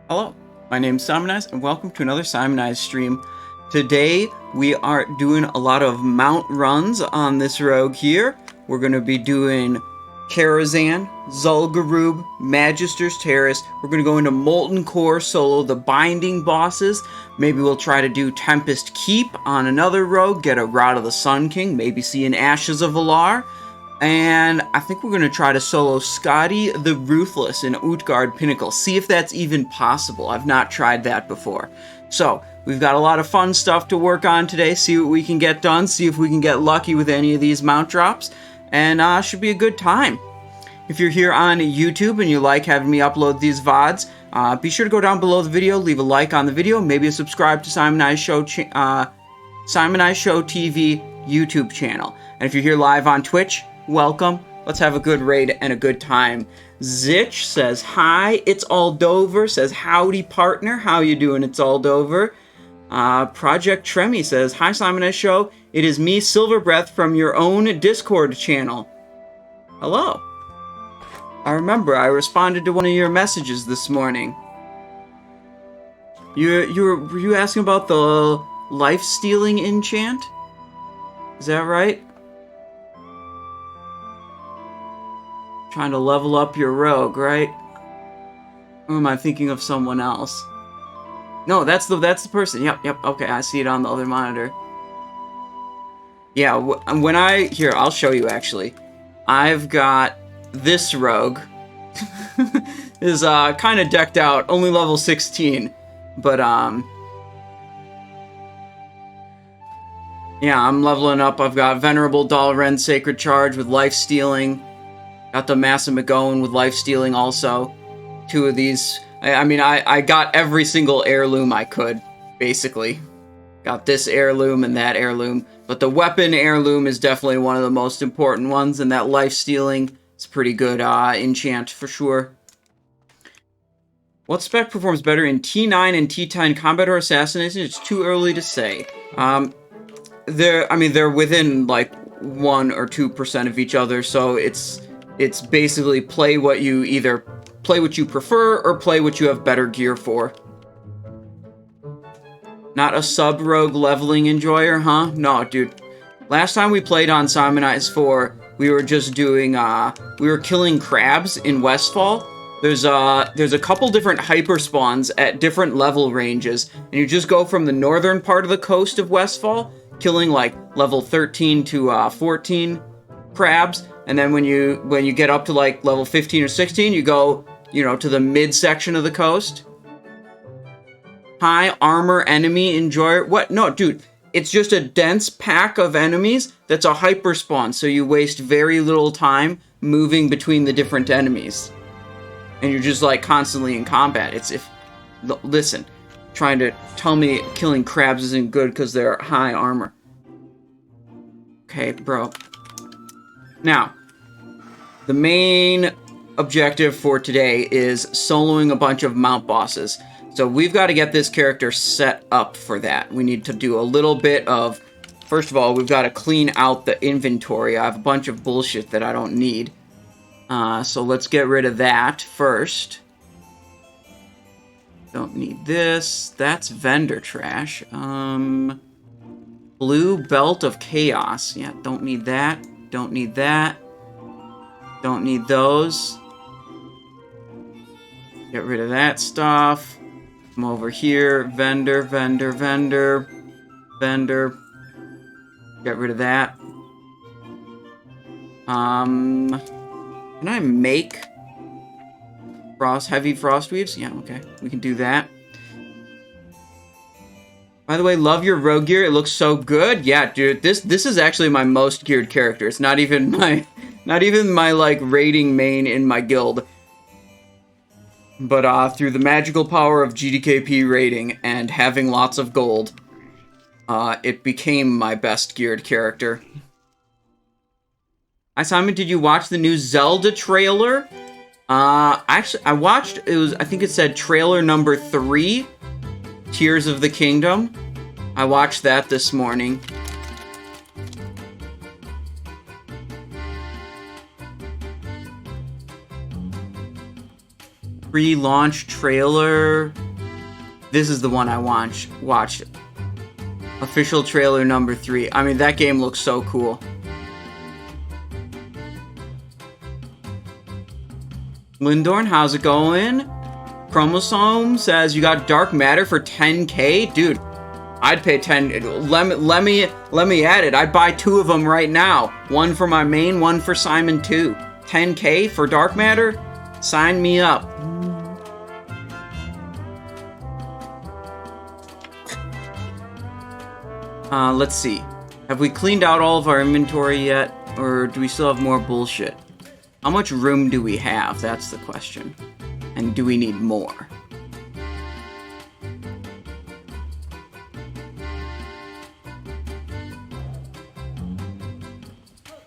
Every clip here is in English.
Hello, my name's Simonize, and welcome to another Simonize stream. Today, we are doing a lot of mount runs on this rogue here. We're going to be doing Karazhan, Zul'Gurub, Magister's Terrace. We're going to go into Molten Core solo the binding bosses. Maybe we'll try to do Tempest Keep on another rogue, get a Rod of the Sun King, maybe see an Ashes of Valar. And I think we're going to try to solo Scotty the Ruthless in Utgarde Pinnacle. See if that's even possible. I've not tried that before. So, we've got a lot of fun stuff to work on today. See what we can get done. See if we can get lucky with any of these mount drops. And should be a good time. If you're here on YouTube and you like having me upload these VODs, be sure to go down below the video, leave a like on the video, maybe subscribe to Simonize Show TV YouTube channel. And if you're here live on Twitch, welcome. Let's have a good raid and a good time. Zitch says, hi, it's Aldover. Says, howdy, partner. How you doing? It's Aldover. Project Tremi says, hi, Simonize Show. It is me, Silverbreath, from your own Discord channel. Hello. I remember I responded to one of your messages this morning. Were you asking about the life-stealing enchant? Is that right? Trying to level up your rogue, right? Or am I thinking of someone else? No, that's the person. Yep, okay, I see it on the other monitor. Yeah, here, I'll show you, actually. I've got this rogue. is kind of decked out, only level 16. But, yeah, I'm leveling up. I've got Venerable Dalren Sacred Charge with Life Stealing. Got the Massive McGowan with Life Stealing also. Two of these. I got every single heirloom I could, basically. Got this heirloom and that heirloom. But the weapon heirloom is definitely one of the most important ones, and that Life Stealing is pretty good enchant for sure. What spec performs better in T9 and T10 combat or assassination? It's too early to say. They're within like 1 or 2% of each other, so it's basically play what you prefer or play what you have better gear for. Not a sub-rogue leveling enjoyer, huh? No, dude. Last time we played on Simonize 4, we were just doing, we were killing crabs in Westfall. There's a couple different hyper spawns at different level ranges, and you just go from the northern part of the coast of Westfall, killing like level 13 to 14 crabs, and then when you get up to like level 15 or 16, you go, to the mid section of the coast. High armor enemy enjoyer. What? No, dude. It's just a dense pack of enemies that's a hyper spawn, so you waste very little time moving between the different enemies. And you're just like constantly in combat. Listen, trying to tell me killing crabs isn't good because they're high armor. Okay, bro. Now, the main objective for today is soloing a bunch of mount bosses. So we've got to get this character set up for that. We need to do a little bit of... First of all, we've got to clean out the inventory. I have a bunch of bullshit that I don't need. So let's get rid of that first. Don't need this. That's vendor trash. Blue Belt of Chaos. Yeah, don't need that. Don't need that. Don't need those. Get rid of that stuff. Come over here. Vendor. Get rid of that. Can I make heavy frost weaves? Yeah, okay. We can do that. By the way, love your rogue gear. It looks so good. Yeah, dude, this is actually my most geared character. It's not even my like raiding main in my guild. But through the magical power of GDKP raiding and having lots of gold, it became my best geared character. Hi Simon, did you watch the new Zelda trailer? Actually, I watched, I think it said trailer number 3, Tears of the Kingdom. I watched that this morning. Pre-launch trailer. This is the one I watched. Official trailer number 3. I mean, that game looks so cool. Lindorn, how's it going? Chromosome says you got dark matter for 10k? Dude, I'd pay 10. Let me add it. I'd buy 2 of them right now. One for my main, one for Simon 2. 10k for dark matter? Sign me up. Let's see. Have we cleaned out all of our inventory yet? Or do we still have more bullshit? How much room do we have? That's the question. And do we need more?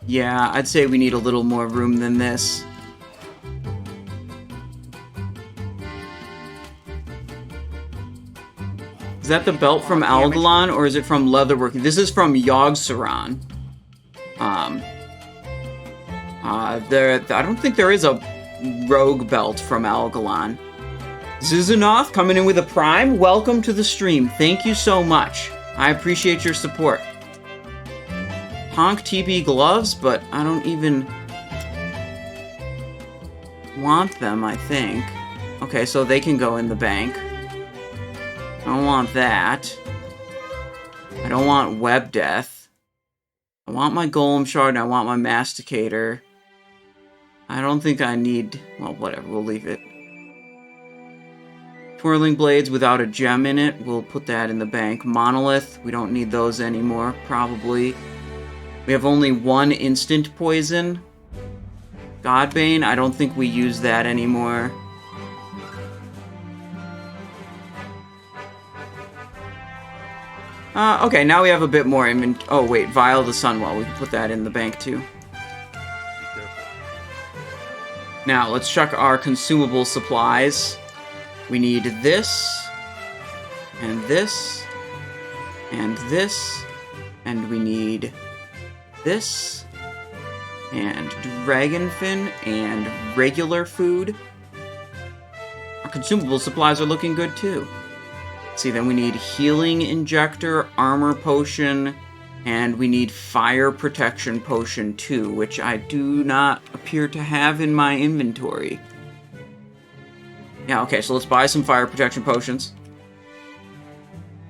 Yeah, I'd say we need a little more room than this. Is that the belt from Algalon, or is it from Leatherworking? This is from Yogg-Saron. I don't think there is a rogue belt from Algalon. Zuzunoth coming in with a prime. Welcome to the stream. Thank you so much. I appreciate your support. Honk TB gloves, but I don't even want them, I think. Okay, so they can go in the bank. I don't want that. I don't want web death. I want my golem shard and I want my masticator. I don't think I need... Well, whatever, we'll leave it. Twirling blades without a gem in it, we'll put that in the bank. Monolith, we don't need those anymore, probably. We have only 1 instant poison. Godbane, I don't think we use that anymore. Okay, now we have a bit more oh wait, Vial of the Sunwell, we can put that in the bank too. Now, let's check our consumable supplies. We need this, and this, and this, and we need this, and dragonfin, and regular food. Our consumable supplies are looking good too. Let's see, then we need healing injector, armor potion, and we need fire protection potion too, which I do not appear to have in my inventory. Yeah, okay, so let's buy some fire protection potions.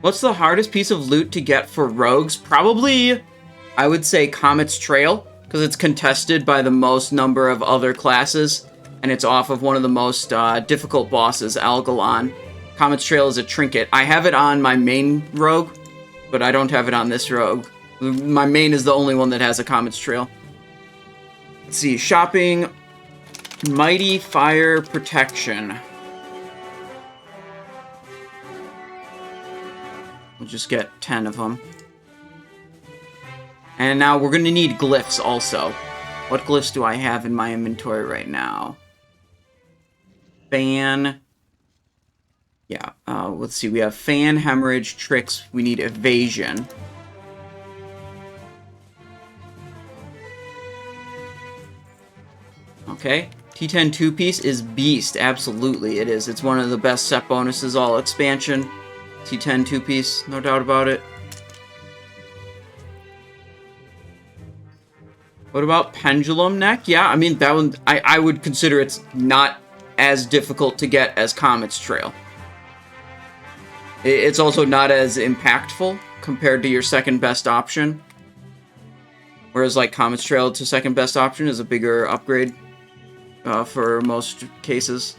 What's the hardest piece of loot to get for rogues? Probably, I would say Comet's Trail, because it's contested by the most number of other classes, and it's off of one of the most difficult bosses, Algalon. Comet's Trail is a trinket. I have it on my main rogue, but I don't have it on this rogue. My main is the only one that has a Comet's Trail. Let's see, shopping, Mighty Fire Protection. We'll just get 10 of them. And now we're going to need glyphs also. What glyphs do I have in my inventory right now? Fan. Yeah, let's see. We have fan, hemorrhage, tricks. We need evasion. Okay. T10 2-piece is beast. Absolutely, it is. It's one of the best set bonuses all expansion. T10 2-piece, no doubt about it. What about Pendulum Neck? Yeah, I mean, that one, I would consider it's not as difficult to get as Comet's Trail. It's also not as impactful compared to your second best option. Whereas, like, Comet's Trail to second best option is a bigger upgrade for most cases.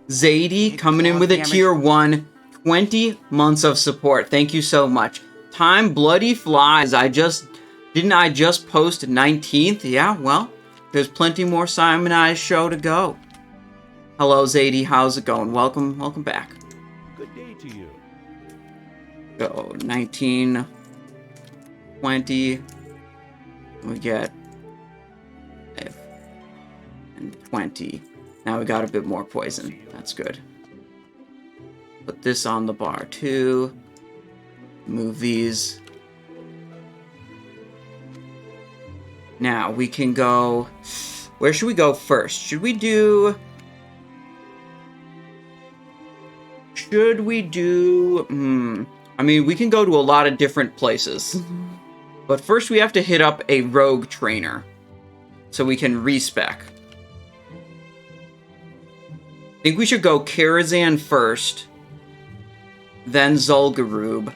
Zadie coming in with a tier 1, 20 months of support. Thank you so much. Time bloody flies. Didn't I just post 19th? Yeah, well, there's plenty more Simonized show to go. Hello, Zadie. How's it going? Welcome back. Good day to you. Go 19, 20. We get and 20. Now we got a bit more poison. That's good. Put this on the bar too. Move these. Now, we can go... Where should we go first? Should we do... I mean, we can go to a lot of different places. But first we have to hit up a rogue trainer. So we can respec. I think we should go Karazhan first. Then Zul'Gurub.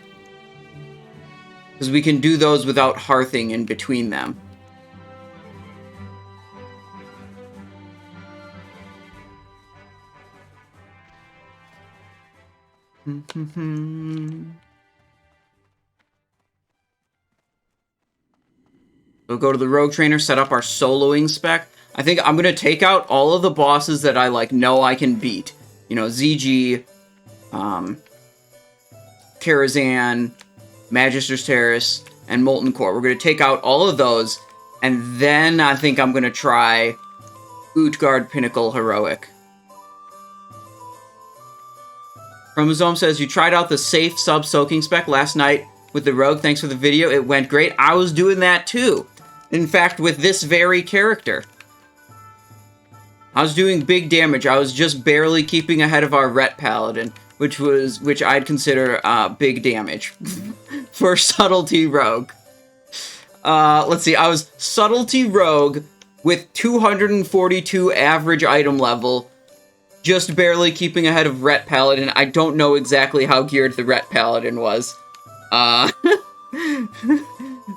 Because we can do those without hearthing in between them. We'll go to the Rogue Trainer, set up our soloing spec. I think I'm going to take out all of the bosses that I, like, know I can beat. You know, ZG, Karazhan, Magister's Terrace, and Molten Core. We're going to take out all of those, and then I think I'm going to try Utgarde Pinnacle Heroic. Chromosome says, you tried out the safe sub-soaking spec last night with the Rogue. Thanks for the video. It went great. I was doing that too. In fact, with this very character. I was doing big damage. I was just barely keeping ahead of our Ret Paladin, which I'd consider big damage for Subtlety Rogue. Let's see. I was Subtlety Rogue with 242 average item level, just barely keeping ahead of Ret Paladin. I don't know exactly how geared the Ret Paladin was.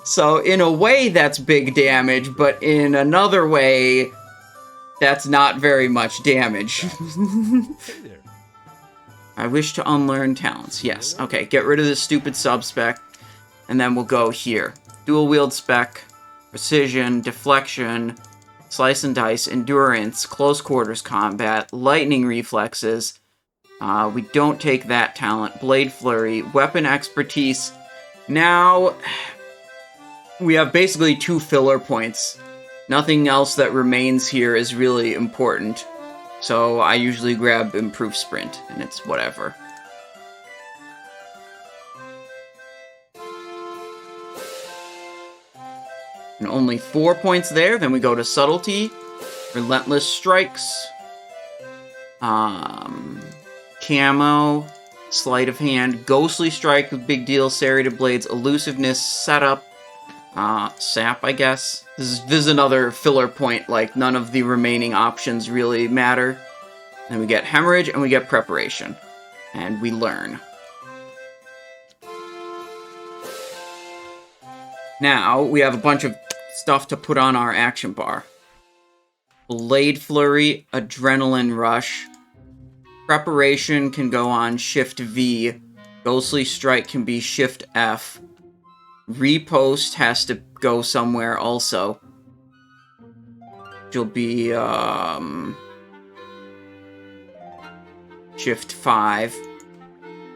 So, in a way, that's big damage, but in another way, that's not very much damage. Hey there. I wish to unlearn talents. Yes. Okay, get rid of this stupid sub-spec, and then we'll go here. Dual wield spec, precision, deflection, slice and dice, endurance, close quarters combat, lightning reflexes. We don't take that talent. Blade flurry, weapon expertise. Now, we have basically 2 filler points. Nothing else that remains here is really important. So I usually grab improved sprint, and it's whatever. And only 4 points there. Then we go to subtlety, relentless strikes, camo, sleight of hand, ghostly strike, big deal, serrated blades, elusiveness, setup, sap, I guess. This is another filler point, like none of the remaining options really matter. Then we get hemorrhage and we get preparation. And we learn. Now, we have a bunch of stuff to put on our action bar. Blade Flurry, Adrenaline Rush. Preparation can go on Shift V. Ghostly Strike can be Shift F. Repost has to go somewhere also. Which'll be, Shift 5.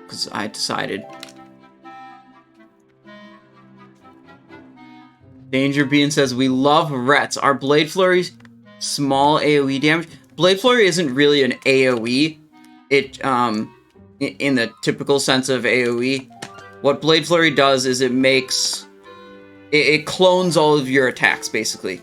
Because I decided. Danger Bean says, we love Rets. Are Blade Flurries small AoE damage? Blade Flurry isn't really an AoE. It, in the typical sense of AoE. What Blade Flurry does is it makes... It clones all of your attacks, basically.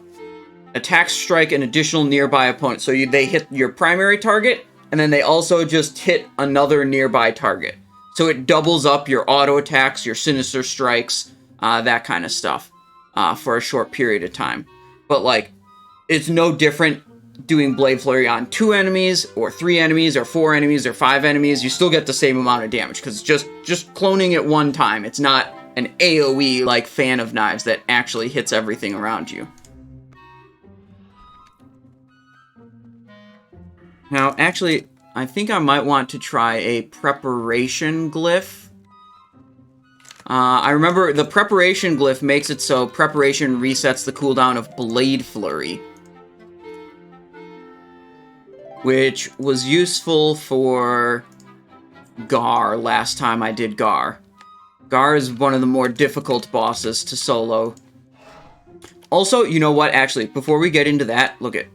Attacks strike an additional nearby opponent. So they hit your primary target, and then they also just hit another nearby target. So it doubles up your auto attacks, your sinister strikes, that kind of stuff. For a short period of time. But, like, it's no different doing Blade Flurry on 2 enemies, or 3 enemies, or 4 enemies, or 5 enemies. You still get the same amount of damage, because it's just cloning it one time. It's not an AoE, like Fan of Knives, that actually hits everything around you. Now, actually, I think I might want to try a Preparation Glyph. I remember the Preparation Glyph makes it so Preparation resets the cooldown of Blade Flurry. Which was useful for Garr last time I did Garr. Garr is one of the more difficult bosses to solo. Also, you know what, actually, before we get into that, look at,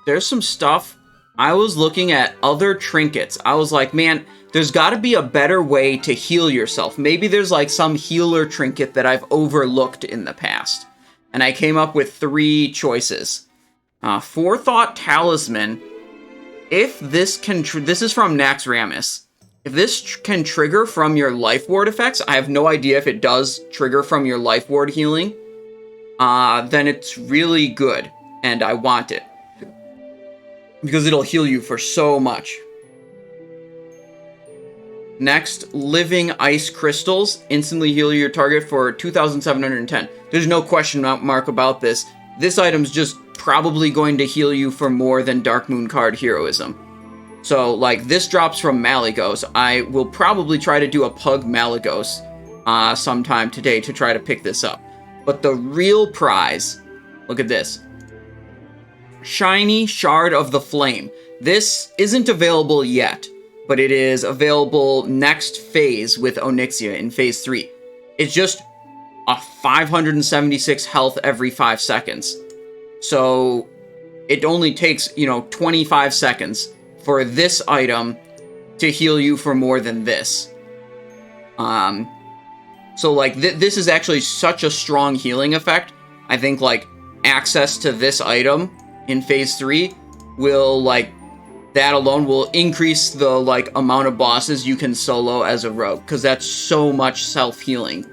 there's some stuff. I was looking at other trinkets. I was like, man, there's got to be a better way to heal yourself. Maybe there's like some healer trinket that I've overlooked in the past. and I came up with 3 choices. Forethought Talisman. If this can... this is from Naxxramas. If this can trigger from your life ward effects, I have no idea if it does trigger from your life ward healing, then it's really good, and I want it. Because it'll heal you for so much. Next, Living Ice Crystals. Instantly heal your target for 2,710. There's no question mark about this. This item's just probably going to heal you for more than Dark Moon card Heroism. So, like, this drops from Malygos. I will probably try to do a Pug Malygos sometime today to try to pick this up. But the real prize, look at this. Shiny Shard of the Flame. This isn't available yet, but it is available next phase with Onyxia in phase 3. It's just a 576 health every 5 seconds. So, it only takes, 25 seconds for this item to heal you for more than this. So, like, this is actually such a strong healing effect. I think, like, access to this item in phase 3 will, like, that alone will increase the, like, amount of bosses you can solo as a rogue, because that's so much self-healing.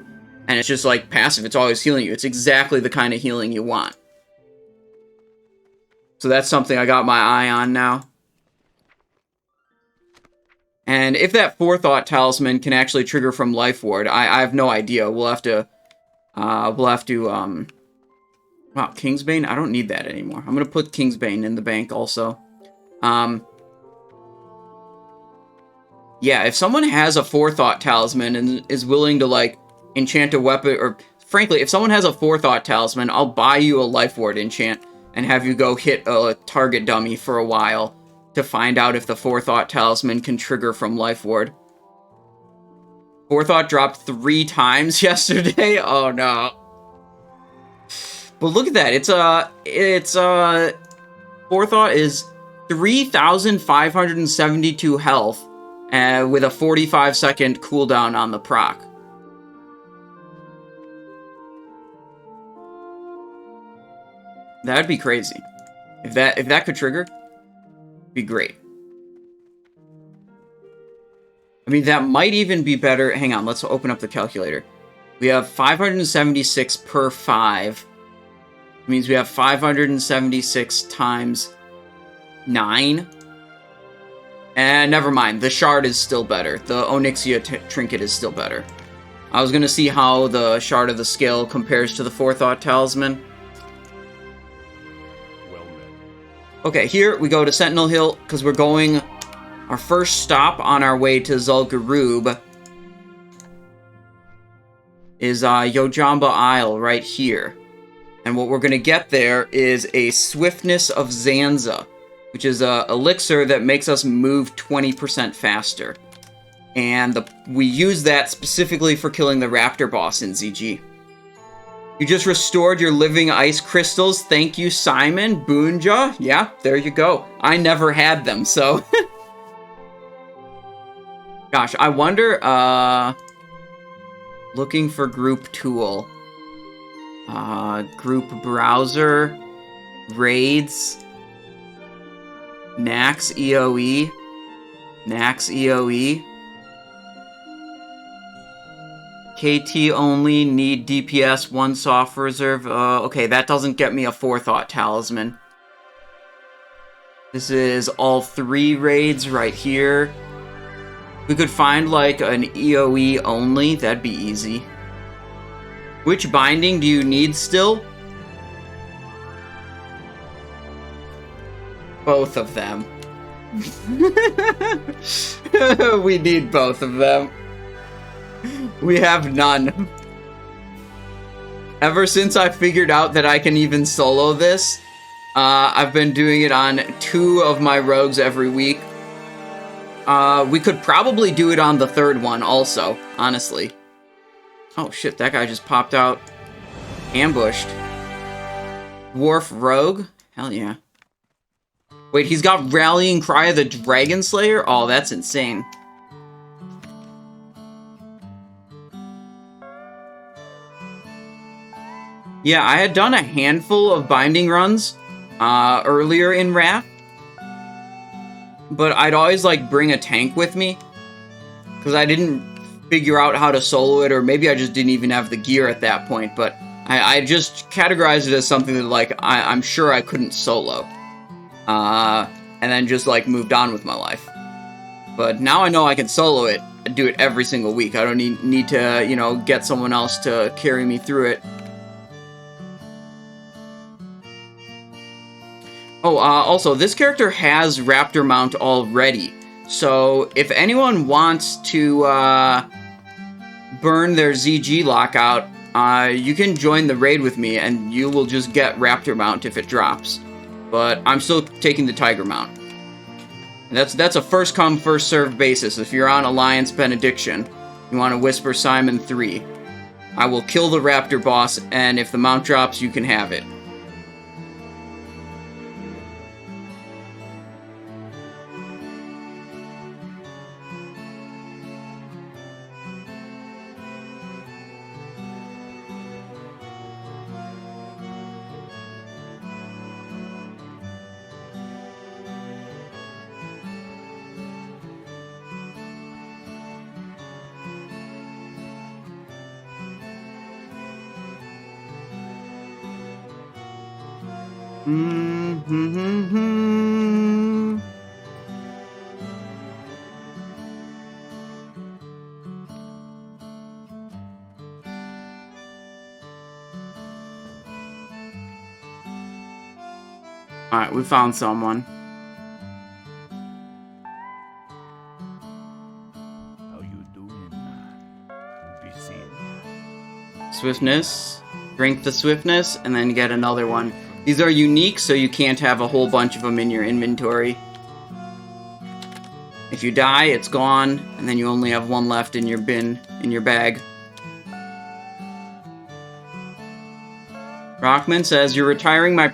And it's just, like, passive. It's always healing you. It's exactly the kind of healing you want. So that's something I got my eye on now. And if that Forethought Talisman can actually trigger from Life Ward, I have no idea. We'll have to, wow, Kingsbane? I don't need that anymore. I'm gonna put Kingsbane in the bank also. Yeah, if someone has a Forethought Talisman and is willing to, like, enchant a weapon, or, frankly, if someone has a Forethought Talisman, I'll buy you a Life Ward enchant and have you go hit a target dummy for a while to find out if the Forethought Talisman can trigger from Life Ward. Forethought dropped 3 times yesterday? Oh no. But look at that, Forethought is 3,572 health, with a 45-second cooldown on the proc. That'd be crazy. If that could trigger, be great. I mean, that might even be better. Hang on, let's open up the calculator. We have 576 per 5. It means we have 576 times 9. And never mind, the shard is still better. The Onyxia trinket is still better. I was gonna see how the Shard of the Scale compares to the Forethought Talisman. Okay, here we go to Sentinel Hill, because we're going... Our first stop on our way to Zul'Gurub is Yojamba Isle right here. And what we're going to get there is a Swiftness of Zanza, which is an elixir that makes us move 20% faster. And we use that specifically for killing the Raptor boss in ZG. You just restored your living ice crystals. Thank you, Simon. Boonja. Yeah, there you go. I never had them, so... Gosh, I wonder, looking for group tool. Group browser. Raids. Nax EOE. Nax EOE. KT only, need DPS, 1 soft reserve. Okay, that doesn't get me a Forethought Talisman. This is all 3 raids right here. We could find, like, an EOE only. That'd be easy. Which binding do you need still? Both of them. We need both of them. We have none. Ever since I figured out that I can even solo this, I've been doing it on 2 of my rogues every week. We could probably do it on the 3rd one also, honestly. Oh shit, that guy just popped out. Ambushed. Dwarf Rogue? Hell yeah. Wait, he's got Rallying Cry of the Dragon Slayer? Oh, that's insane. Yeah, I had done a handful of binding runs earlier in Wrath, but I'd always like bring a tank with me because I didn't figure out how to solo it, or maybe I just didn't even have the gear at that point. But I just categorized it as something that like I'm sure I couldn't solo, and then just like moved on with my life. But now I know I can solo it. I do it every single week. I don't need to, you know, get someone else to carry me through it. Oh, also, this character has Raptor Mount already. So, if anyone wants to burn their ZG lockout, you can join the raid with me, and you will just get Raptor Mount if it drops. But I'm still taking the Tiger Mount. That's a first-come, first-served basis. If you're on Alliance Benediction, you want to Whisper Simon 3. I will kill the Raptor boss, and if the mount drops, you can have it. Alright, we found someone. How you doing? Be seeing ya. Swiftness. Drink the swiftness, and then get another one. These are unique, so you can't have a whole bunch of them in your inventory. If you die, it's gone, and then you only have one left in your bin, in your bag. Rockman says, you're retiring my...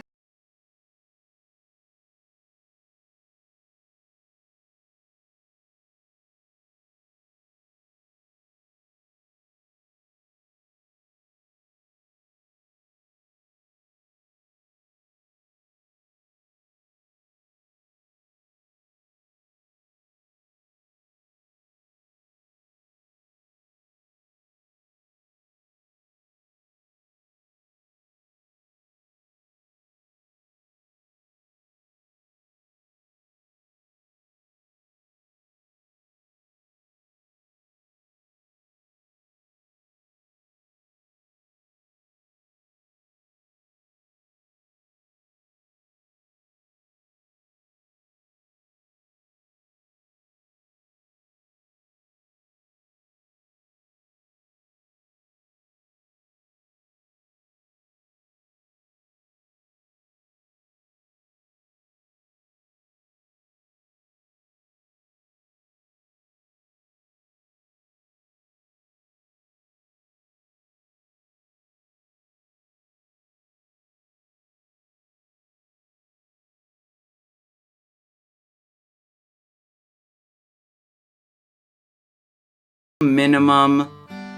minimum.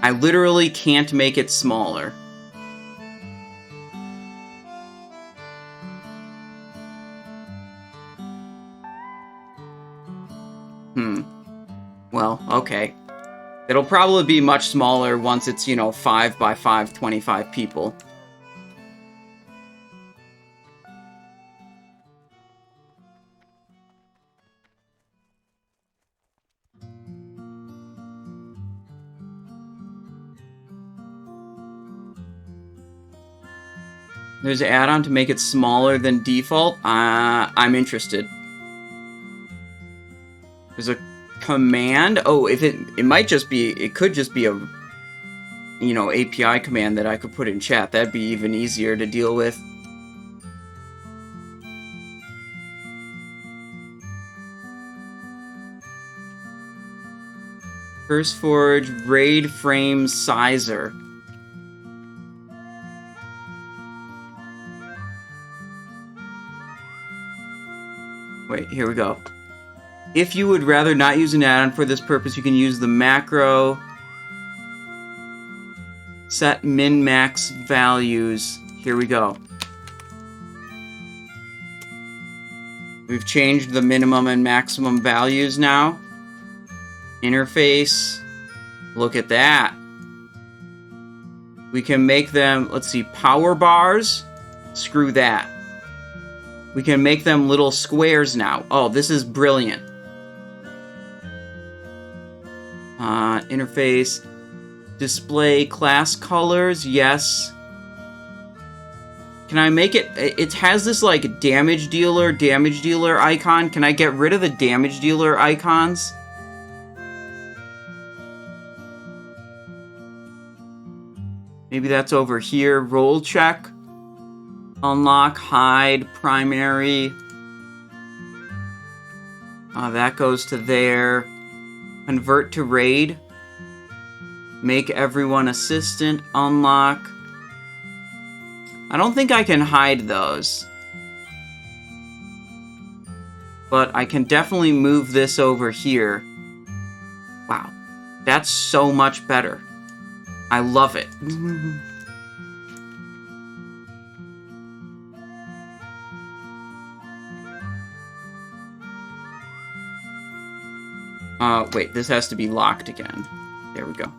I literally can't make it smaller. Well, okay. It'll probably be much smaller once it's, you know, 5 by 5, 25 people. There's an add-on to make it smaller than default. I'm interested. There's a command. Oh, if it might just be, it could just be a, you know, API command that I could put in chat. That'd be even easier to deal with. Curseforge Raid Frame Sizer. Wait, here we go. If you would rather not use an add-on for this purpose, you can use the macro set min-max values. Here we go. We've changed the minimum and maximum values now. Interface. Look at that. We can make them, let's see, power bars. Screw that. We can make them little squares now. Oh, this is brilliant. Interface. Display class colors. Yes. Can I make it... It has this, like, damage dealer icon. Can I get rid of the damage dealer icons? Maybe that's over here. Roll check. Unlock, hide, primary. That goes to there. Convert to raid. Make everyone assistant. Unlock. I don't think I can hide those. But I can definitely move this over here. Wow. That's so much better. I love it. Wait, this has to be locked again. There we go.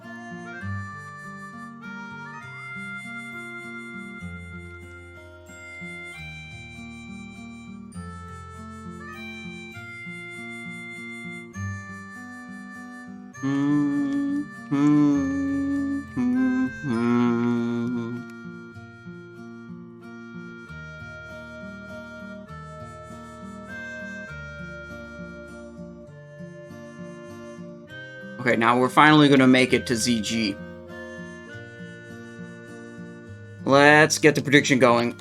Okay, now we're finally going to make it to ZG. Let's get the prediction going.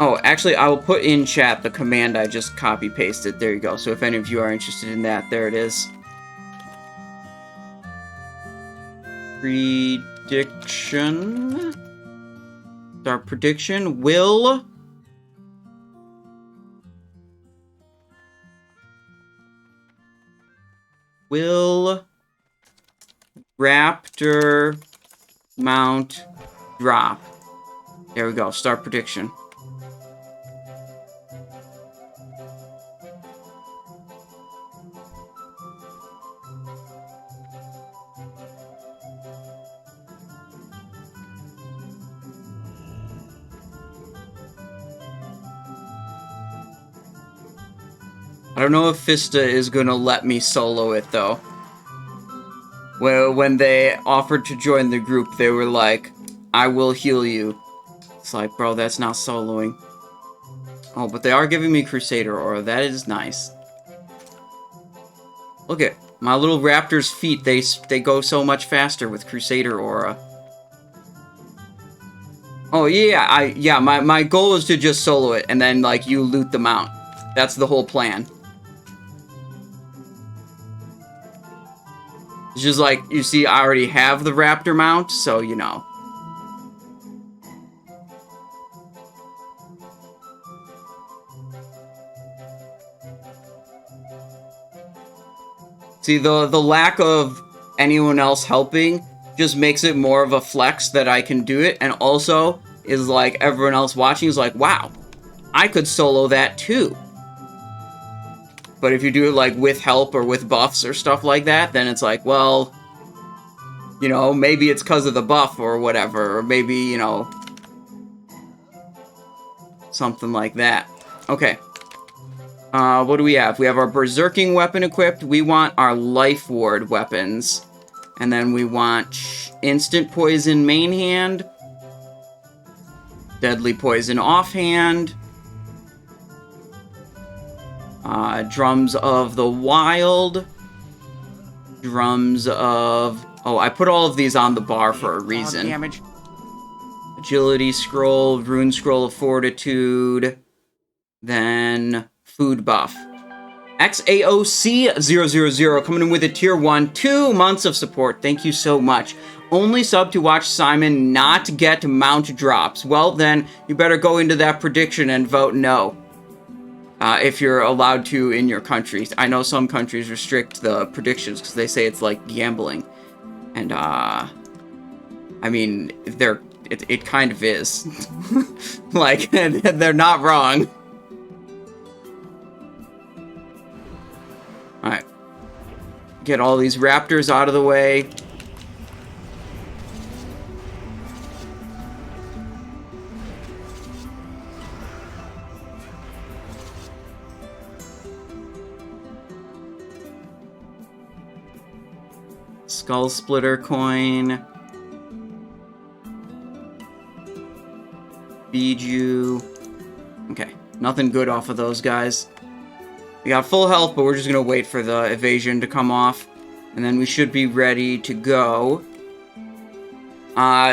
Oh, actually, I will put in chat the command I just copy-pasted. There you go. So if any of you are interested in that, there it is. Prediction. Our prediction will... Will Raptor mount drop? There we go. Start prediction. I don't know if Fista is gonna let me solo it, though. Well, when they offered to join the group, they were like, I will heal you. It's like, bro, that's not soloing. Oh, but they are giving me Crusader Aura. That is nice. Look at my little raptor's feet. They go so much faster with Crusader Aura. Oh, yeah, my goal is to just solo it, and then, like, you loot the mount. That's the whole plan. It's just like, you see, I already have the raptor mount, so, you know. See, the lack of anyone else helping just makes it more of a flex that I can do it, and also is like, everyone else watching is like, wow, I could solo that too. But if you do it, like, with help or with buffs or stuff like that, then it's like, well, you know, maybe it's because of the buff or whatever, or maybe, you know, something like that. Okay. What do we have? We have our Berserking weapon equipped. We want our Life Ward weapons. And then we want Instant Poison main hand, Deadly Poison offhand, Drums of the Wild, Drums of... Oh, I put all of these on the bar for a reason. Damage. Agility Scroll, Rune Scroll of Fortitude, then Food Buff. XAOC000 coming in with a tier 1, 2 months of support. Thank you so much. Only sub to watch Simon not get mount drops. Well, then, you better go into that prediction and vote no. If you're allowed to in your country. I know some countries restrict the predictions because they say it's like gambling. And, I mean, It kind of is. Like, they're not wrong. Alright. Get all these raptors out of the way. Skull Splitter coin. Biju. Okay, nothing good off of those guys. We got full health, but we're just gonna wait for the evasion to come off. And then we should be ready to go.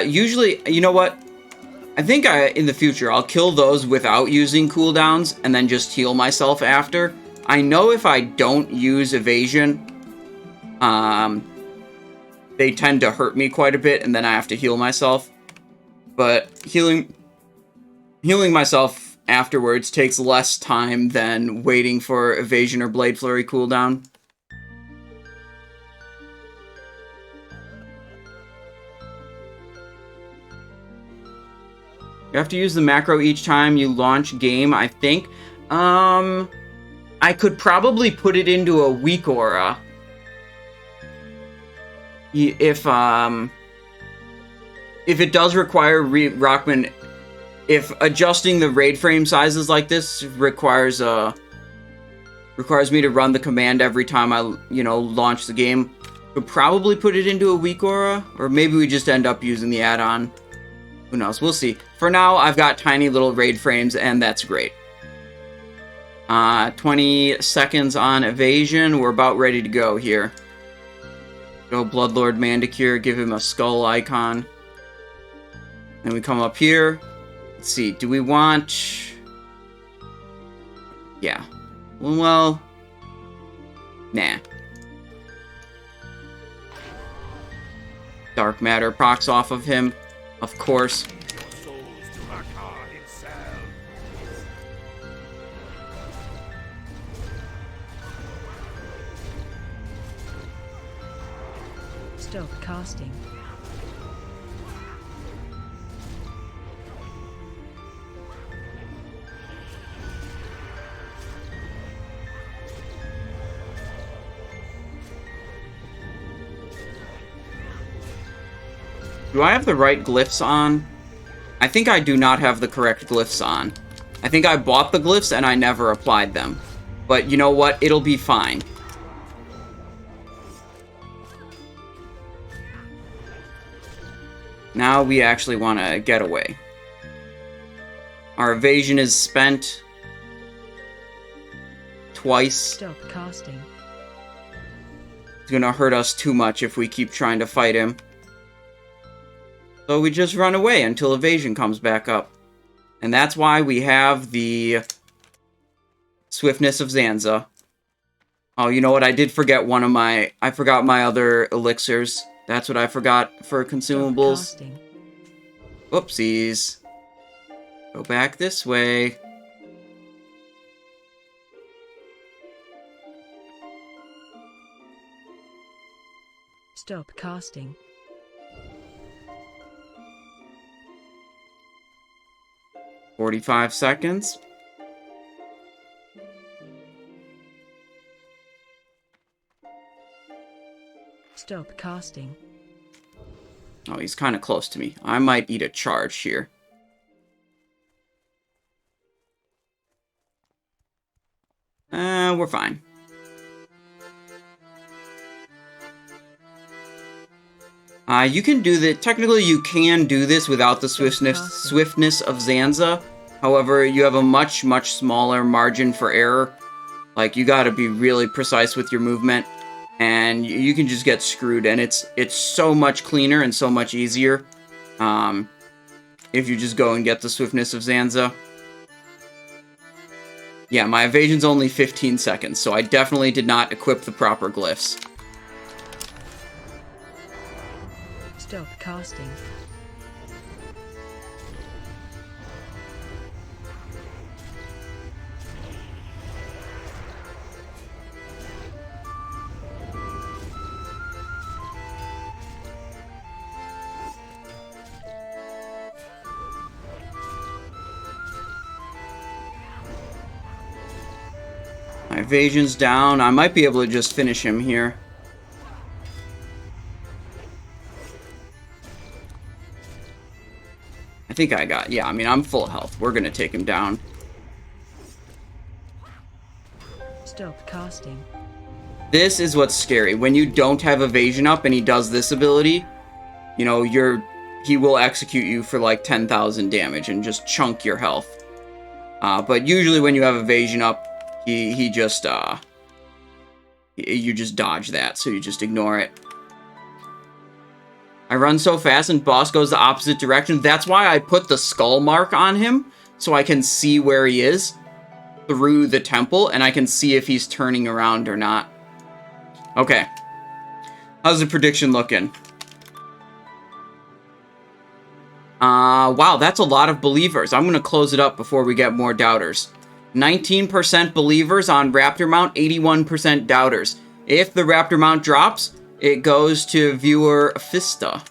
Usually, you know what? I think in the future, I'll kill those without using cooldowns and then just heal myself after. I know if I don't use evasion, they tend to hurt me quite a bit, and then I have to heal myself. But healing myself afterwards takes less time than waiting for evasion or blade flurry cooldown. You have to use the macro each time you launch game, I think. I could probably put it into a weak aura. If it does require Rockman, if adjusting the raid frame sizes like this requires me to run the command every time I, launch the game, could probably put it into a weak aura, or maybe we just end up using the add-on. Who knows? We'll see. For now, I've got tiny little raid frames, and that's great. 20 seconds on evasion. We're about ready to go here. Go Bloodlord Mandokir, give him a skull icon. Then we come up here. Let's see, do we want... Yeah. Well... Nah. Dark Matter procs off of him, of course. Stop casting. Do I have the right glyphs on? I think I do not have the correct glyphs on. I think I bought the glyphs and I never applied them. But you know what? It'll be fine. Now we actually want to get away. Our evasion is spent twice. Stop casting. It's gonna hurt us too much if we keep trying to fight him. So we just run away until evasion comes back up. And that's why we have the Swiftness of Zanza. Oh, you know what? I did forget I forgot my other elixirs. That's what I forgot for consumables. Whoopsies. Go back this way. Stop casting. "45 seconds. Stop casting. Oh, he's kind of close to me. I might eat a charge here. We're fine. You can do that. Technically, you can do this without the swiftness of Zanza. However, you have a much, much smaller margin for error. Like, you gotta be really precise with your movement, and you can just get screwed, and it's so much cleaner and so much easier if you just go and get the swiftness of Zanza. Yeah, my evasion's only 15 seconds, so I definitely did not equip the proper glyphs. Stop casting. My evasion's down. I might be able to just finish him here. I think I got... Yeah, I mean, I'm full health. We're gonna take him down. Stop casting. This is what's scary. When you don't have evasion up and he does this ability, you know, he will execute you for like 10,000 damage and just chunk your health. But usually when you have evasion up, he just, you just dodge that, so you just ignore it. I run so fast and boss goes the opposite direction. That's why I put the skull mark on him, so I can see where he is through the temple, and I can see if he's turning around or not. Okay. How's the prediction looking? Wow, that's a lot of believers. I'm going to close it up before we get more doubters. 19% believers on Raptor Mount, 81% doubters. If the Raptor Mount drops, it goes to viewer Fista.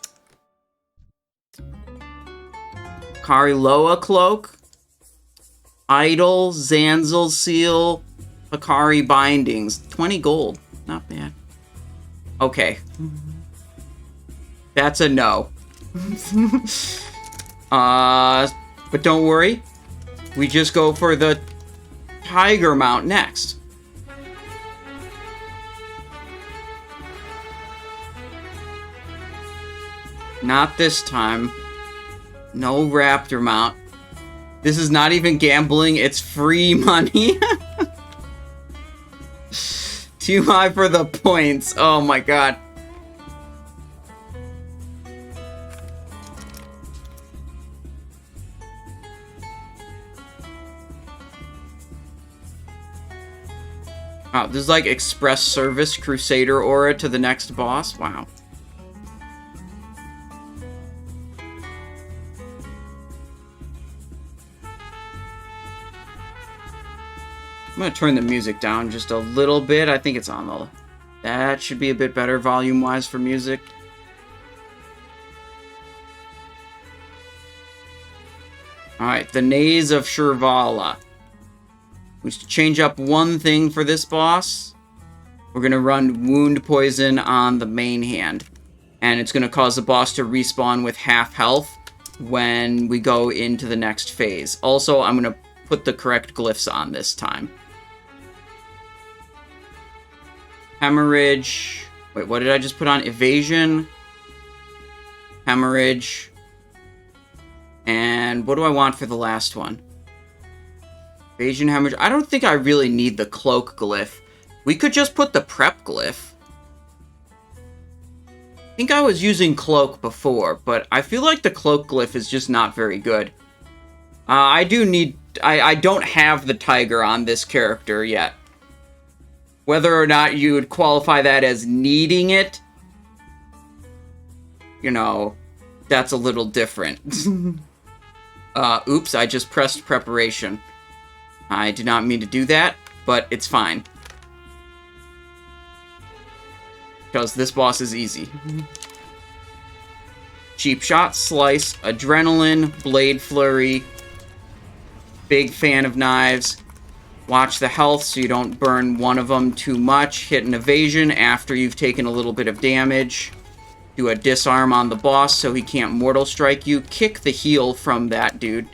Kariloa Cloak. Idol, Zanzil Seal, Hikari Bindings. 20 gold. Not bad. Okay. That's a no. But don't worry. We just go for the Tiger Mount next. Not this time. No Raptor Mount. This is not even gambling, it's free money. Too high for the points. Oh my god. Wow, this is like express service Crusader aura to the next boss. Wow. I'm going to turn the music down just a little bit. I think it's on the... That should be a bit better volume-wise for music. Alright, the Naze of Shirvala. We should change up one thing for this boss. We're going to run Wound Poison on the main hand. And it's going to cause the boss to respawn with half health when we go into the next phase. Also, I'm going to put the correct glyphs on this time. Hemorrhage. Wait, what did I just put on? Evasion. Hemorrhage. And what do I want for the last one? Evasion, hemorrhage. I don't think I really need the cloak glyph. We could just put the prep glyph. I think I was using cloak before, but I feel like the cloak glyph is just not very good. I don't have the tiger on this character yet. Whether or not you would qualify that as needing it, you know, that's a little different. Oops, I just pressed preparation. I did not mean to do that, but it's fine. Because this boss is easy. Cheap Shot, Slice, Adrenaline, Blade Flurry. Big fan of knives. Watch the health so you don't burn one of them too much. Hit an evasion after you've taken a little bit of damage. Do a disarm on the boss so he can't mortal strike you. Kick the heal from that dude.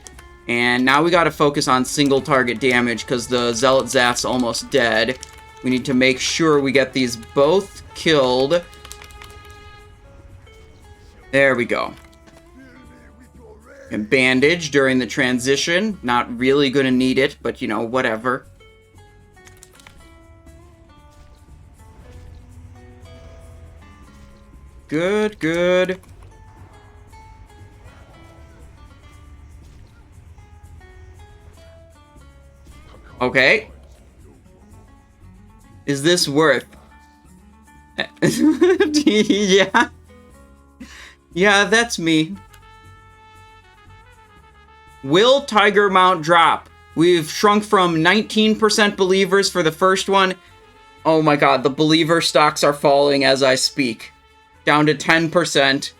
And now we gotta focus on single target damage because the Zealot Zath's almost dead. We need to make sure we get these both killed. There we go. And bandage during the transition. Not really gonna need it, but you know, whatever. Good, good. Okay. Is this worth? Yeah. Yeah, that's me. Will Tiger Mount drop? We've shrunk from 19% believers for the first one. Oh my god, the believer stocks are falling as I speak. Down to 10%.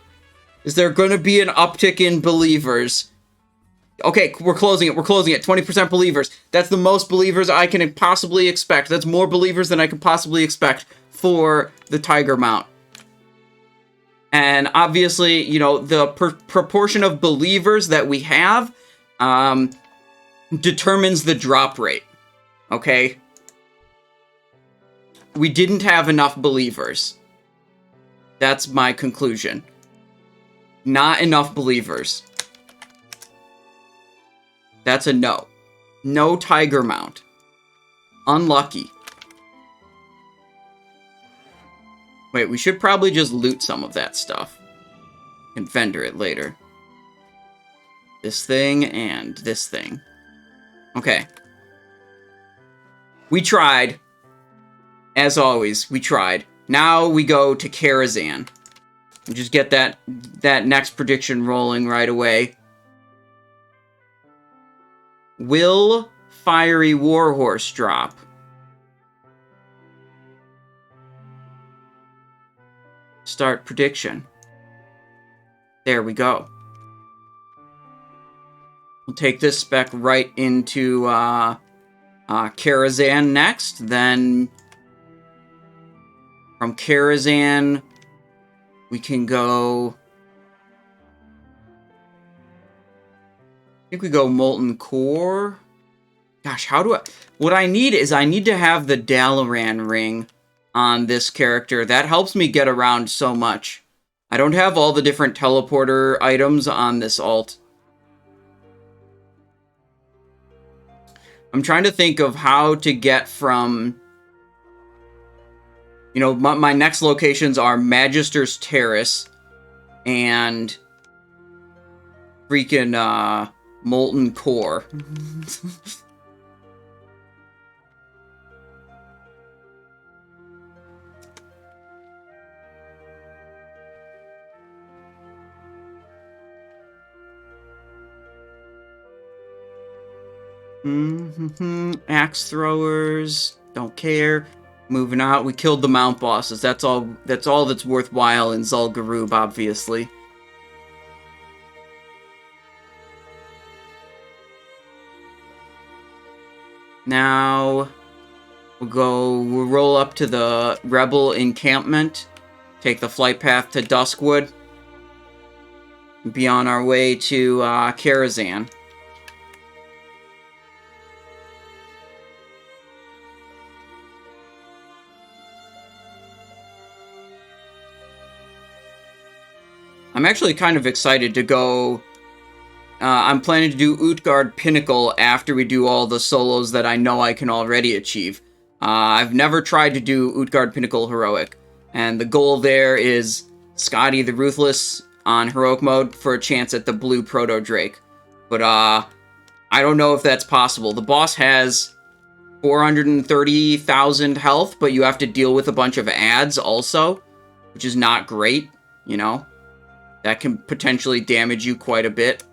Is there going to be an uptick in believers? Okay, we're closing it. We're closing it. 20% believers. That's the most believers I can possibly expect. That's more believers than I can possibly expect for the Tiger Mount. And obviously, you know, the proportion of believers that we have determines the drop rate. Okay? We didn't have enough believers. That's my conclusion. Not enough believers. That's a no. No Tiger Mount. Unlucky. Wait, we should probably just loot some of that stuff. And vendor it later. This thing and this thing. Okay. We tried. As always, we tried. Now we go to Karazhan. And just get that next prediction rolling right away. Will Fiery Warhorse drop? Start prediction. There we go. We'll take this spec right into Karazhan next. Then from Karazhan, we can go... I think we go Molten Core. Gosh, how do I... What I need is I need to have the Dalaran ring on this character. That helps me get around so much. I don't have all the different teleporter items on this alt. I'm trying to think of how to get from... You know, my next locations are Magister's Terrace and freaking Molten Core. Axe throwers, don't care. Moving out, we killed the mount bosses. That's all that's worthwhile in Zul'Gurub, obviously. Now we'll roll up to the rebel encampment, take the flight path to Duskwood, and be on our way to Karazhan. I'm actually kind of excited to go... I'm planning to do Utgarde Pinnacle after we do all the solos that I know I can already achieve. I've never tried to do Utgarde Pinnacle Heroic, and the goal there is Scotty the Ruthless on Heroic mode for a chance at the Blue Proto-Drake. But I don't know if that's possible. The boss has 430,000 health, but you have to deal with a bunch of ads also, which is not great, you know? That can potentially damage you quite a bit.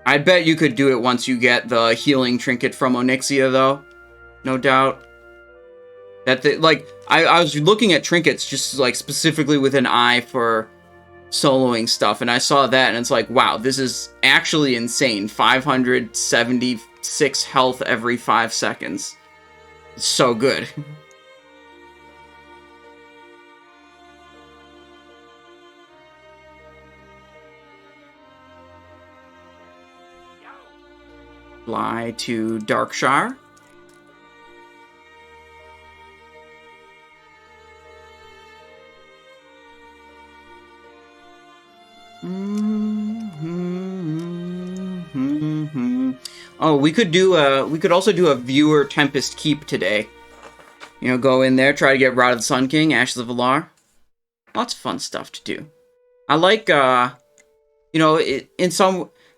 I bet you could do it once you get the healing trinket from Onyxia, though. No doubt. I was looking at trinkets just, like, specifically with an eye for soloing stuff, and I saw that, and it's like, wow, this is actually insane. 576 health every 5 seconds. It's so good. Fly to Darkshire. Oh, we could also do a viewer Tempest Keep today. You know, go in there, try to get Rod of the Sun King, Ashes of Valar. Lots of fun stuff to do. I like, you know,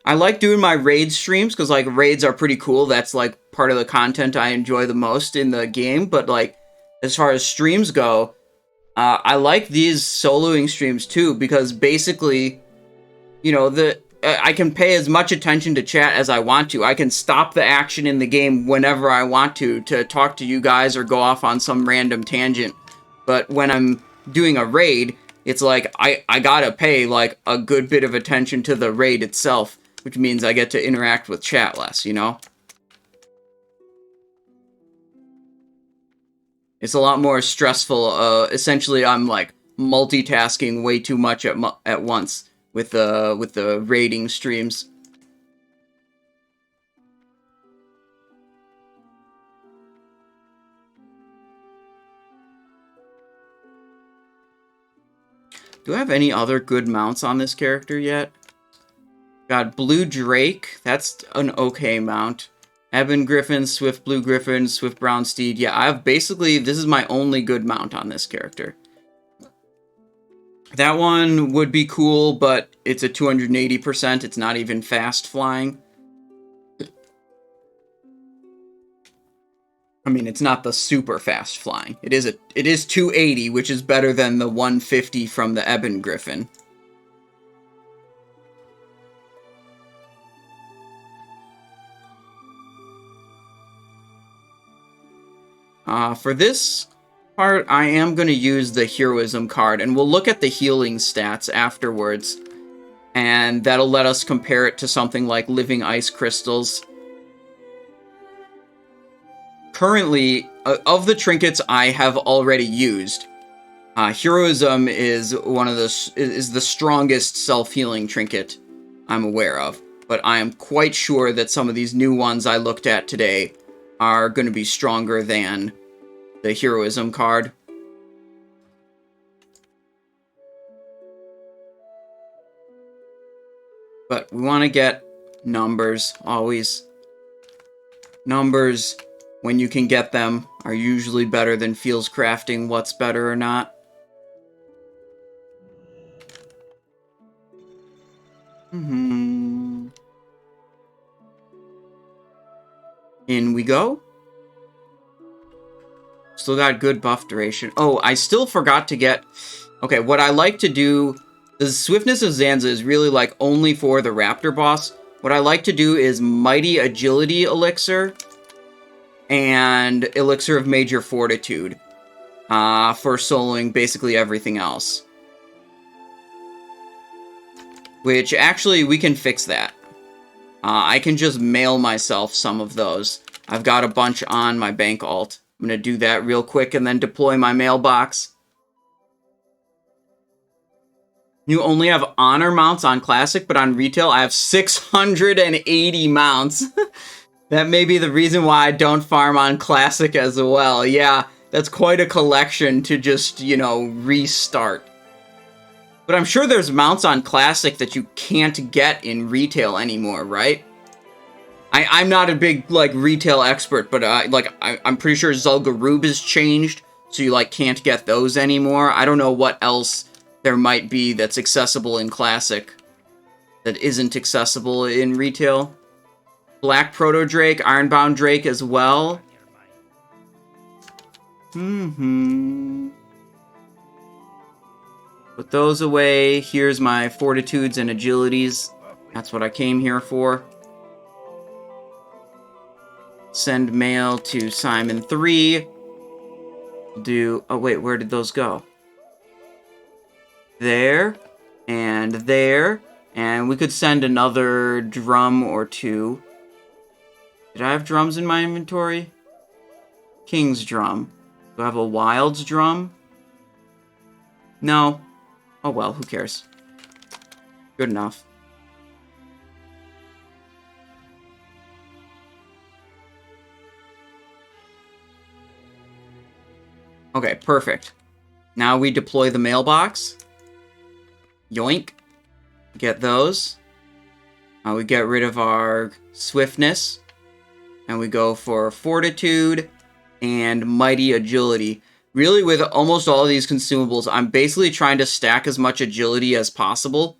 I like doing my raid streams, because, like, raids are pretty cool. That's, like, part of the content I enjoy the most in the game. But, like, as far as streams go, I like these soloing streams, too, because basically, you know, I can pay as much attention to chat as I want to. I can stop the action in the game whenever I want to talk to you guys or go off on some random tangent. But when I'm doing a raid, it's like, I gotta pay, like, a good bit of attention to the raid itself. which means I get to interact with chat less, you know? It's a lot more stressful. Essentially, I'm, like, multitasking way too much at once with the raiding streams. Do I have any other good mounts on this character yet? Got Blue Drake. That's an okay mount. Ebon Griffin, Swift Blue Griffin, Swift Brown Steed. Yeah, I have basically... This is my only good mount on this character. That one would be cool, but it's a 280%. It's not even fast flying. I mean, it's not the super fast flying. It is 280, which is better than the 150 from the Ebon Griffin. For this part, I am going to use the Heroism card, and we'll look at the healing stats afterwards. And that'll let us compare it to something like Living Ice Crystals. Currently, of the trinkets I have already used, Heroism is the strongest self-healing trinket I'm aware of. But I am quite sure that some of these new ones I looked at today are going to be stronger than the Heroism card. But we want to get numbers, always. Numbers, when you can get them, are usually better than feels crafting what's better or not. In we go. Still got good buff duration. Oh, I still forgot to get... Okay, what I like to do... The Swiftness of Zanza is really, like, only for the Raptor boss. What I like to do is Mighty Agility Elixir and Elixir of Major Fortitude for soloing basically everything else. Which, actually, we can fix that. I can just mail myself some of those. I've got a bunch on my bank alt. I'm going to do that real quick and then deploy my mailbox. You only have honor mounts on Classic, but on retail I have 680 mounts. That may be the reason why I don't farm on Classic as well. Yeah, that's quite a collection to just, you know, restart. But I'm sure there's mounts on Classic that you can't get in retail anymore, right? I'm not a big, like, retail expert, but, I'm pretty sure Zul'Gurub has changed, so you, like, can't get those anymore. I don't know what else there might be that's accessible in Classic that isn't accessible in retail. Black Proto-Drake, Ironbound Drake as well. Put those away. Here's my Fortitudes and Agilities. That's what I came here for. Send mail to Simon 3. Oh wait, where did those go? There, and we could send another drum or two. Did I have drums in my inventory? King's drum. Do I have a Wild's drum? No. Oh well, who cares? Good enough. Okay, perfect. Now we deploy the mailbox. Yoink. Get those. We get rid of our swiftness. And we go for fortitude and mighty agility. Really, with almost all of these consumables, I'm basically trying to stack as much agility as possible.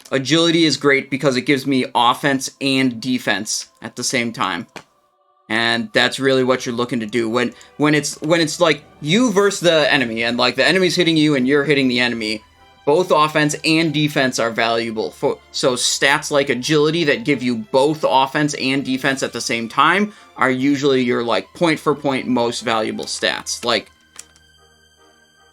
Agility is great because it gives me offense and defense at the same time. And that's really what you're looking to do when it's like you versus the enemy, and like the enemy's hitting you and you're hitting the enemy. Both offense and defense are valuable. So stats like agility that give you both offense and defense at the same time are usually your like point for point most valuable stats. Like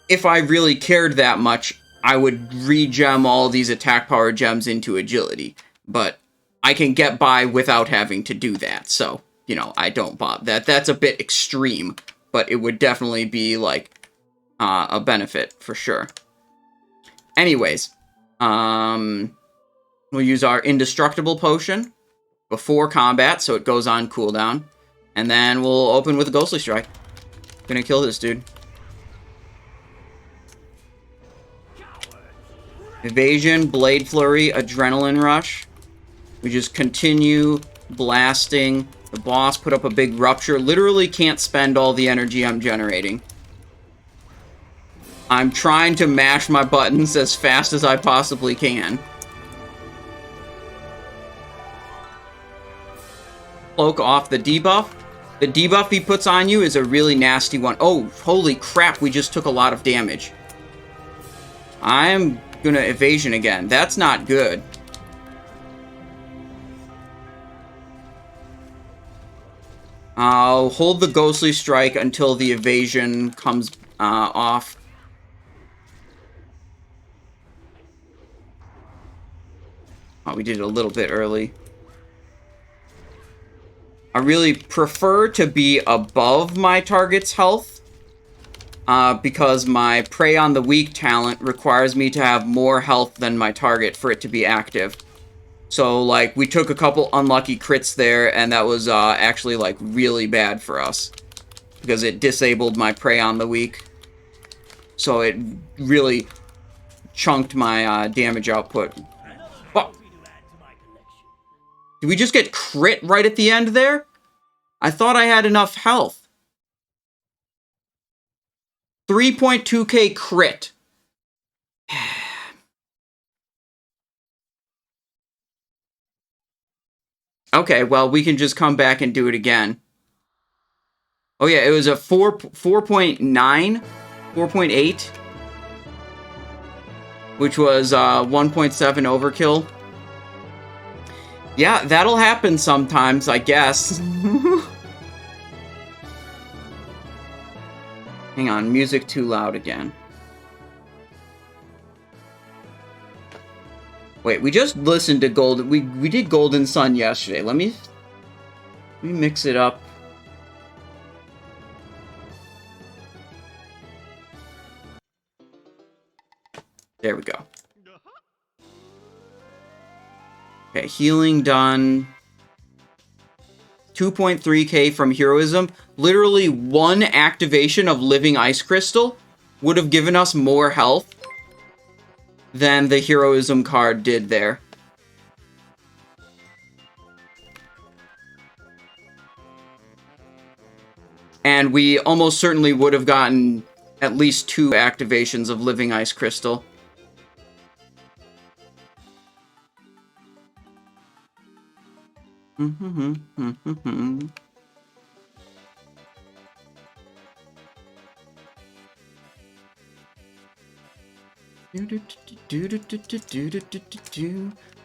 if I really cared that much, I would re-gem all these attack power gems into agility. But I can get by without having to do that. So, you know, I don't bother. That's a bit extreme. But it would definitely be, like, a benefit for sure. Anyways, we'll use our indestructible potion before combat, so it goes on cooldown. And then we'll open with a ghostly strike. Gonna kill this dude. Evasion, Blade Flurry, Adrenaline Rush. We just continue blasting. The boss put up a big rupture. Literally can't spend all the energy I'm generating. I'm trying to mash my buttons as fast as I possibly can. Cloak off the debuff. The debuff he puts on you is a really nasty one. Oh, holy crap, we just took a lot of damage. I'm gonna evasion again. That's not good. I'll hold the ghostly strike until the evasion comes off. Oh, we did it a little bit early. I really prefer to be above my target's health because my Prey on the Weak talent requires me to have more health than my target for it to be active. So, like, we took a couple unlucky crits there, and that was actually, like, really bad for us. Because it disabled my Prey on the Weak. So it really chunked my damage output. Oh. Did we just get crit right at the end there? I thought I had enough health. 3.2k crit. Okay, well, we can just come back and do it again. Oh yeah, it was a 4.9, 4.8, which was 1.7 overkill. Yeah, that'll happen sometimes, I guess. Hang on, music too loud again. Wait, we just listened to Golden... We did Golden Sun yesterday. Let me mix it up. There we go. Okay, healing done. 2.3k from heroism. Literally one activation of Living Ice Crystal would have given us more health than the heroism card did there. And we almost certainly would have gotten at least 2 activations of Living Ice Crystal.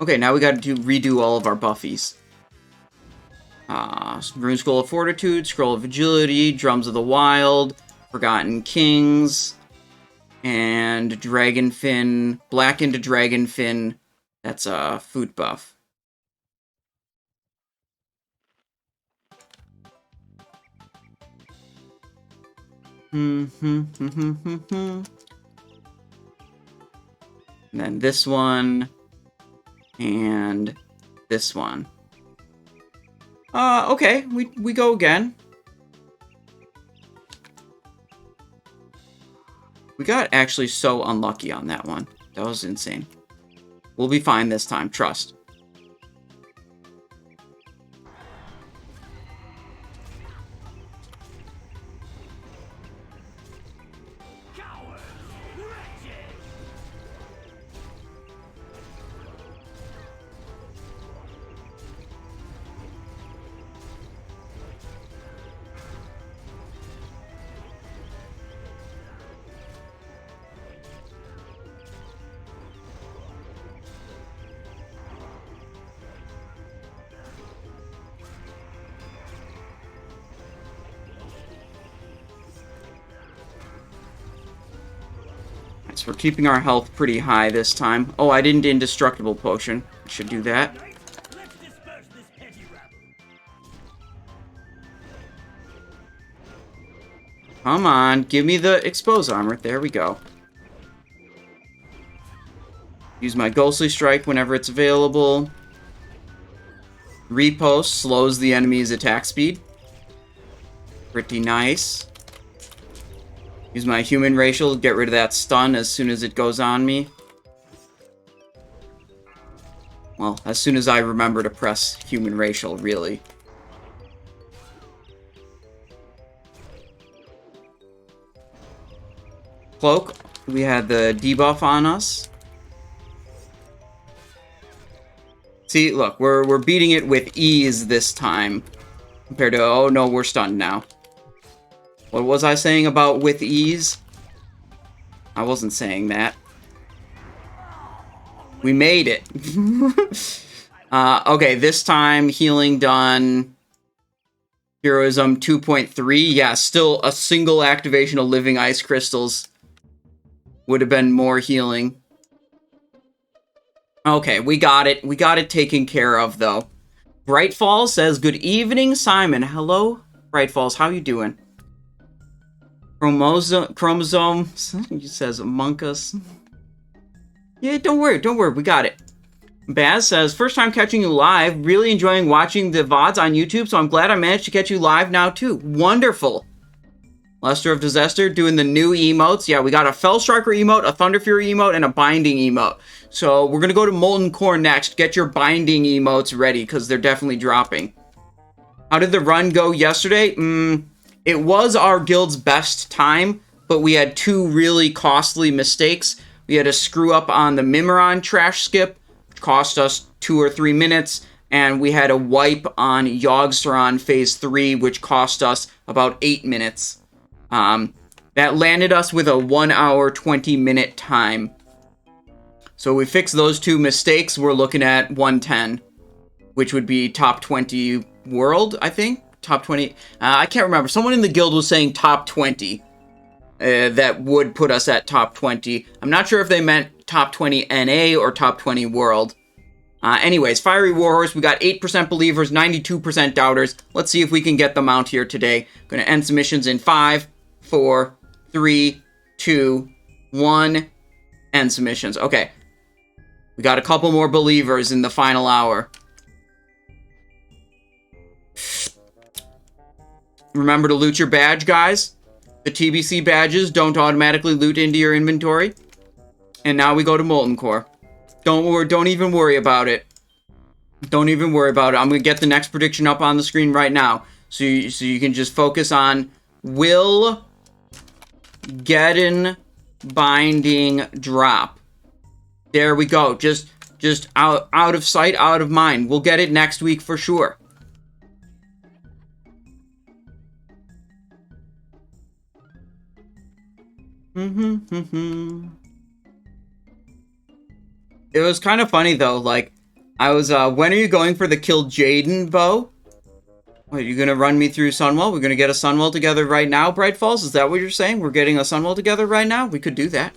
Okay, now we gotta redo all of our buffies. Rune Scroll of Fortitude, Scroll of Agility, Drums of the Wild, Forgotten Kings, and Dragonfin, Blackened Dragonfin. That's a food buff. And then this one, and this one. Okay, we go again. We got actually so unlucky on that one. That was insane. We'll be fine this time, trust. So we're keeping our health pretty high this time. Oh, I didn't indestructible potion. Should do that. Come on, give me the expose armor. There we go. Use my ghostly strike whenever it's available. Repost slows the enemy's attack speed. Pretty nice. Use my human racial to get rid of that stun as soon as it goes on me. Well, as soon as I remember to press human racial, really. Cloak, we had the debuff on us. See, look, we're beating it with ease this time. Compared to, oh no, we're stunned now. What was I saying about with ease? I wasn't saying that. We made it. Okay, this time, healing done. Heroism 2.3. Yeah, still a single activation of living ice crystals would have been more healing. Okay, we got it. We got it taken care of, though. Brightfall says, good evening, Simon. Hello, Brightfalls. How you doing? Chromosome he says, among us. Yeah, don't worry. We got it. Baz says, first time catching you live. Really enjoying watching the VODs on YouTube, so I'm glad I managed to catch you live now, too. Wonderful. Luster of Disaster doing the new emotes. Yeah, we got a Fellstriker emote, a Thunder Fury emote, and a Binding emote. So we're going to go to Molten Core next. Get your Binding emotes ready, because they're definitely dropping. How did the run go yesterday? It was our guild's best time, but we had two really costly mistakes. We had a screw up on the Mimiron trash skip, which cost us 2 or 3 minutes, and we had a wipe on Yogg-Saron Phase 3, which cost us about 8 minutes. That landed us with a 1 hour, 20 minute time. So we fixed those two mistakes. We're looking at 110, which would be top 20 world, I think. Top 20. I can't remember. Someone in the guild was saying top 20. That would put us at top 20. I'm not sure if they meant top 20 NA or top 20 world. Anyways, Fiery Warhorse, we got 8% believers, 92% doubters. Let's see if we can get them out here today. Gonna end submissions in 5, 4, 3, 2, 1. End submissions. Okay. We got a couple more believers in the final hour. Remember to loot your badge, guys. The TBC badges don't automatically loot into your inventory. And now we go to Molten Core. Don't even worry about it. Don't even worry about it. I'm going to get the next prediction up on the screen right now. So you can just focus on, will Geddon Binding drop? There we go. Just out of sight, out of mind. We'll get it next week for sure. It was kind of funny though, like, I was, when are you going for the kill Jaden bow? What, you gonna run me through Sunwell? We're gonna get a Sunwell together right now, Bright Falls? Is that what you're saying? We're getting a Sunwell together right now? We could do that.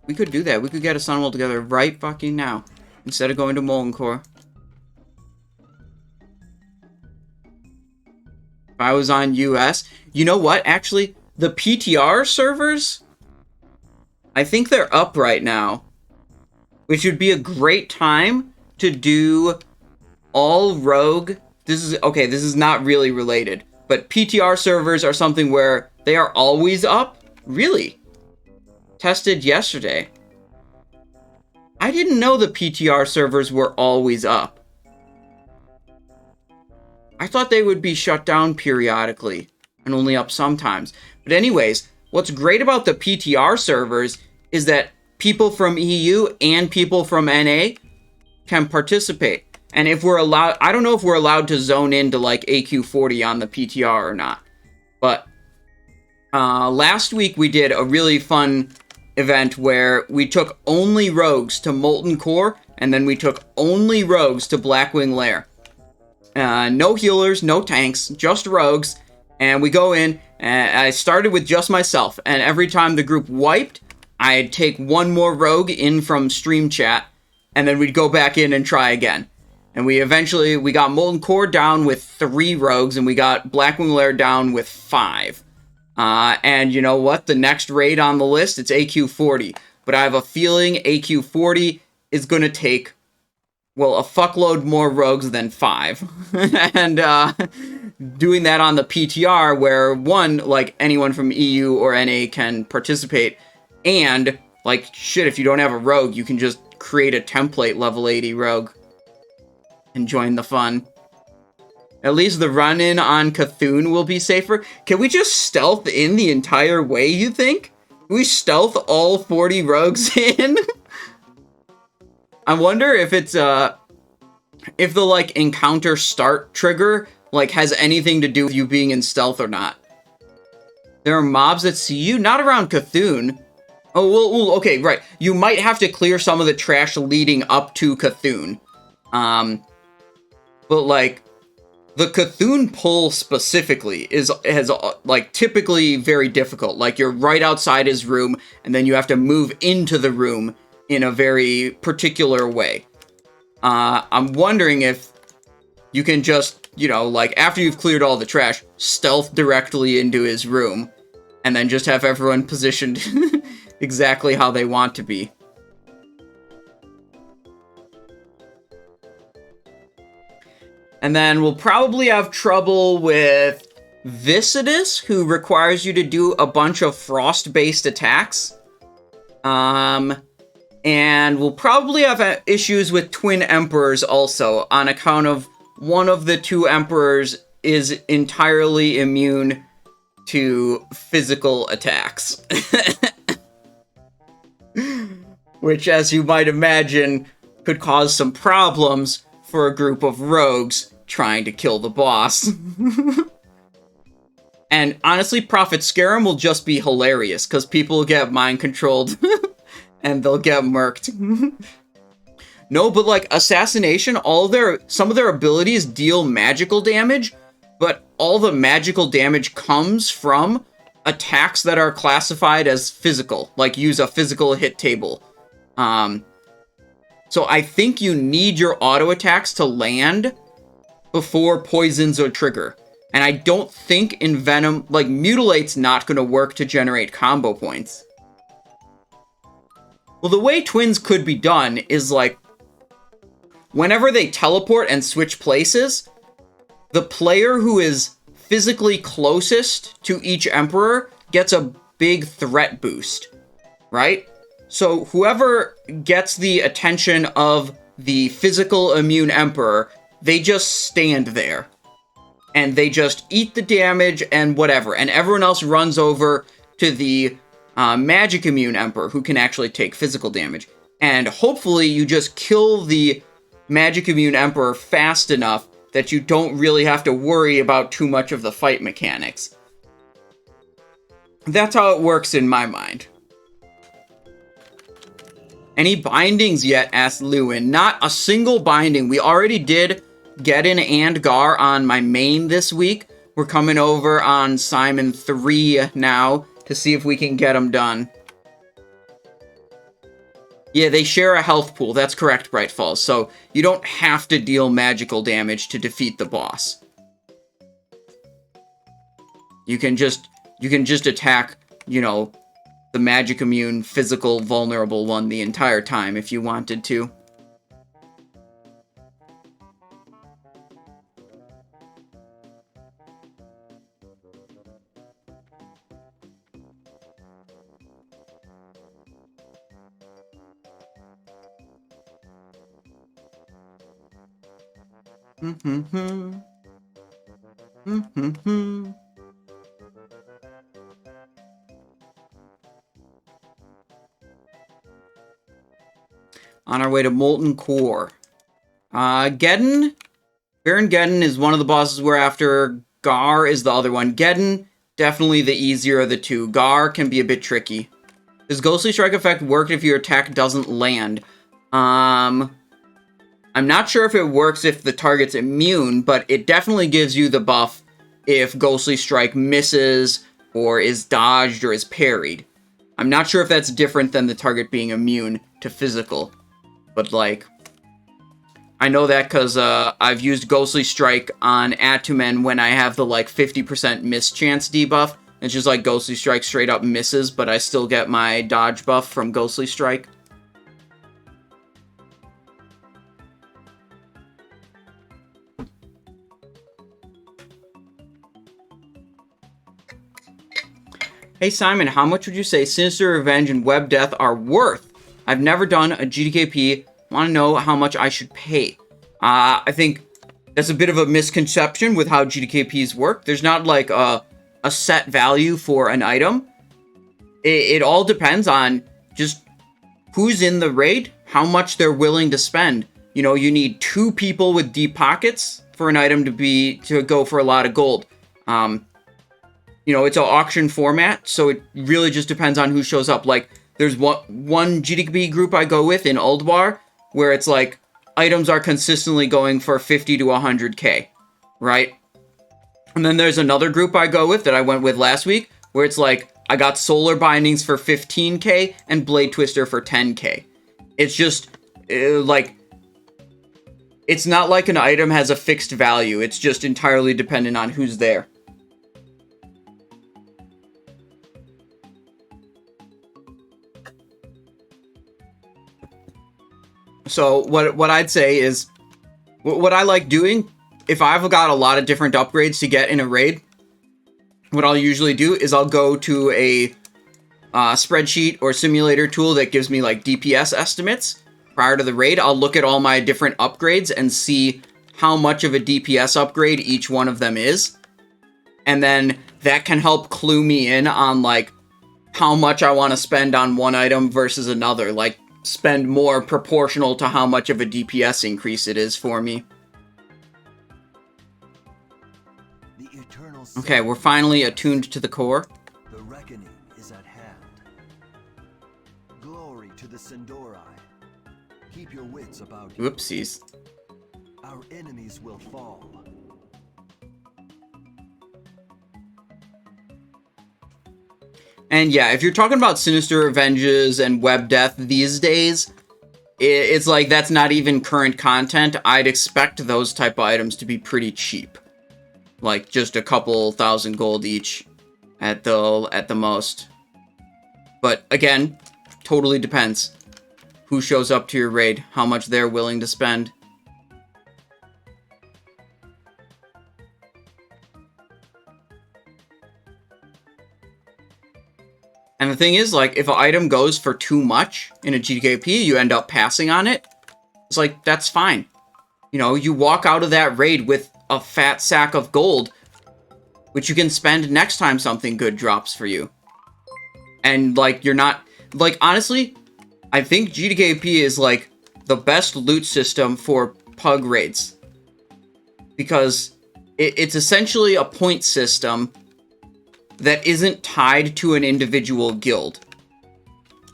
We could do that. We could get a Sunwell together right fucking now, instead of going to Molten Core. If I was on US, you know what? Actually, the PTR servers, I think they're up right now, which would be a great time to do all rogue. This is not really related, but PTR servers are something where they are always up. Really? Tested yesterday. I didn't know the PTR servers were always up. I thought they would be shut down periodically and only up sometimes. But anyways, what's great about the PTR servers is that people from EU and people from NA can participate. And if we're allowed, I don't know if we're allowed to zone into like AQ40 on the PTR or not. But last week we did a really fun event where we took only rogues to Molten Core, and then we took only rogues to Blackwing Lair. No healers, no tanks, just rogues. And we go in, and I started with just myself. And every time the group wiped, I'd take one more rogue in from stream chat, and then we'd go back in and try again. And we got Molten Core down with 3 rogues, and we got Blackwing Lair down with 5. And you know what? The next raid on the list, it's AQ40. But I have a feeling AQ40 is going to take, well, a fuckload more rogues than 5. And doing that on the PTR, where one, like, anyone from EU or NA can participate, and, like, shit, if you don't have a rogue, you can just create a template level 80 rogue and join the fun. At least the run-in on Cthulhu will be safer. Can we just stealth in the entire way, you think? Can we stealth all 40 rogues in? I wonder if it's, if the, like, encounter start trigger, like, has anything to do with you being in stealth or not. There are mobs that see you? Not around Cthulhu. Oh, well, okay, right. You might have to clear some of the trash leading up to Cthulhu. But, like, the Cthulhu pull specifically has like, typically very difficult. Like, you're right outside his room, and then you have to move into the room in a very particular way. I'm wondering if you can just, you know, like, after you've cleared all the trash, stealth directly into his room, and then just have everyone positioned exactly how they want to be. And then we'll probably have trouble with Viscidus, who requires you to do a bunch of frost-based attacks. And we'll probably have issues with Twin Emperors also, on account of one of the 2 Emperors is entirely immune to physical attacks. Which, as you might imagine, could cause some problems for a group of rogues trying to kill the boss. And honestly, Prophet Scarum will just be hilarious, because people will get mind-controlled, and they'll get murked. No, but, like, Assassination, some of their abilities deal magical damage, but all the magical damage comes from attacks that are classified as physical, like use a physical hit table. So I think you need your auto attacks to land before poisons or trigger. And I don't think in Venom, like, Mutilate's not going to work to generate combo points. Well, the way twins could be done is, like, whenever they teleport and switch places, the player who is physically closest to each Emperor gets a big threat boost, right? So whoever gets the attention of the physical immune Emperor, they just stand there. And they just eat the damage and whatever. And everyone else runs over to the magic immune Emperor, who can actually take physical damage. And hopefully you just kill the magic immune Emperor fast enough that you don't really have to worry about too much of the fight mechanics. That's how it works in my mind. Any bindings yet? Asked Lewin. Not a single binding. We already did Geddon and Garr on my main this week. We're coming over on Simon 3 now to see if we can get them done. Yeah, they share a health pool. That's correct, Brightfalls. So you don't have to deal magical damage to defeat the boss. You can just attack, you know, the magic immune, physical, vulnerable one the entire time if you wanted to. On our way to Molten Core. Geddon. Baron Geddon is one of the bosses we're after. Garr is the other one. Geddon, definitely the easier of the two. Garr can be a bit tricky. Does Ghostly Strike effect work if your attack doesn't land? I'm not sure if it works if the target's immune, but it definitely gives you the buff if Ghostly Strike misses, or is dodged, or is parried. I'm not sure if that's different than the target being immune to physical. But, like, I know that because I've used Ghostly Strike on Attumen when I have the, like, 50% miss chance debuff. It's just like Ghostly Strike straight up misses, but I still get my dodge buff from Ghostly Strike. Hey Simon, how much would you say Sinister Revenge and Web Death are worth? I've never done a GDKP. Want to know how much I should pay. I think that's a bit of a misconception with how GDKPs work. There's not like a set value for an item. It all depends on just who's in the raid, how much they're willing to spend. You know, you need 2 people with deep pockets for an item to go for a lot of gold. You know, it's an auction format, so it really just depends on who shows up. Like, there's one GDKP group I go with in Ulduar, where it's like, items are consistently going for 50 to 100k, right? And then there's another group I go with that I went with last week, where it's like, I got Solar Bindings for 15k and Blade Twister for 10k. It's just, like, it's not like an item has a fixed value. It's just entirely dependent on who's there. So what I'd say is, what I like doing, if I've got a lot of different upgrades to get in a raid, what I'll usually do is I'll go to a spreadsheet or simulator tool that gives me like DPS estimates. Prior to the raid, I'll look at all my different upgrades and see how much of a DPS upgrade each one of them is. And then that can help clue me in on like how much I want to spend on one item versus another. Like, spend more proportional to how much of a DPS increase it is for me. Okay, we're finally attuned to the core. The reckoning is at hand. Glory to the Sindori. Keep your wits about you. Whoopsies. Our enemies will fall. And yeah, if you're talking about Sinister Revenges and Web Death these days, it's like that's not even current content. I'd expect those type of items to be pretty cheap. Like just a couple thousand gold each at the most. But again, totally depends who shows up to your raid, how much they're willing to spend. And the thing is, like, if an item goes for too much in a GDKP, you end up passing on it. It's like, that's fine. You know, you walk out of that raid with a fat sack of gold, which you can spend next time something good drops for you. And, like, you're not... Like, honestly, I think GDKP is, like, the best loot system for pug raids. Because it's essentially a point system that isn't tied to an individual guild,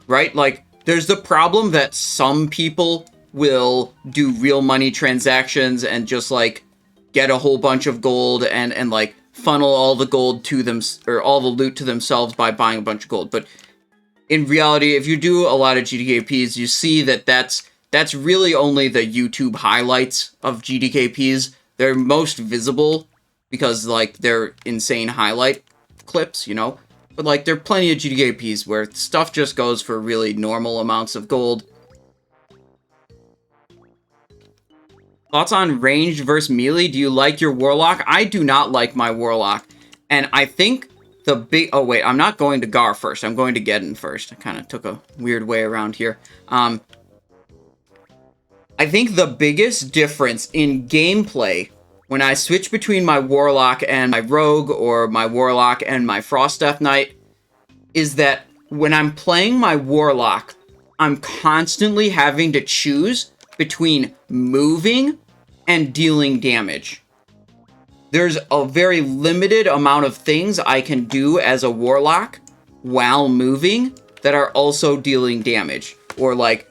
right? Like, there's the problem that some people will do real money transactions and just, like, get a whole bunch of gold and like, funnel all the gold to them, or all the loot to themselves by buying a bunch of gold. But in reality, if you do a lot of GDKPs, you see that that's really only the YouTube highlights of GDKPs. They're most visible because, like, they're insane highlight clips, you know? But, like, there are plenty of GDKPs where stuff just goes for really normal amounts of gold. Thoughts on ranged versus melee? Do you like your Warlock? I do not like my Warlock. And I think the big... Oh, wait, I'm not going to Garr first. I'm going to Geddon first. I kind of took a weird way around here. I think the biggest difference in gameplay when I switch between my Warlock and my Rogue, or my Warlock and my Frost Death Knight, is that when I'm playing my Warlock, I'm constantly having to choose between moving and dealing damage. There's a very limited amount of things I can do as a Warlock while moving that are also dealing damage, or like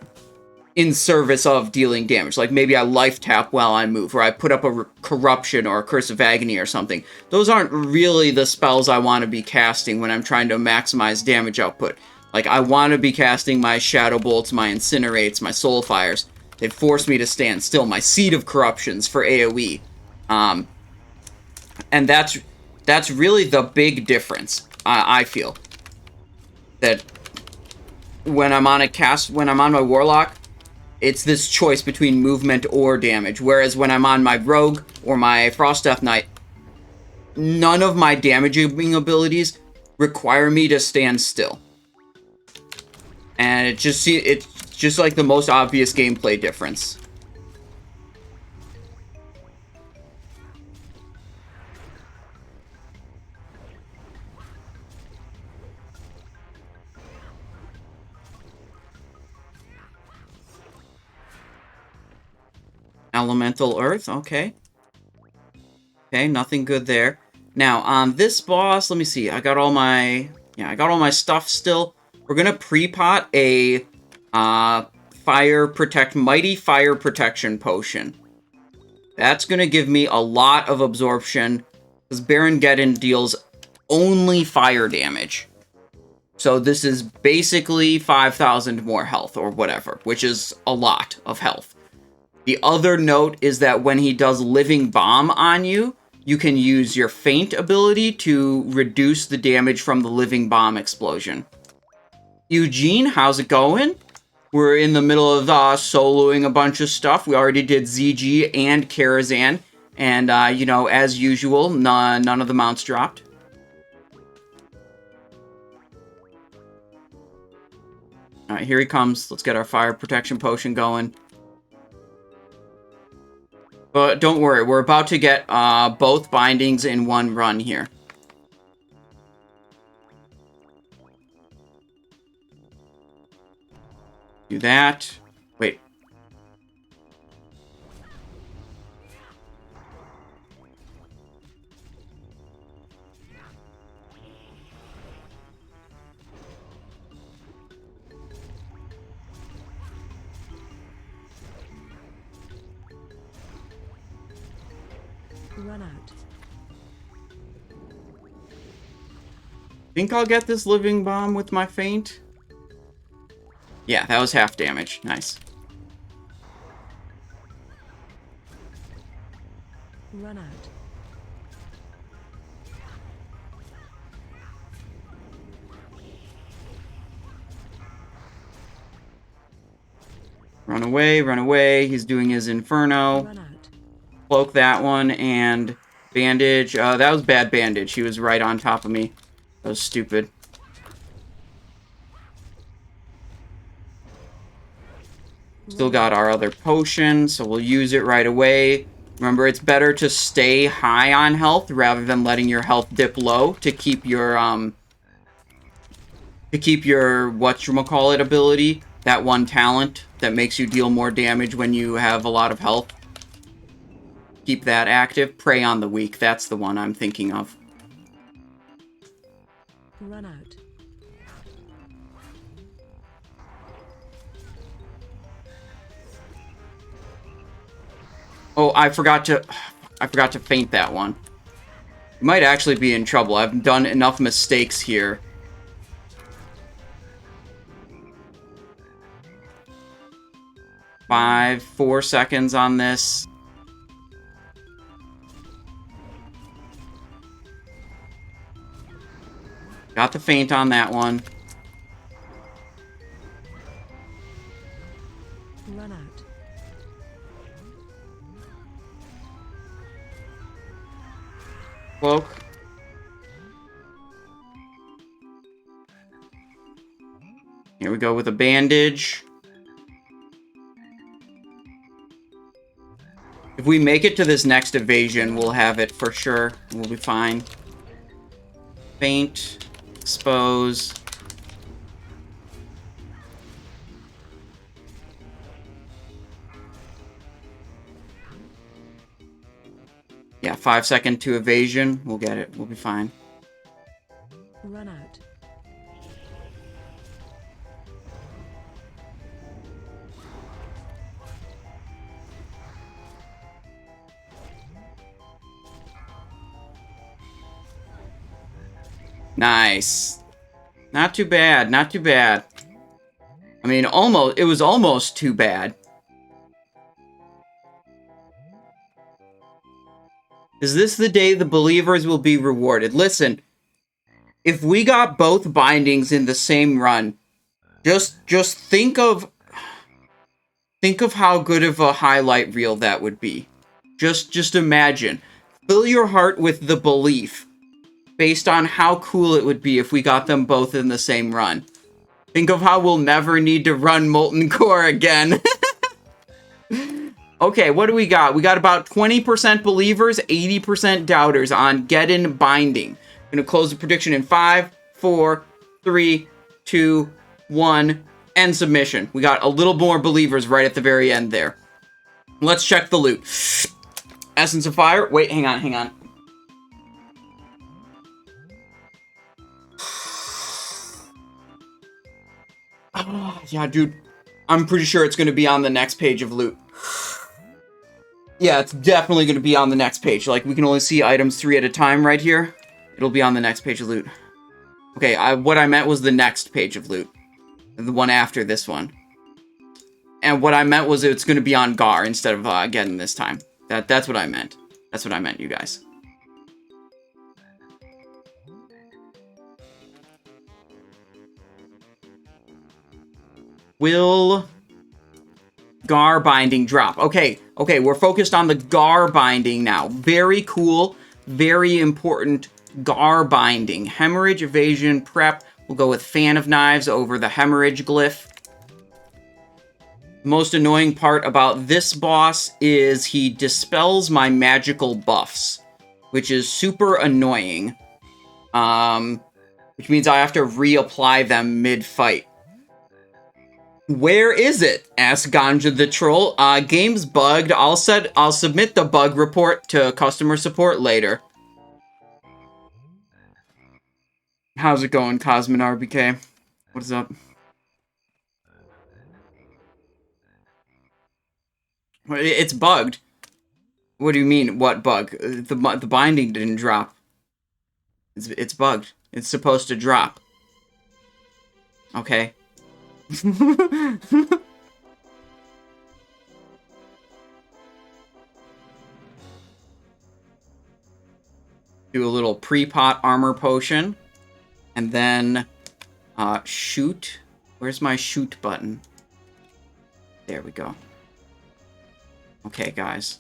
in service of dealing damage. Like maybe I life tap while I move, or I put up a corruption or a curse of agony or something. Those aren't really the spells I want to be casting when I'm trying to maximize damage output. Like, I want to be casting my Shadow Bolts, my Incinerates, my Soul Fires. They force me to stand still. My Seed of Corruptions for AoE. And that's really the big difference, I feel. That when I'm on my Warlock, it's this choice between movement or damage. Whereas when I'm on my Rogue or my Frost Death Knight, none of my damaging abilities require me to stand still. And it's just like the most obvious gameplay difference. Elemental Earth, okay. Okay, nothing good there. Now, on this boss, let me see. I got all my stuff still. We're gonna pre-pot a Mighty Fire Protection Potion. That's gonna give me a lot of absorption, because Baron Geddon deals only fire damage. So this is basically 5,000 more health, or whatever, which is a lot of health. The other note is that when he does Living Bomb on you, you can use your Feint ability to reduce the damage from the Living Bomb explosion. Eugene, how's it going? We're in the middle of soloing a bunch of stuff. We already did ZG and Karazhan. And, you know, as usual, none of the mounts dropped. Alright, here he comes. Let's get our Fire Protection Potion going. But don't worry, we're about to get both bindings in one run here. Do that. Wait. Run out. Think I'll get this Living Bomb with my Feint? Yeah, that was half damage. Nice. Run out. Run away, run away. He's doing his Inferno. Run out. Cloak that one, and bandage. That was bad bandage. He was right on top of me. That was stupid. Still got our other potion, so we'll use it right away. Remember, it's better to stay high on health rather than letting your health dip low to keep your whatchamacallit ability, that one talent that makes you deal more damage when you have a lot of health. Keep that active. Prey on the Weak, that's the one I'm thinking of. Run out. Oh, I forgot to feint that one. You might actually be in trouble. I've done enough mistakes here. Five, 4 seconds on this. Got the feint on that one. Run out. Cloak. Here we go with a bandage. If we make it to this next evasion, we'll have it for sure. We'll be fine. Feint. Expose. Yeah, 5 second to evasion. We'll get it. We'll be fine. Run out. Nice. Not too bad, not too bad. I mean, almost, it was almost too bad. Is this the day the believers will be rewarded? Listen, if we got both bindings in the same run, just think of how good of a highlight reel that would be. Just imagine. Fill your heart with the belief based on how cool it would be if we got them both in the same run. Think of how we'll never need to run Molten Core again. Okay, what do we got? We got about 20% believers, 80% doubters on Geddon binding. Gonna close the prediction in 5, 4, 3, 2, 1, end submission. We got a little more believers right at the very end there. Let's check the loot. Essence of Fire. Wait, hang on. Oh, yeah, dude. I'm pretty sure it's going to be on the next page of loot. Yeah, it's definitely going to be on the next page. Like, we can only see items 3 at a time right here. It'll be on the next page of loot. Okay, what I meant was the next page of loot. The one after this one. And what I meant was it's going to be on Garr instead of Geddon this time. That's what I meant. That's what I meant, you guys. Will Garr binding drop? Okay, we're focused on the Garr binding now. Very cool, very important Garr binding. Hemorrhage, evasion, prep. We'll go with Fan of Knives over the hemorrhage glyph. Most annoying part about this boss is he dispels my magical buffs, which is super annoying. Which means I have to reapply them mid-fight. Where is it? Asked Ganja the Troll. Game's bugged. I'll submit the bug report to customer support later. How's it going, Cosmin RBK? What is up? It's bugged. What do you mean, what bug? The binding didn't drop. It's bugged. It's supposed to drop. Okay. Do a little pre-pot armor potion. And then, shoot. Where's my shoot button? There we go. Okay, guys.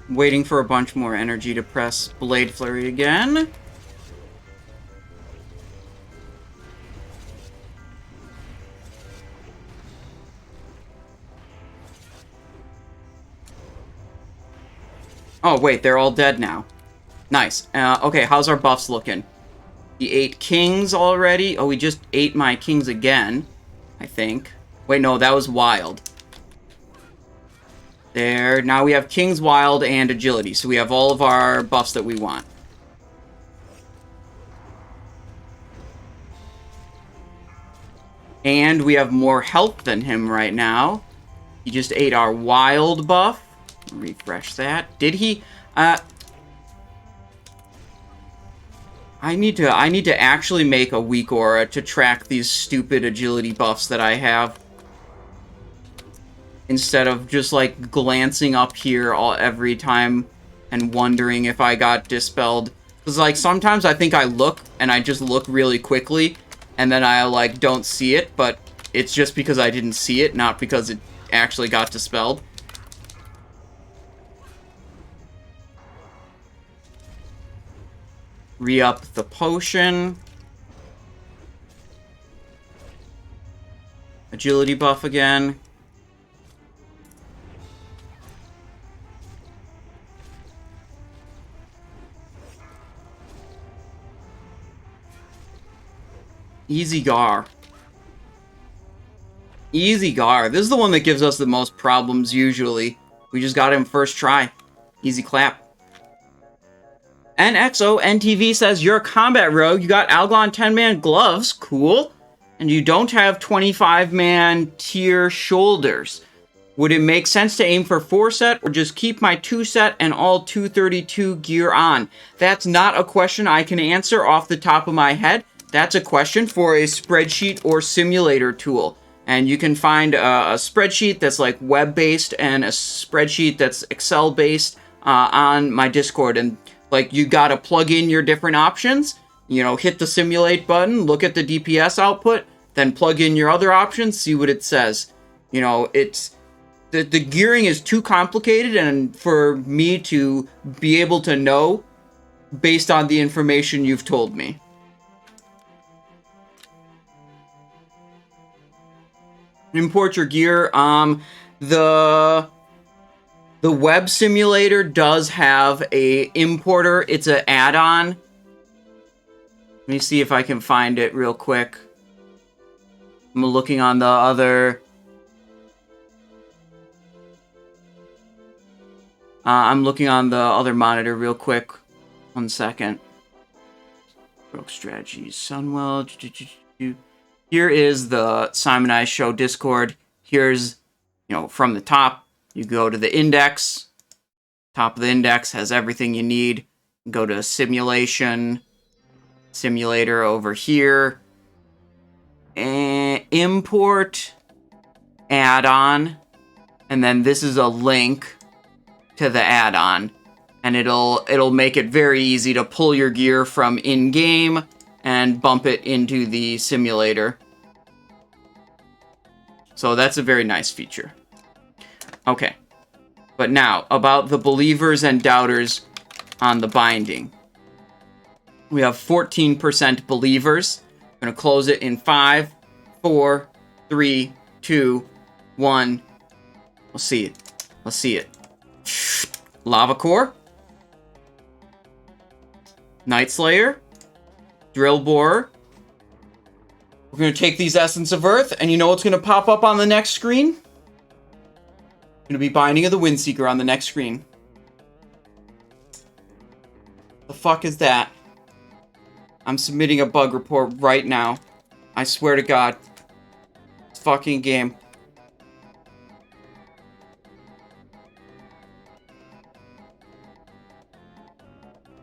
Waiting for a bunch more energy to press Blade Flurry again. Oh, wait, they're all dead now. Nice. Okay, how's our buffs looking? He ate kings already. Oh, we just ate my kings again, I think. Wait, no, that was wild. There. Now we have King's Wild and Agility, so we have all of our buffs that we want. And we have more health than him right now. He just ate our Wild buff. Refresh that. Did he? I need to actually make a weak aura to track these stupid agility buffs that I have. Instead of just, like, glancing up here every time and wondering if I got dispelled. Because, like, sometimes I think I look, and I just look really quickly, and then I, like, don't see it, but it's just because I didn't see it, not because it actually got dispelled. Re-up the potion. Agility buff again. Easy Garr. Easy Garr. This is the one that gives us the most problems usually. We just got him first try. Easy clap. NXONTV says, you're a combat rogue. You got Algalon 10-man gloves. Cool. And you don't have 25-man tier shoulders. Would it make sense to aim for 4-set or just keep my 2-set and all 232 gear on? That's not a question I can answer off the top of my head. That's a question for a spreadsheet or simulator tool. And you can find a spreadsheet that's like web-based and a spreadsheet that's Excel-based on my Discord. And like you gotta plug in your different options, you know, hit the simulate button, look at the DPS output, then plug in your other options, see what it says. You know, it's the gearing is too complicated and for me to be able to know based on the information you've told me. Import your gear. The web simulator does have a importer. It's an add-on. Let me see if I can find it real quick. I'm looking on the other. I'm looking on the other monitor real quick. 1 second. Rogue Strategies, Sunwell. Here is the Simon I Show Discord. Here's, you know, from the top, you go to the index. Top of the index has everything you need. Go to simulation. Simulator over here. And import add-on. And then this is a link to the add-on. And it'll make it very easy to pull your gear from in-game and bump it into the simulator. So that's a very nice feature. Okay. But now, about the believers and doubters on the binding. We have 14% believers. I'm going to close it in 5, 4, 3, 2, 1. Let's see it. Let's see it. Lava Core. Night Slayer. Drill Borer. We're going to take these Essence of Earth, and you know what's going to pop up on the next screen? Going to be Binding of the Windseeker on the next screen. The fuck is that? I'm submitting a bug report right now. I swear to God. It's fucking game.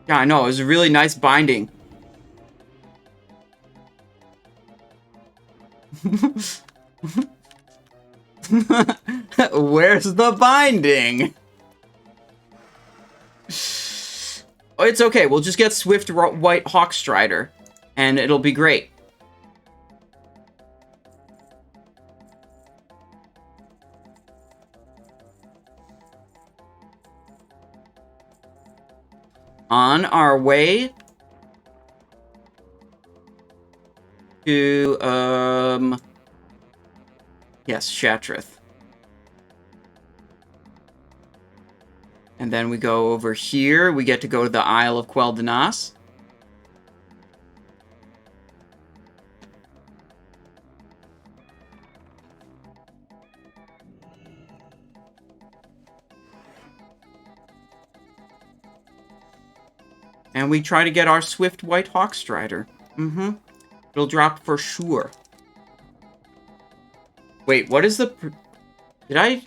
Yeah, I know. It was a really nice binding. Where's the binding? Oh, it's okay. We'll just get Swift White Hawkstrider, and it'll be great. On our way to, yes, Shattrath. And then we go over here. We get to go to the Isle of Quel'Danas. And we try to get our Swift White Hawkstrider. It'll drop for sure. Wait, what is the... Did I...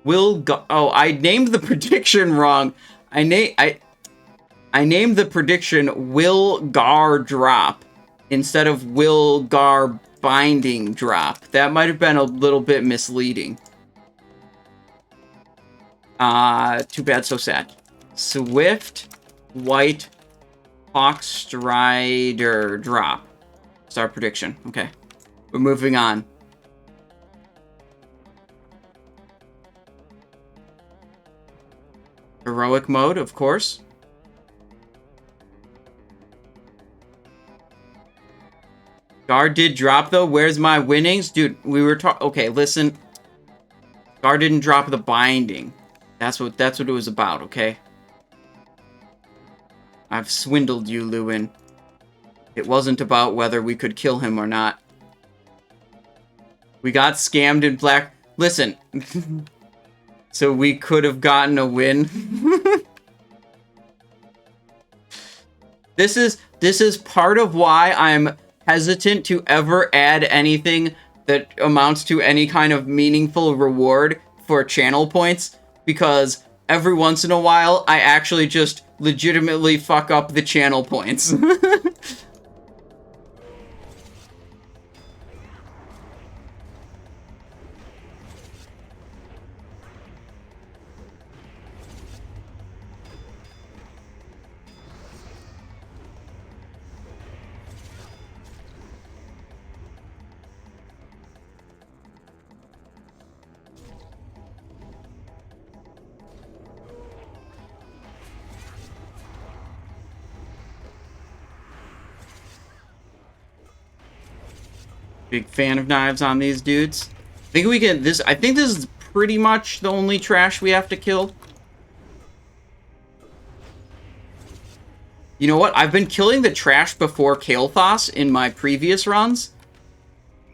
Oh, I named the prediction wrong. I named the prediction Will Garr drop instead of Will Garr binding drop. That might have been a little bit misleading. Too bad, so sad. Swift White Hawkstrider drop. That's our prediction. Okay. We're moving on. Heroic mode, of course. Garr did drop, though. Where's my winnings? Dude, we were talking... Okay, listen. Garr didn't drop the binding. That's what it was about, okay? I've swindled you, Lewin. It wasn't about whether we could kill him or not. We got scammed in black... Listen. So we could have gotten a win. This is part of why I'm hesitant to ever add anything that amounts to any kind of meaningful reward for channel points, because every once in a while I actually just legitimately fuck up the channel points. Big fan of knives on these dudes. I think we can this. I think this is pretty much the only trash we have to kill. You know what? I've been killing the trash before Kael'thas in my previous runs.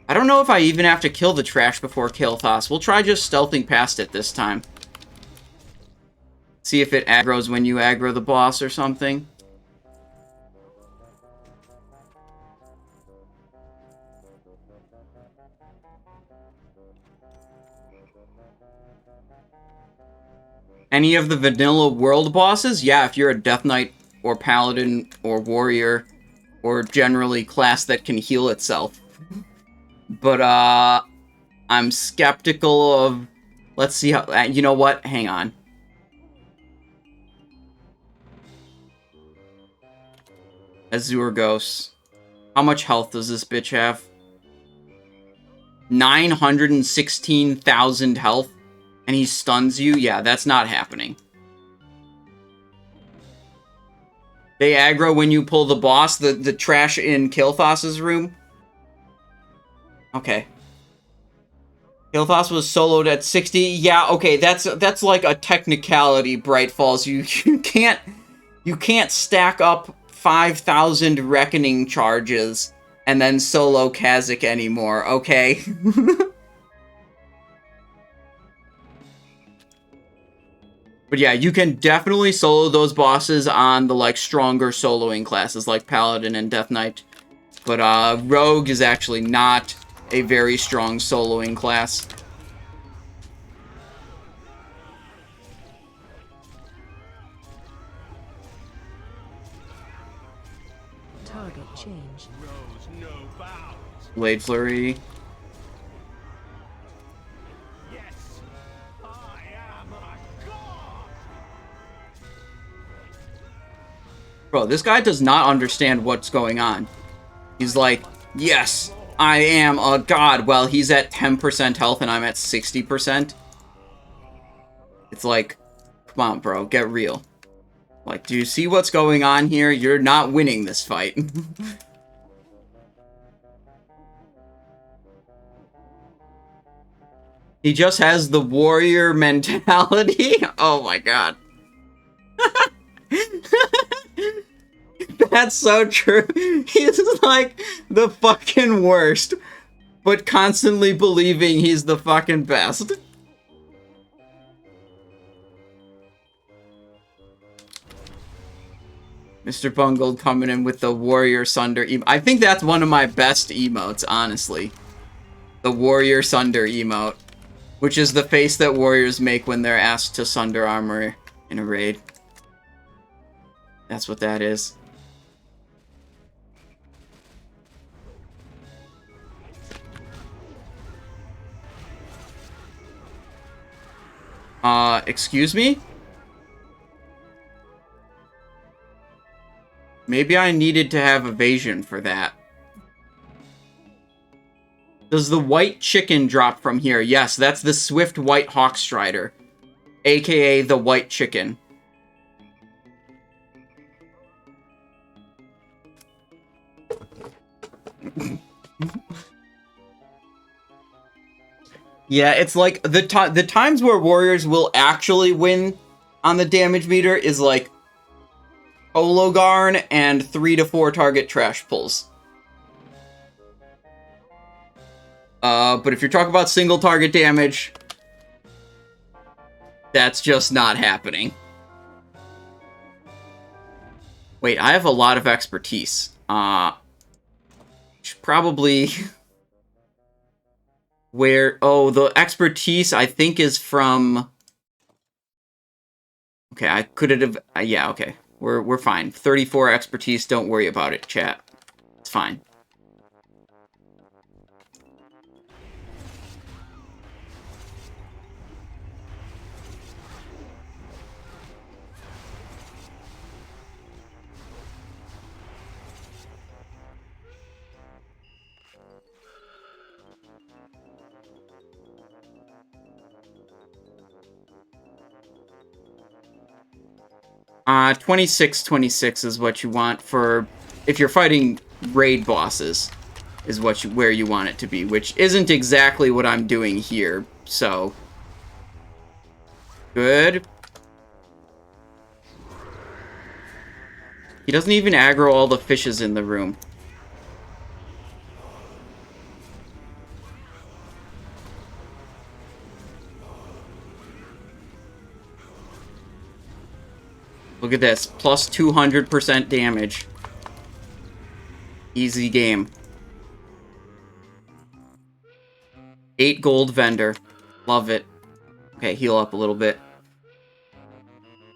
I don't know if I even have to kill the trash before Kael'thas. We'll try just stealthing past it this time. See if it aggroes when you aggro the boss or something. Any of the vanilla world bosses? Yeah, if you're a Death Knight or Paladin or Warrior or generally class that can heal itself. But, I'm skeptical of... Let's see how... you know what? Hang on. Azurgos. How much health does this bitch have? 916,000 health. And he stuns you? Yeah, that's not happening. They aggro when you pull the boss, the trash in Kael'thas' room. Okay. Kael'thas was soloed at 60. Yeah, okay, that's like a technicality, Bright Falls. You can't stack up 5,000 reckoning charges and then solo Kha'Zix anymore, okay? But yeah, you can definitely solo those bosses on the, like, stronger soloing classes, like Paladin and Death Knight. But, Rogue is actually not a very strong soloing class. Target changed. Blade Flurry. Bro, this guy does not understand what's going on. He's like, yes, I am a god. Well, he's at 10% health and I'm at 60%. It's like, come on, bro, get real. Like, do you see what's going on here? You're not winning this fight. He just has the warrior mentality. Oh my god. That's so true. He's like the fucking worst, but constantly believing he's the fucking best. Mr. Bungled coming in with the Warrior Sunder emote. I think that's one of my best emotes, honestly. The Warrior Sunder emote. Which is the face that warriors make when they're asked to sunder armor in a raid. That's what that is. Excuse me? Maybe I needed to have evasion for that. Does the white chicken drop from here? Yes, that's the Swift White Hawkstrider. AKA the white chicken. Yeah, it's like the times where warriors will actually win on the damage meter is like Kologarn, and 3 to 4 target trash pulls. But if you're talking about single target damage, that's just not happening. Wait, I have a lot of expertise. Should probably... Where... Oh, the expertise, I think, is from... Okay, I could have... yeah, okay. We're fine. 34 expertise, don't worry about it, chat. It's fine. 26 is what you want for... If you're fighting raid bosses, is where you want it to be, which isn't exactly what I'm doing here, so... Good. He doesn't even aggro all the fishes in the room. Look at this. Plus 200% damage. Easy game. 8 gold vendor. Love it. Okay, heal up a little bit.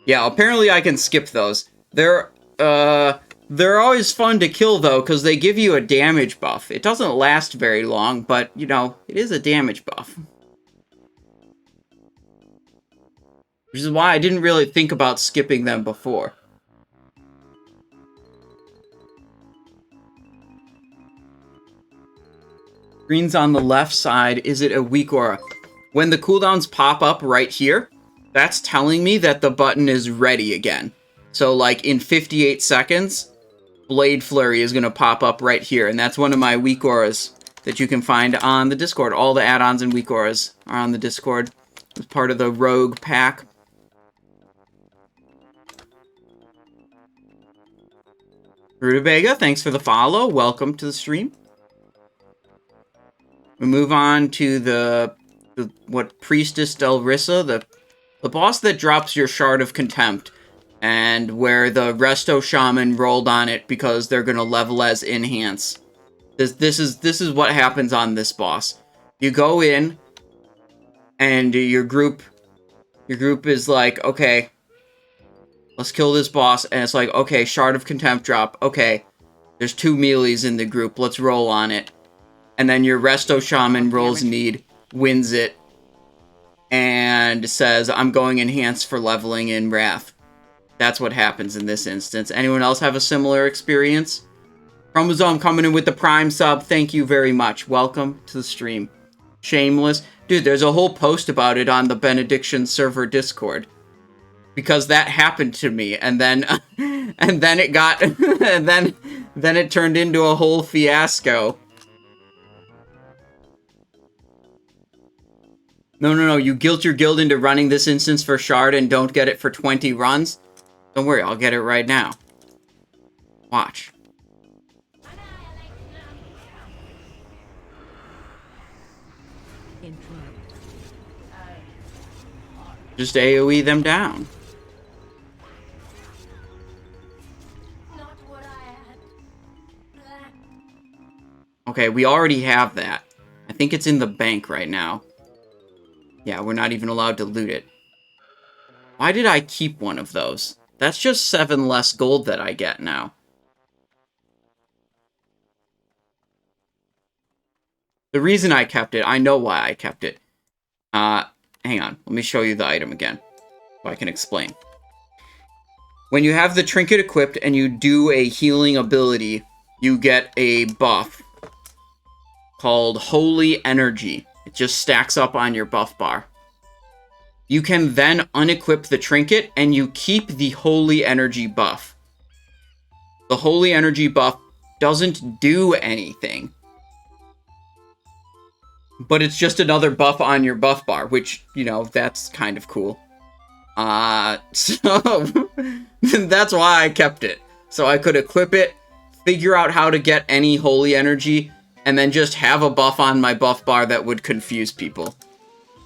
Yeah, apparently I can skip those. They're always fun to kill, though, because they give you a damage buff. It doesn't last very long, but, you know, it is a damage buff. Which is why I didn't really think about skipping them before. Green's on the left side. Is it a weak aura? When the cooldowns pop up right here, that's telling me that the button is ready again. So, like, in 58 seconds, Blade Flurry is going to pop up right here. And that's one of my weak auras that you can find on the Discord. All the add-ons and weak auras are on the Discord. It's part of the Rogue pack. Rutabaga, thanks for the follow. Welcome to the stream. We move on to the Priestess Delrissa, the boss that drops your Shard of Contempt, and where the Resto Shaman rolled on it because they're gonna level as Enhance. This is what happens on this boss. You go in, and your group is like, okay, let's kill this boss, and it's like, okay, Shard of Contempt drop, okay, there's 2 melees in the group, let's roll on it. And then your Resto Shaman rolls need, wins it, and says, I'm going Enhanced for leveling in Wrath. That's what happens in this instance. Anyone else have a similar experience? Chromosome coming in with the Prime sub, thank you very much. Welcome to the stream. Shameless. Dude, there's a whole post about it on the Benediction server Discord. Because that happened to me, and then it got, and then it turned into a whole fiasco. No, you guilt your guild into running this instance for Shard and don't get it for 20 runs? Don't worry, I'll get it right now. Watch. Just AoE them down. Okay, we already have that. I think it's in the bank right now. Yeah, we're not even allowed to loot it. Why did I keep one of those? That's just 7 less gold that I get now. The reason I kept it, I know why I kept it. Hang on, let me show you the item again, so I can explain. When you have the trinket equipped and you do a healing ability, you get a buff called Holy Energy. It just stacks up on your buff bar. You can then unequip the trinket and you keep the Holy Energy buff. The Holy Energy buff doesn't do anything. But it's just another buff on your buff bar, which, you know, that's kind of cool. So that's why I kept it. So I could equip it, figure out how to get any holy energy, and then just have a buff on my buff bar that would confuse people.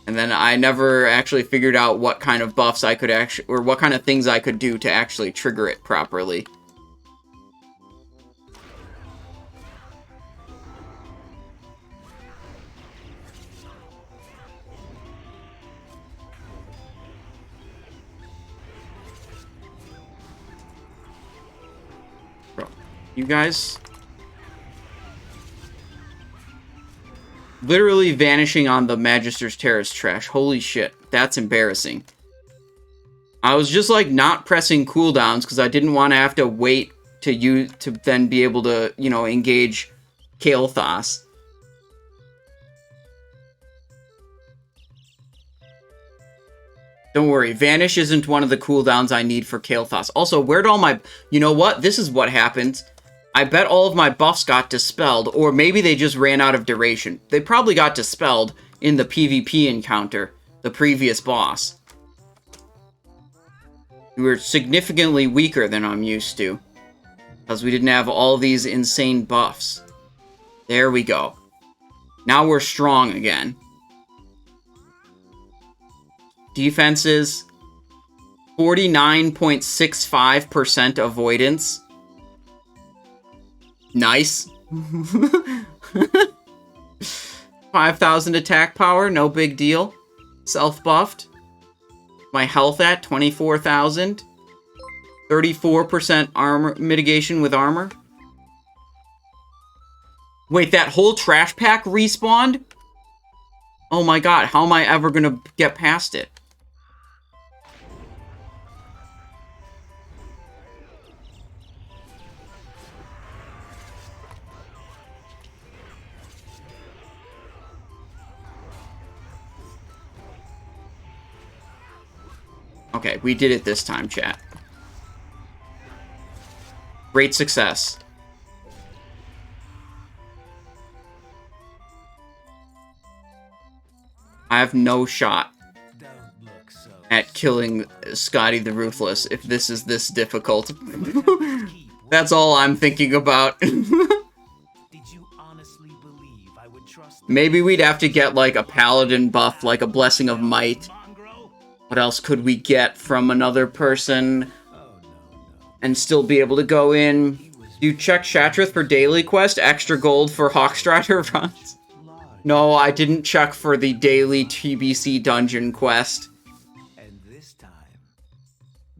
And then I never actually figured out what kind of buffs I could actually, or what kind of things I could do to actually trigger it properly. Bro, you guys... Literally vanishing on the Magister's Terrace trash. Holy shit. That's embarrassing. I was just like not pressing cooldowns because I didn't want to have to wait to then be able to, you know, engage Kael'thas. Don't worry, Vanish isn't one of the cooldowns I need for Kael'thas. Also, where'd all my... You know what? This is what happens. I bet all of my buffs got dispelled, or maybe they just ran out of duration. They probably got dispelled in the PvP encounter, the previous boss. We were significantly weaker than I'm used to, because we didn't have all these insane buffs. There we go. Now we're strong again. Defenses, 49.65% avoidance. Nice. 5,000 attack power, no big deal. Self-buffed. My health at 24,000. 34% armor mitigation with armor. Wait, that whole trash pack respawned? Oh my god, how am I ever gonna get past it? Okay, we did it this time, chat. Great success. I have no shot at killing Scotty the Ruthless if this is this difficult. That's all I'm thinking about. Maybe we'd have to get like a paladin buff, like a Blessing of Might. What else could we get from another person and still be able to go in? Do you check Shatrith for daily quest? Extra gold for Hawkstrider runs? No, I didn't check for the daily TBC dungeon quest. And this time,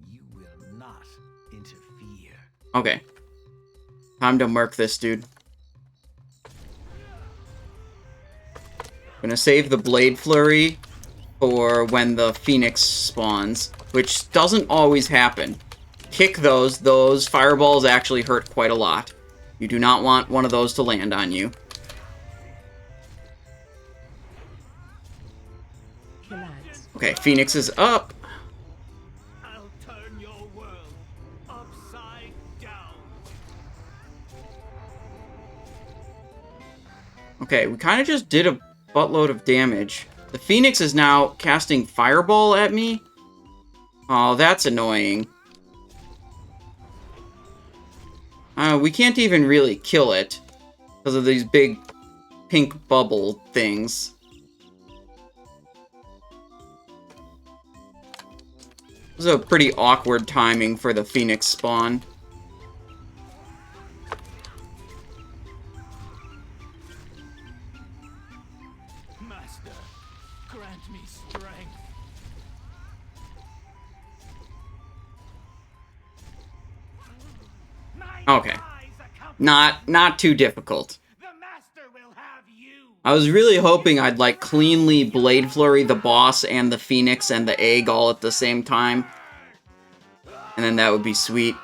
you will not interfere. Okay. Time to murk this dude. Gonna save the Blade Flurry for when the Phoenix spawns, which doesn't always happen. Kick those. Those fireballs actually hurt quite a lot. You do not want one of those to land on you. Relax. Okay, Phoenix is up. I'll turn your world upside down. Okay, we kind of just did a buttload of damage. The Phoenix is now casting Fireball at me. Oh, that's annoying. We can't even really kill it because of these big pink bubble things. This is a pretty awkward timing for the Phoenix spawn. Master, grant me strength. Okay. Not too difficult. The master will have you. I was really hoping I'd like cleanly Blade Flurry the boss and the Phoenix and the egg all at the same time. And then that would be sweet.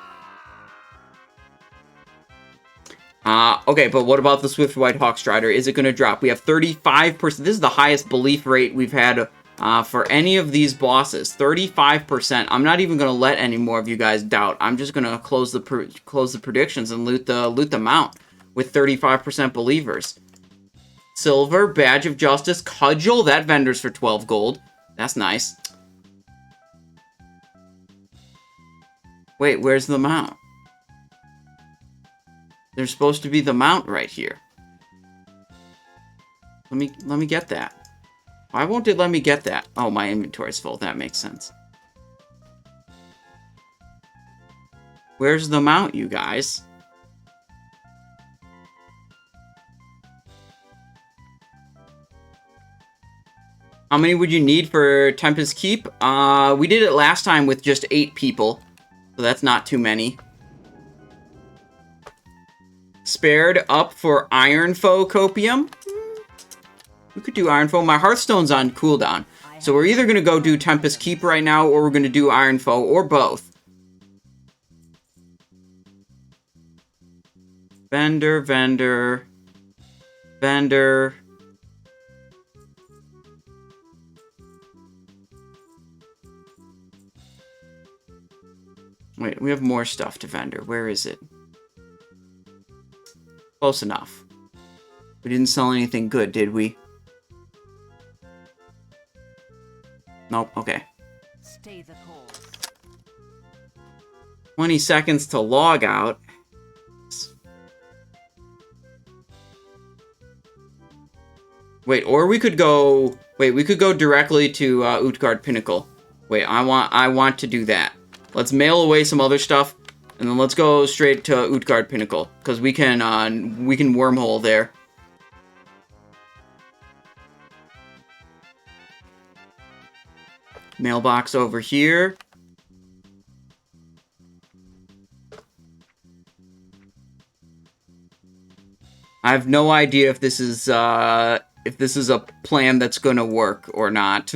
Okay, but what about the Swift White Hawkstrider? Is it going to drop? We have 35%. This is the highest belief rate we've had for any of these bosses. 35%. I'm not even going to let any more of you guys doubt. I'm just going to close the predictions and loot the mount with 35% believers. Silver, Badge of Justice, Cudgel. That vendor's for 12 gold. That's nice. Wait, where's the mount? There's supposed to be the mount right here. Let me get that. Why won't it let me get that? Oh, my inventory's full. That makes sense. Where's the mount, you guys? How many would you need for Tempest Keep? We did it last time with just 8 people. So that's not too many. Spared up for Iron Foe Copium. We could do Iron Foe. My Hearthstone's on cooldown. So we're either going to go do Tempest Keep right now, or we're going to do Iron Foe, or both. Vendor, vendor, vendor. Wait, we have more stuff to vendor. Where is it? Close enough. We didn't sell anything good, did we? Nope, okay. Stay the course. 20 seconds to log out. Wait, or we could go... Wait, we could go directly to Utgarde Pinnacle. Wait, I want to do that. Let's mail away some other stuff, and then let's go straight to Utgarde Pinnacle, because we can wormhole there. Mailbox over here. I have no idea if this is a plan that's gonna work or not.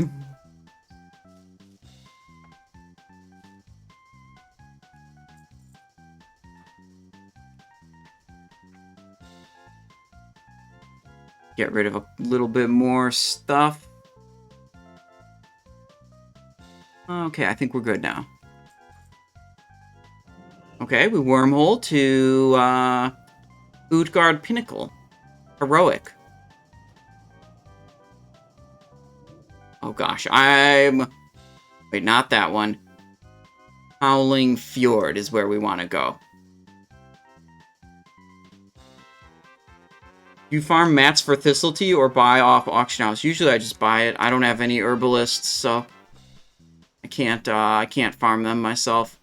Get rid of a little bit more stuff. Okay, I think we're good now. Okay, we wormhole to Utgarde Pinnacle. Heroic. Oh gosh, wait, not that one. Howling Fjord is where we want to go. You farm mats for Thistle Tea or buy off auction house? Usually I just buy it. I don't have any herbalists, so I can't farm them myself.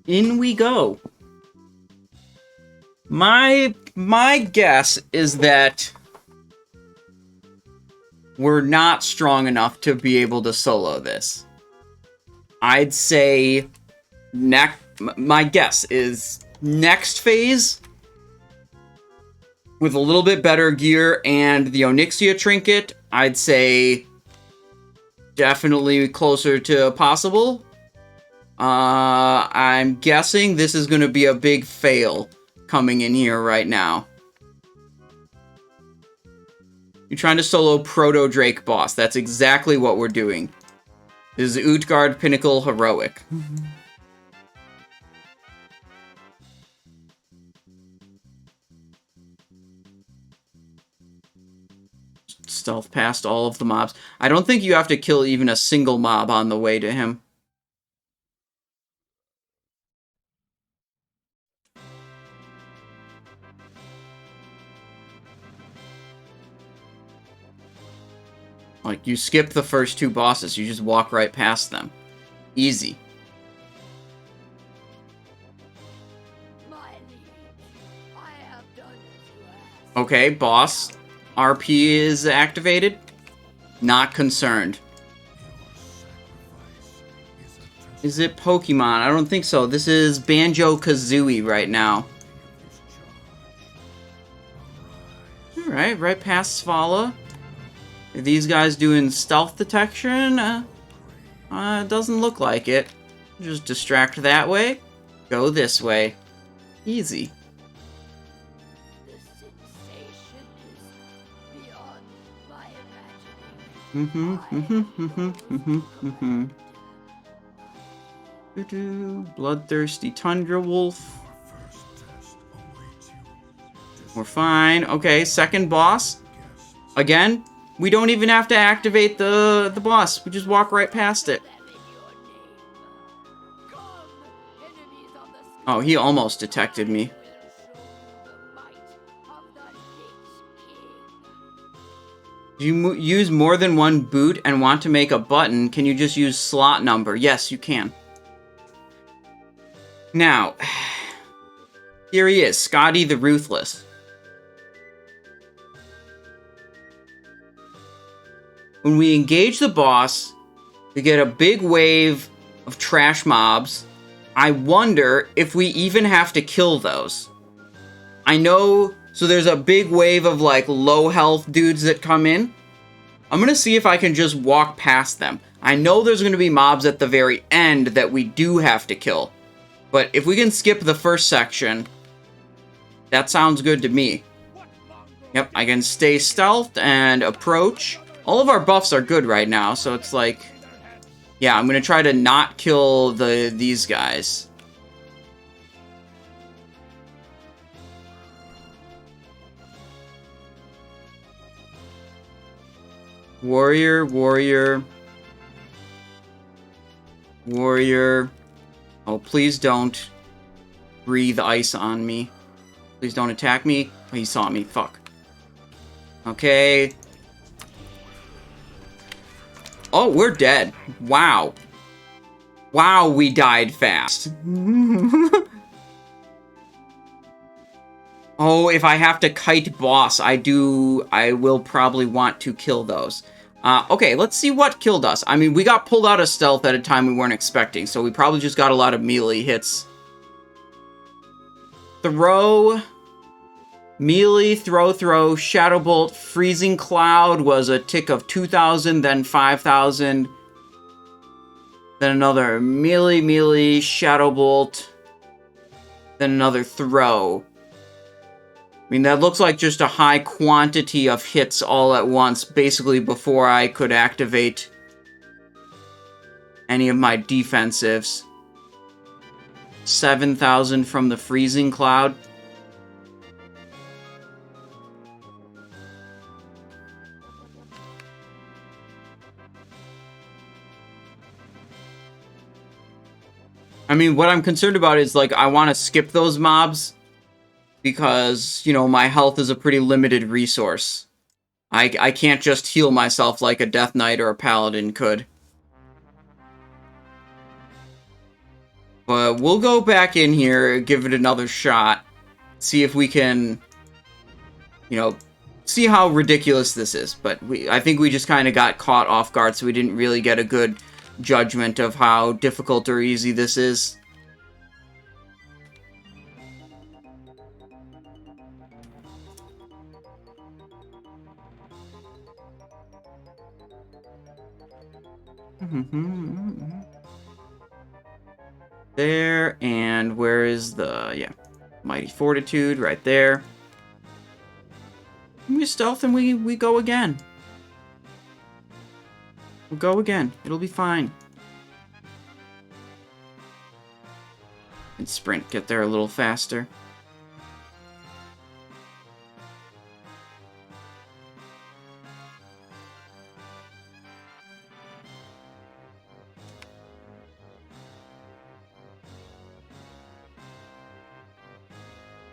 In we go. My guess is that we're not strong enough to be able to solo this. I'd say my guess is next phase, with a little bit better gear and the Onyxia trinket, I'd say definitely closer to possible. I'm guessing this is going to be a big fail coming in here right now. You're trying to solo Proto Drake boss. That's exactly what we're doing. This is Utgarde Pinnacle Heroic. Stealth past all of the mobs. I don't think you have to kill even a single mob on the way to him. Like, you skip the first 2 bosses, you just walk right past them. Easy. Okay, boss. RP is activated. Not concerned. Is it Pokemon? I don't think so. This is Banjo-Kazooie right now. Alright, right past Svala. Are these guys doing stealth detection? Doesn't look like it. Just distract that way. Go this way. Easy. The sensation is beyond my imagining. Bloodthirsty Tundra Wolf. We're fine. Okay, second boss. Again, we don't even have to activate the boss. We just walk right past it. Oh, he almost detected me. If you use more than one boot and want to make a button, can you just use slot number? Yes, you can. Now, here he is, Scotty the Ruthless. When we engage the boss, we get a big wave of trash mobs. I wonder if we even have to kill those. I know, so there's a big wave of like low health dudes that come in. I'm gonna see if I can just walk past them. I know there's gonna be mobs at the very end that we do have to kill. But if we can skip the first section, that sounds good to me. Yep, I can stay stealthed and approach. All of our buffs are good right now, so it's like... Yeah, I'm gonna try to not kill these guys. Warrior, warrior. Warrior. Oh, please don't breathe ice on me. Please don't attack me. Oh, he saw me. Fuck. Okay. Oh, we're dead. Wow. Wow, we died fast. Oh, if I have to kite boss, I will probably want to kill those. Okay, let's see what killed us. I mean, we got pulled out of stealth at a time we weren't expecting, so we probably just got a lot of melee hits. Throw. Melee, throw, Shadow Bolt, Freezing Cloud was a tick of 2,000, then 5,000. Then another melee, Shadow Bolt. Then another throw. I mean, that looks like just a high quantity of hits all at once, basically before I could activate any of my defensives. 7,000 from the Freezing Cloud. I mean, what I'm concerned about is, like, I want to skip those mobs because, you know, my health is a pretty limited resource. I can't just heal myself like a Death Knight or a Paladin could. But we'll go back in here, give it another shot, see if we can, you know, see how ridiculous this is. But I think we just kind of got caught off guard, so we didn't really get a good judgment of how difficult or easy this is. There, and where is the, yeah, Mighty Fortitude right there. We stealth and we go again. We'll go again. It'll be fine. And sprint, get there a little faster.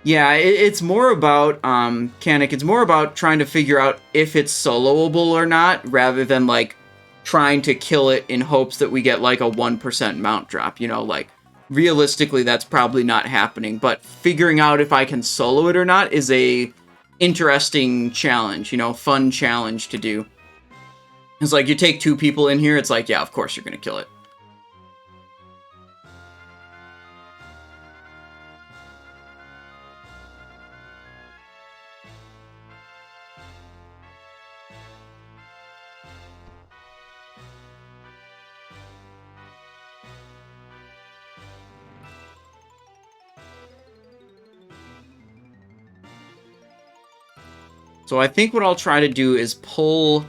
Yeah, it's more about, Kanik, it's more about trying to figure out if it's soloable or not, rather than, like, trying to kill it in hopes that we get, like, a 1% mount drop, you know, like, realistically that's probably not happening, but figuring out if I can solo it or not is a interesting challenge, you know, fun challenge to do. It's like, you take two people in here, it's like, yeah, of course you're gonna kill it. So I think what I'll try to do is pull...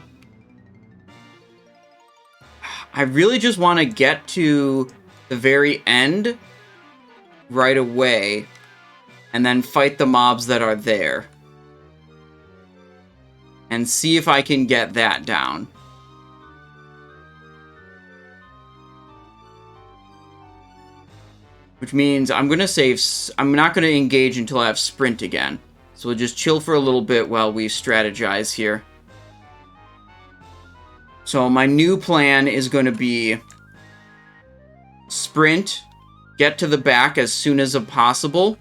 I really just want to get to the very end right away and then fight the mobs that are there. and see if I can get that down. Which means I'm going to save... I'm not going to engage until I have sprint again. So we'll just chill for a little bit while we strategize here. So my new plan is going to be... sprint, get to the back as soon as possible.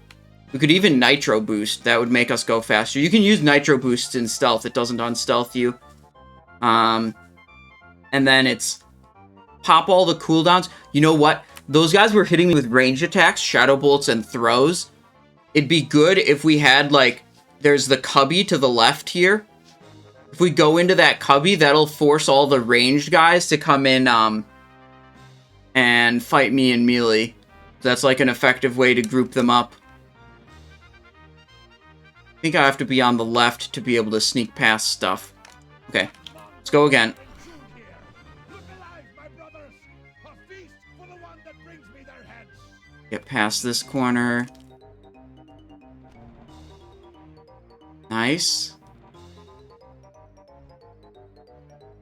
We could even nitro boost. That would make us go faster. You can use nitro boosts in stealth. It doesn't unstealth you. And then it's pop all the cooldowns. You know what? Those guys were hitting me with ranged attacks, shadow bolts, and throws. It'd be good if we had, like, there's the cubby to the left here. If we go into that cubby, that'll force all the ranged guys to come in, and fight me in melee. That's like an effective way to group them up. I think I have to be on the left to be able to sneak past stuff. Okay, let's go again. Get past this corner. Nice.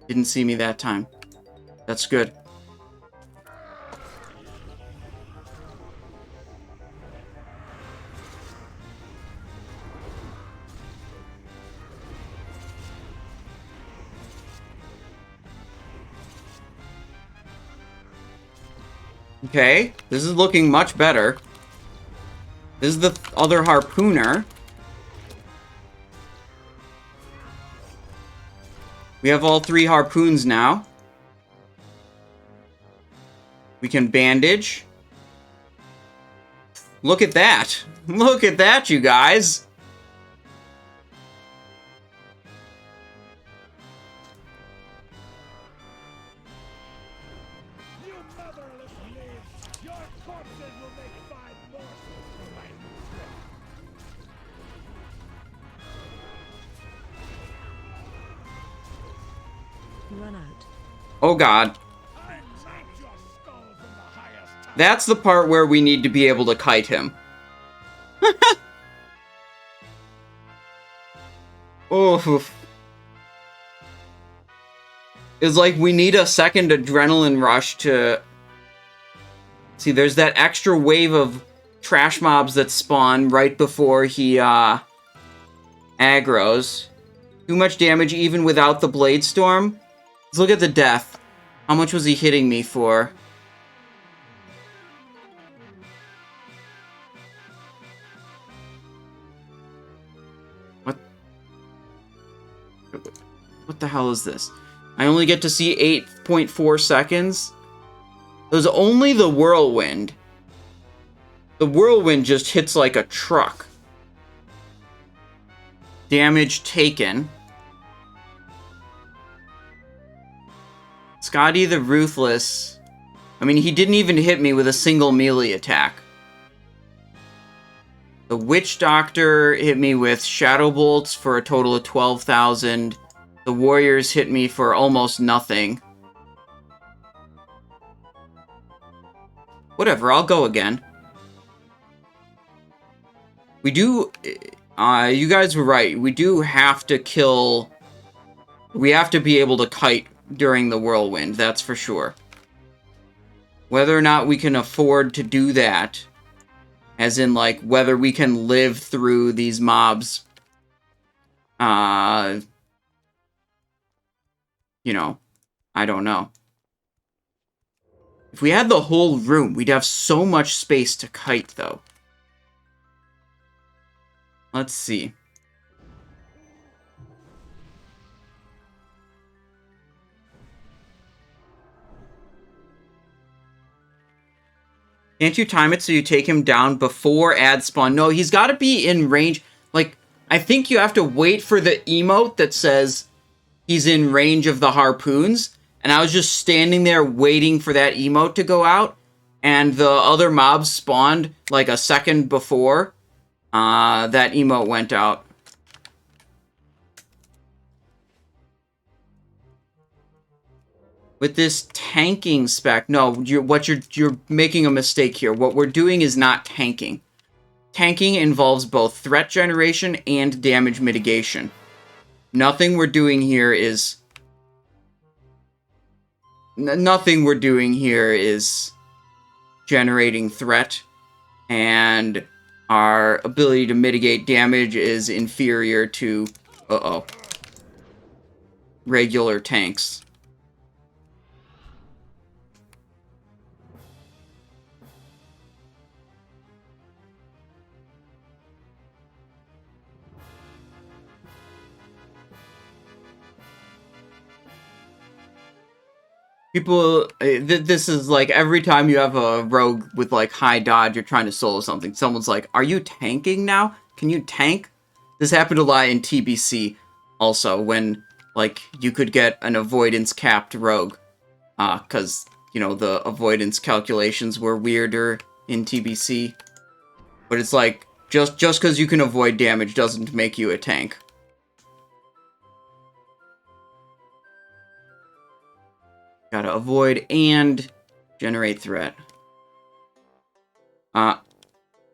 Didn't see me that time. That's good. Okay, this is looking much better. This is the other harpooner. We have all 3 harpoons now. We can bandage. Look at that. Look at that, you guys. Oh god. That's the part where we need to be able to kite him. Oh. It's like we need a second adrenaline rush to... See, there's that extra wave of trash mobs that spawn right before he, aggroes. Too much damage even without the Blade Storm. Let's look at the death. How much was he hitting me for? What? What the hell is this? I only get to see 8.4 seconds? It was only the Whirlwind. The Whirlwind just hits like a truck. Damage taken. Scotty the Ruthless. I mean, he didn't even hit me with a single melee attack. The Witch Doctor hit me with Shadow Bolts for a total of 12,000. The Warriors hit me for almost nothing. Whatever, I'll go again. We do... you guys were right. We do have to kill... We have to be able to kite during the Whirlwind, that's for sure. Whether or not we can afford to do that, as in, like, whether we can live through these mobs, you know, I don't know. If we had the whole room, we'd have so much space to kite, though. Let's see. Can't you time it so you take him down before ad spawn? No, he's got to be in range. Like, I think you have to wait for the emote that says he's in range of the harpoons. And I was just standing there waiting for that emote to go out. And the other mobs spawned like a second before that emote went out. With this tanking spec, no, you're making a mistake here. What we're doing is not tanking. Tanking involves both threat generation and damage mitigation. Nothing we're doing here is... Nothing we're doing here is generating threat, and our ability to mitigate damage is inferior to, regular tanks. People, this is like every time you have a rogue with like high dodge, you're trying to solo something. Someone's like, "Are you tanking now? Can you tank?" This happened a lot in TBC also, when like you could get an avoidance capped rogue, because you know the avoidance calculations were weirder in TBC. But it's like just because you can avoid damage doesn't make you a tank. Gotta avoid and generate threat.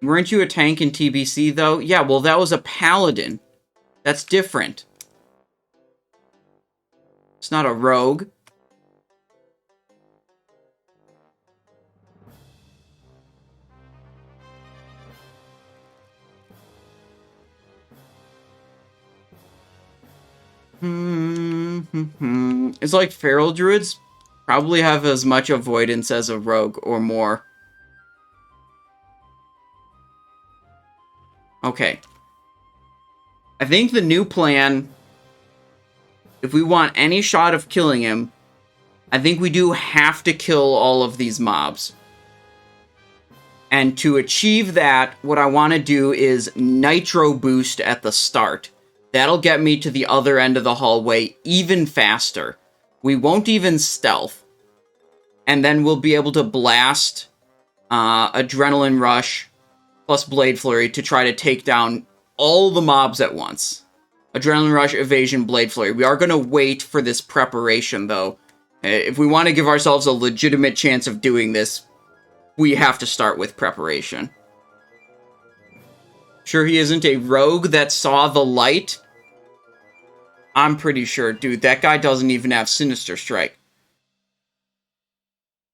Weren't you a tank in TBC, though? Yeah, well, that was a paladin. That's different. It's not a rogue. It's like feral druids. Probably have as much avoidance as a rogue, or more. Okay. I think the new plan, if we want any shot of killing him, I think we do have to kill all of these mobs. And to achieve that, what I want to do is nitro boost at the start. That'll get me to the other end of the hallway even faster. We won't even stealth. And then we'll be able to blast Adrenaline Rush plus Blade Flurry to try to take down all the mobs at once. Adrenaline Rush, Evasion, Blade Flurry. We are going to wait for this preparation, though. If we want to give ourselves a legitimate chance of doing this, we have to start with preparation. Sure he isn't a rogue that saw the light? I'm pretty sure, dude. That guy doesn't even have Sinister Strike.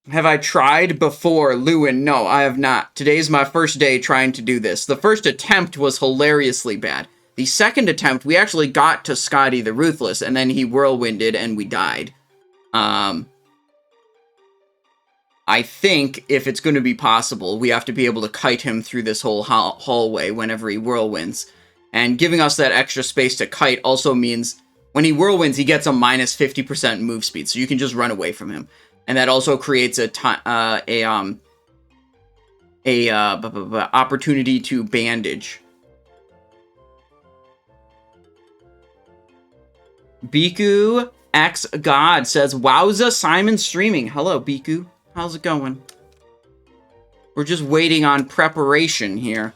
Have I tried before, Lewin? No, I have not. Today's my first day trying to do this. The first attempt was hilariously bad. The second attempt, we actually got to Scotty the Ruthless, and then he whirlwinded and we died. I think if it's going to be possible, we have to be able to kite him through this whole hallway whenever he whirlwinds. And giving us that extra space to kite also means when he whirlwinds, he gets a minus 50% move speed, so you can just run away from him. And that also creates opportunity to bandage. Biku X God says, "Wowza, Simon streaming." Hello, Biku. How's it going? We're just waiting on preparation here.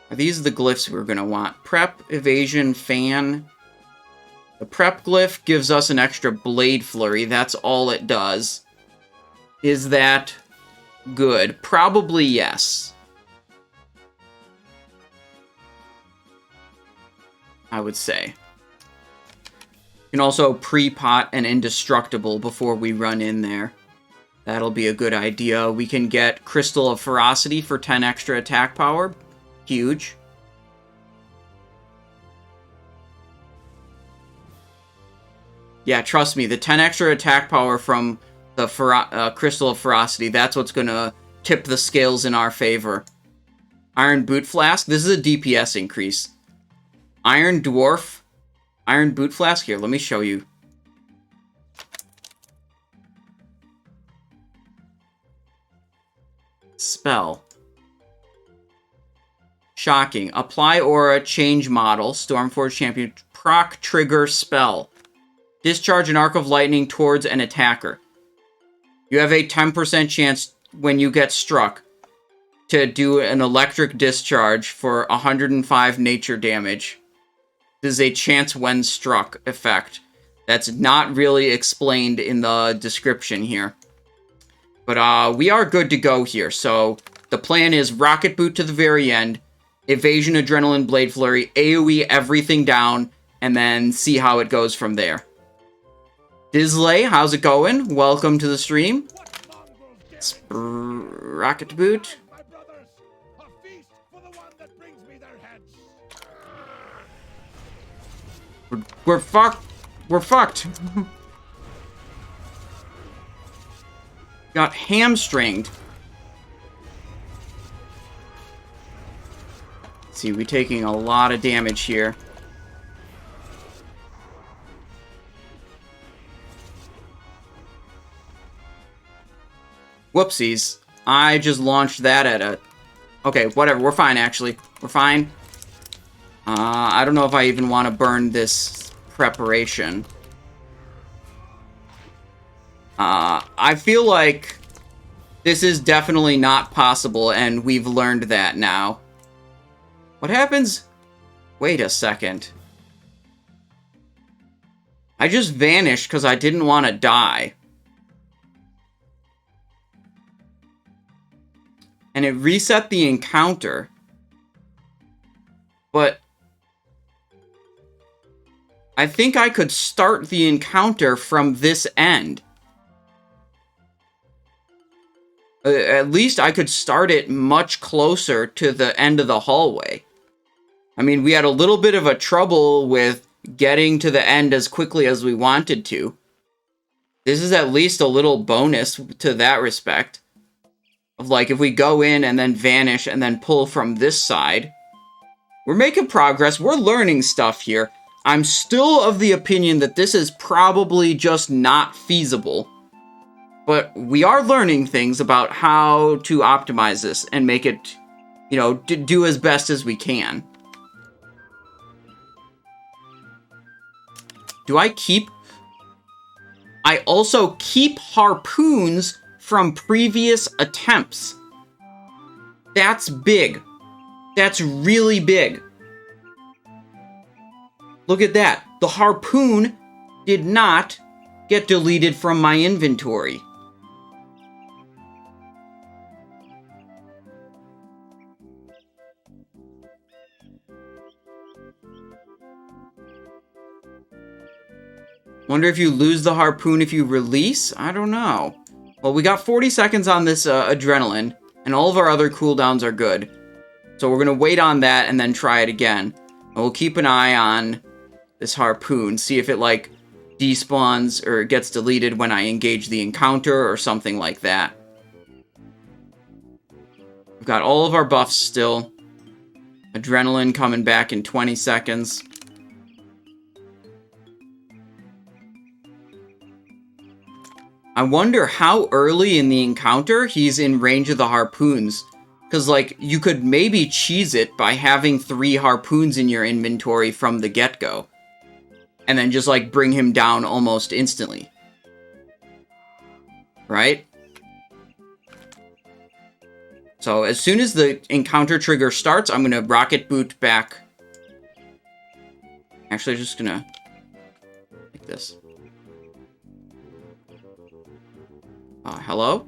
Are these the glyphs we're going to want? Prep, evasion, fan. The prep glyph gives us an extra blade flurry. That's all it does. Is that good? Probably yes. I would say. You can also pre-pot an indestructible before we run in there. That'll be a good idea. We can get Crystal of Ferocity for 10 extra attack power. Huge. Yeah, trust me, the 10 extra attack power from the Crystal of Ferocity, that's what's going to tip the scales in our favor. Iron Boot Flask, this is a DPS increase. Iron Dwarf, Iron Boot Flask, here, let me show you. Spell. Shocking. Apply aura, change model, Stormforge Champion, proc trigger spell. Discharge an arc of lightning towards an attacker. You have a 10% chance when you get struck to do an electric discharge for 105 nature damage. This is a chance when struck effect. That's not really explained in the description here. But we are good to go here. So the plan is Rocket Boot to the very end. Evasion, Adrenaline, Blade Flurry, AoE everything down, and then see how it goes from there. Disley, how's it going? Welcome to the stream. Rocket Boot. My brothers, a feast for the one that brings me their heads. We're fucked. We're fucked. Got hamstringed. Let's see, we're taking a lot of damage here. Whoopsies. I just launched that at a... Okay, whatever. We're fine, actually. We're fine. I don't know if I even want to burn this preparation. I feel like this is definitely not possible, and we've learned that now. What happens? Wait a second. I just vanished because I didn't want to die. And it reset the encounter. But I think I could start the encounter from this end. At least I could start it much closer to the end of the hallway. I mean, we had a little bit of a trouble with getting to the end as quickly as we wanted to. This is at least a little bonus to that respect. Of like, if we go in and then vanish and then pull from this side. We're making progress. We're learning stuff here. I'm still of the opinion that this is probably just not feasible. But we are learning things about how to optimize this and make it, you know, do as best as we can. Do I keep... I also keep harpoons from previous attempts. That's big. That's really big. Look at that. The harpoon did not get deleted from my inventory. Wonder if you lose the harpoon if you release? I don't know. Well, we got 40 seconds on this adrenaline, and all of our other cooldowns are good. So we're going to wait on that and then try it again. And we'll keep an eye on this harpoon, see if it, like, despawns or gets deleted when I engage the encounter or something like that. We've got all of our buffs still. Adrenaline coming back in 20 seconds. I wonder how early in the encounter he's in range of the harpoons. Because, like, you could maybe cheese it by having 3 harpoons in your inventory from the get-go. And then just, like, bring him down almost instantly. Right? So, as soon as the encounter trigger starts, I'm going to rocket boot back. Actually, I'm just going to... like this. Hello?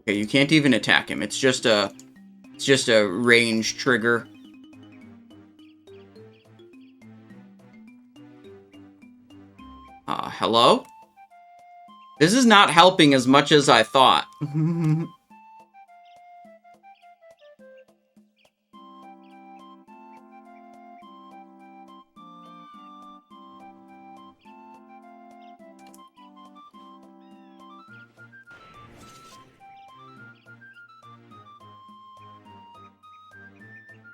Okay, you can't even attack him. It's just a range trigger. Hello? This is not helping as much as I thought.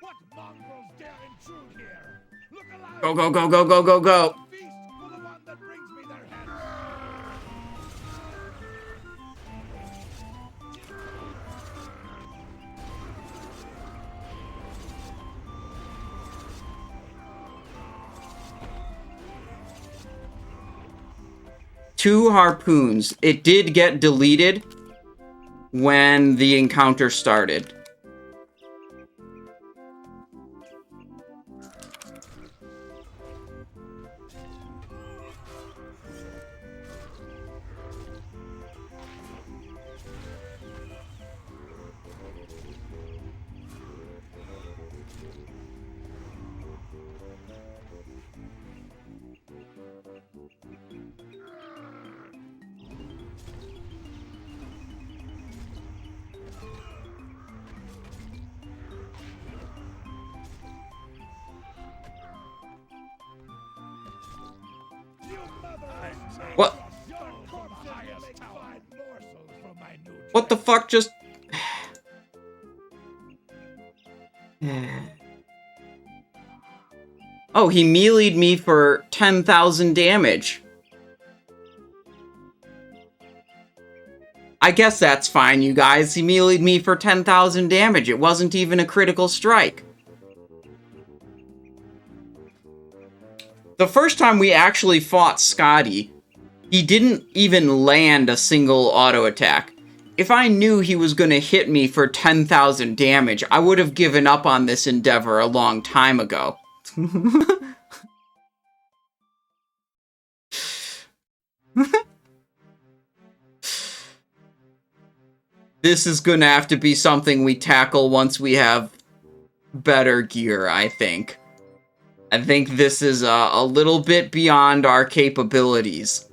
What mongrels dare intrude here? Look alive! Go, go, go, go, go, go, go! Feast for the one that brings me their heads. Two harpoons. It did get deleted when the encounter started. What? What the fuck just... Oh, he melee'd me for 10,000 damage. I guess that's fine, you guys. He melee'd me for 10,000 damage. It wasn't even a critical strike. The first time we actually fought Scotty, he didn't even land a single auto attack. If I knew he was going to hit me for 10,000 damage, I would have given up on this endeavor a long time ago. This is going to have to be something we tackle once we have better gear, I think. I think this is a little bit beyond our capabilities.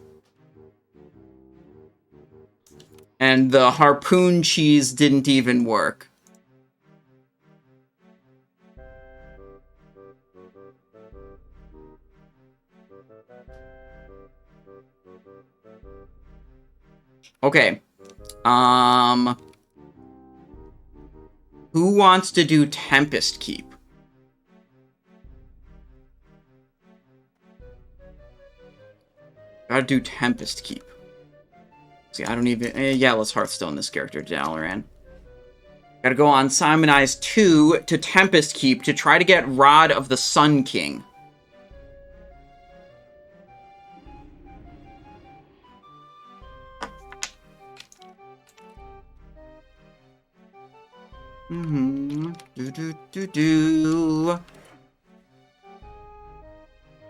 And the harpoon cheese didn't even work. Okay. Who wants to do Tempest Keep? Gotta do Tempest Keep. See, I don't even... yeah, let's Hearthstone this character, Dalaran. Gotta go on Simonize 2 to Tempest Keep to try to get Rod of the Sun King.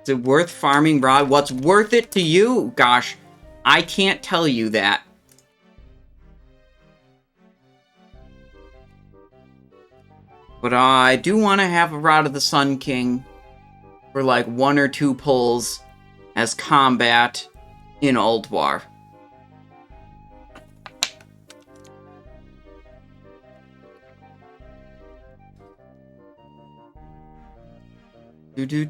Is it worth farming Rod? What's worth it to you? Gosh, I can't tell you that. But I do want to have a Rod of the Sun King for like 1 or 2 pulls as combat in Ulduar. Do.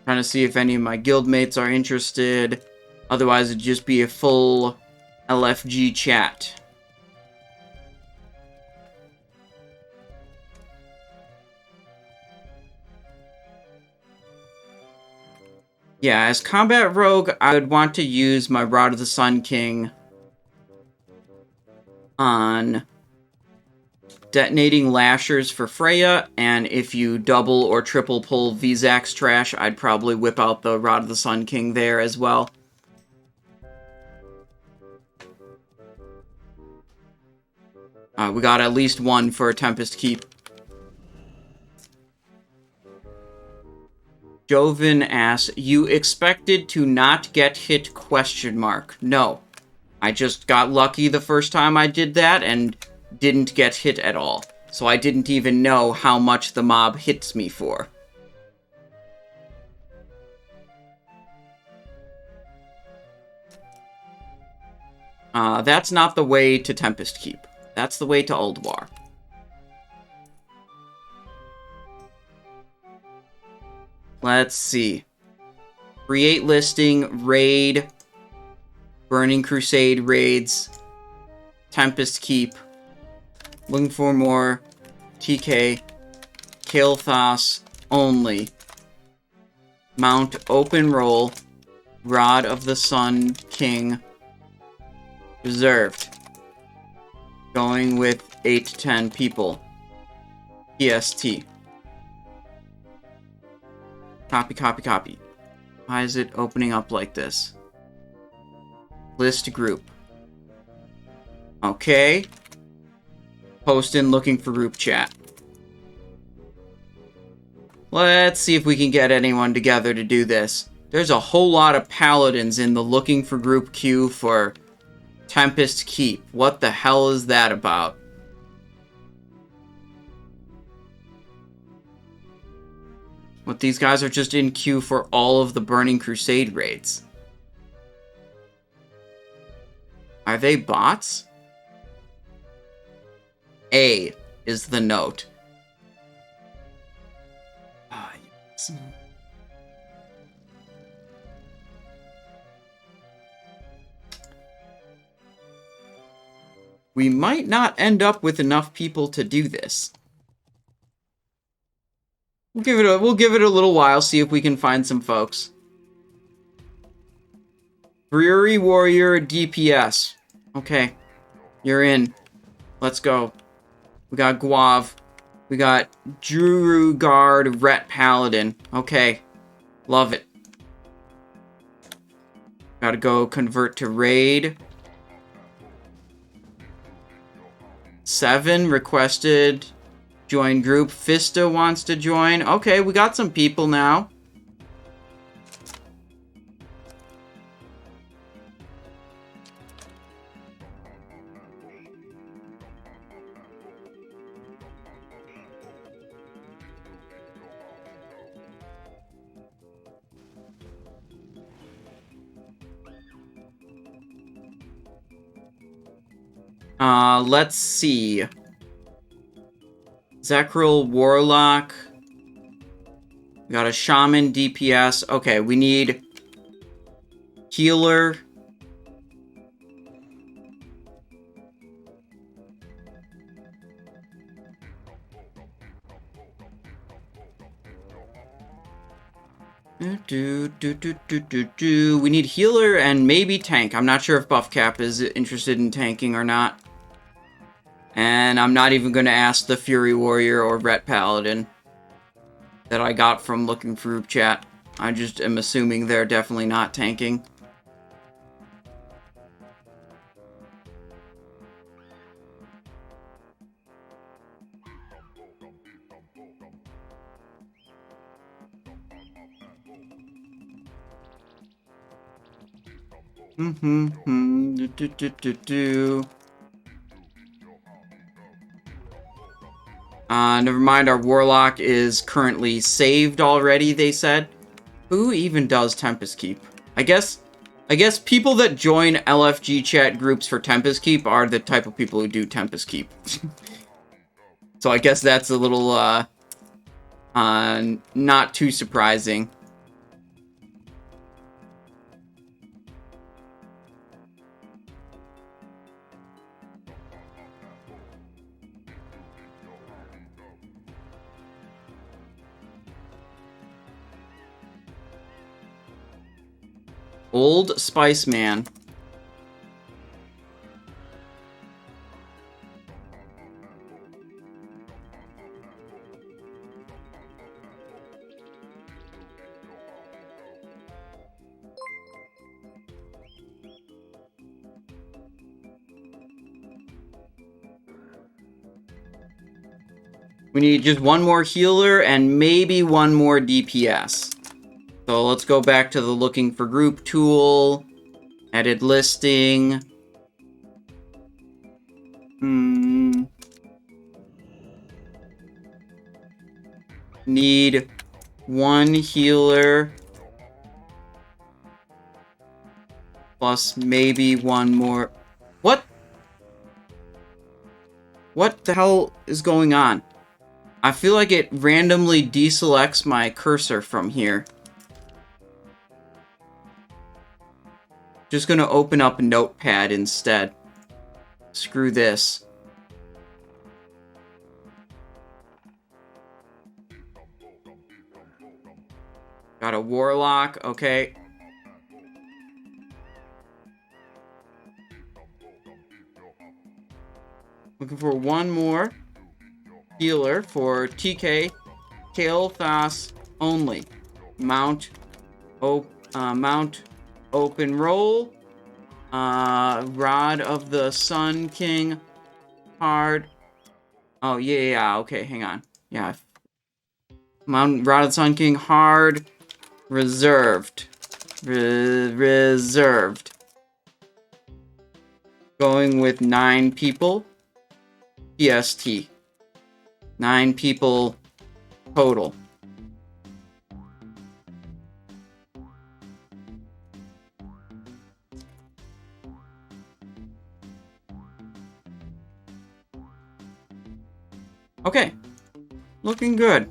Trying to see if any of my guildmates are interested. Otherwise, it'd just be a full LFG chat. Yeah, as combat rogue, I would want to use my Rod of the Sun King on detonating lashers for Freya, and if you double or triple pull Vizak's trash, I'd probably whip out the Rod of the Sun King there as well. We got at least one for Tempest Keep. Joven asks, you expected to not get hit ? No. I just got lucky the first time I did that and didn't get hit at all. So I didn't even know how much the mob hits me for. That's not the way to Tempest Keep. That's the way to Ulduar. Let's see. Create listing, raid, Burning Crusade raids, Tempest Keep, looking for more, TK, Kael'thas only, Mount Open Roll, Rod of the Sun King, reserved, going with 8 to 10 people, PST. Copy, copy, copy. Why is it opening up like this? List group. Okay. Post in looking for group chat. Let's see if we can get anyone together to do this. There's a whole lot of paladins in the looking for group queue for Tempest Keep. What the hell is that about? What, these guys are just in queue for all of the Burning Crusade raids. Are they bots? A is the note. Ah, yes. We might not end up with enough people to do this. We'll give it a little while, see if we can find some folks. Fury Warrior DPS. Okay. You're in. Let's go. We got Guav. We got Zul'Gurub Ret Paladin. Okay. Love it. Gotta go convert to raid. 7 requested join group. Fista wants to join. Okay, we got some people now. Let's see. Zekril Warlock. We got a Shaman DPS. Okay, we need Healer. We need Healer and maybe Tank. I'm not sure if Buffcap is interested in tanking or not. And I'm not even going to ask the Fury Warrior or Ret Paladin that I got from looking for group chat. I just am assuming they're definitely not tanking. Never mind, our Warlock is currently saved already, they said. Who even does Tempest Keep? I guess people that join LFG chat groups for Tempest Keep are the type of people who do Tempest Keep. So I guess that's a little, not too surprising. Old Spice Man. We need just one more healer and maybe one more DPS. So let's go back to the looking for group tool. Edit listing. Need one healer. Plus maybe one more. What? What the hell is going on? I feel like it randomly deselects my cursor from here. Just gonna open up a notepad instead. Screw this. Got a Warlock, okay. Looking for one more healer for TK. Kael'thas only. Mount open roll. Rod of the Sun King. Hard. Oh, yeah, okay, hang on. Yeah. Rod of the Sun King, hard. Reserved. Reserved. Going with 9 people. PST. 9 people total. Okay. Looking good.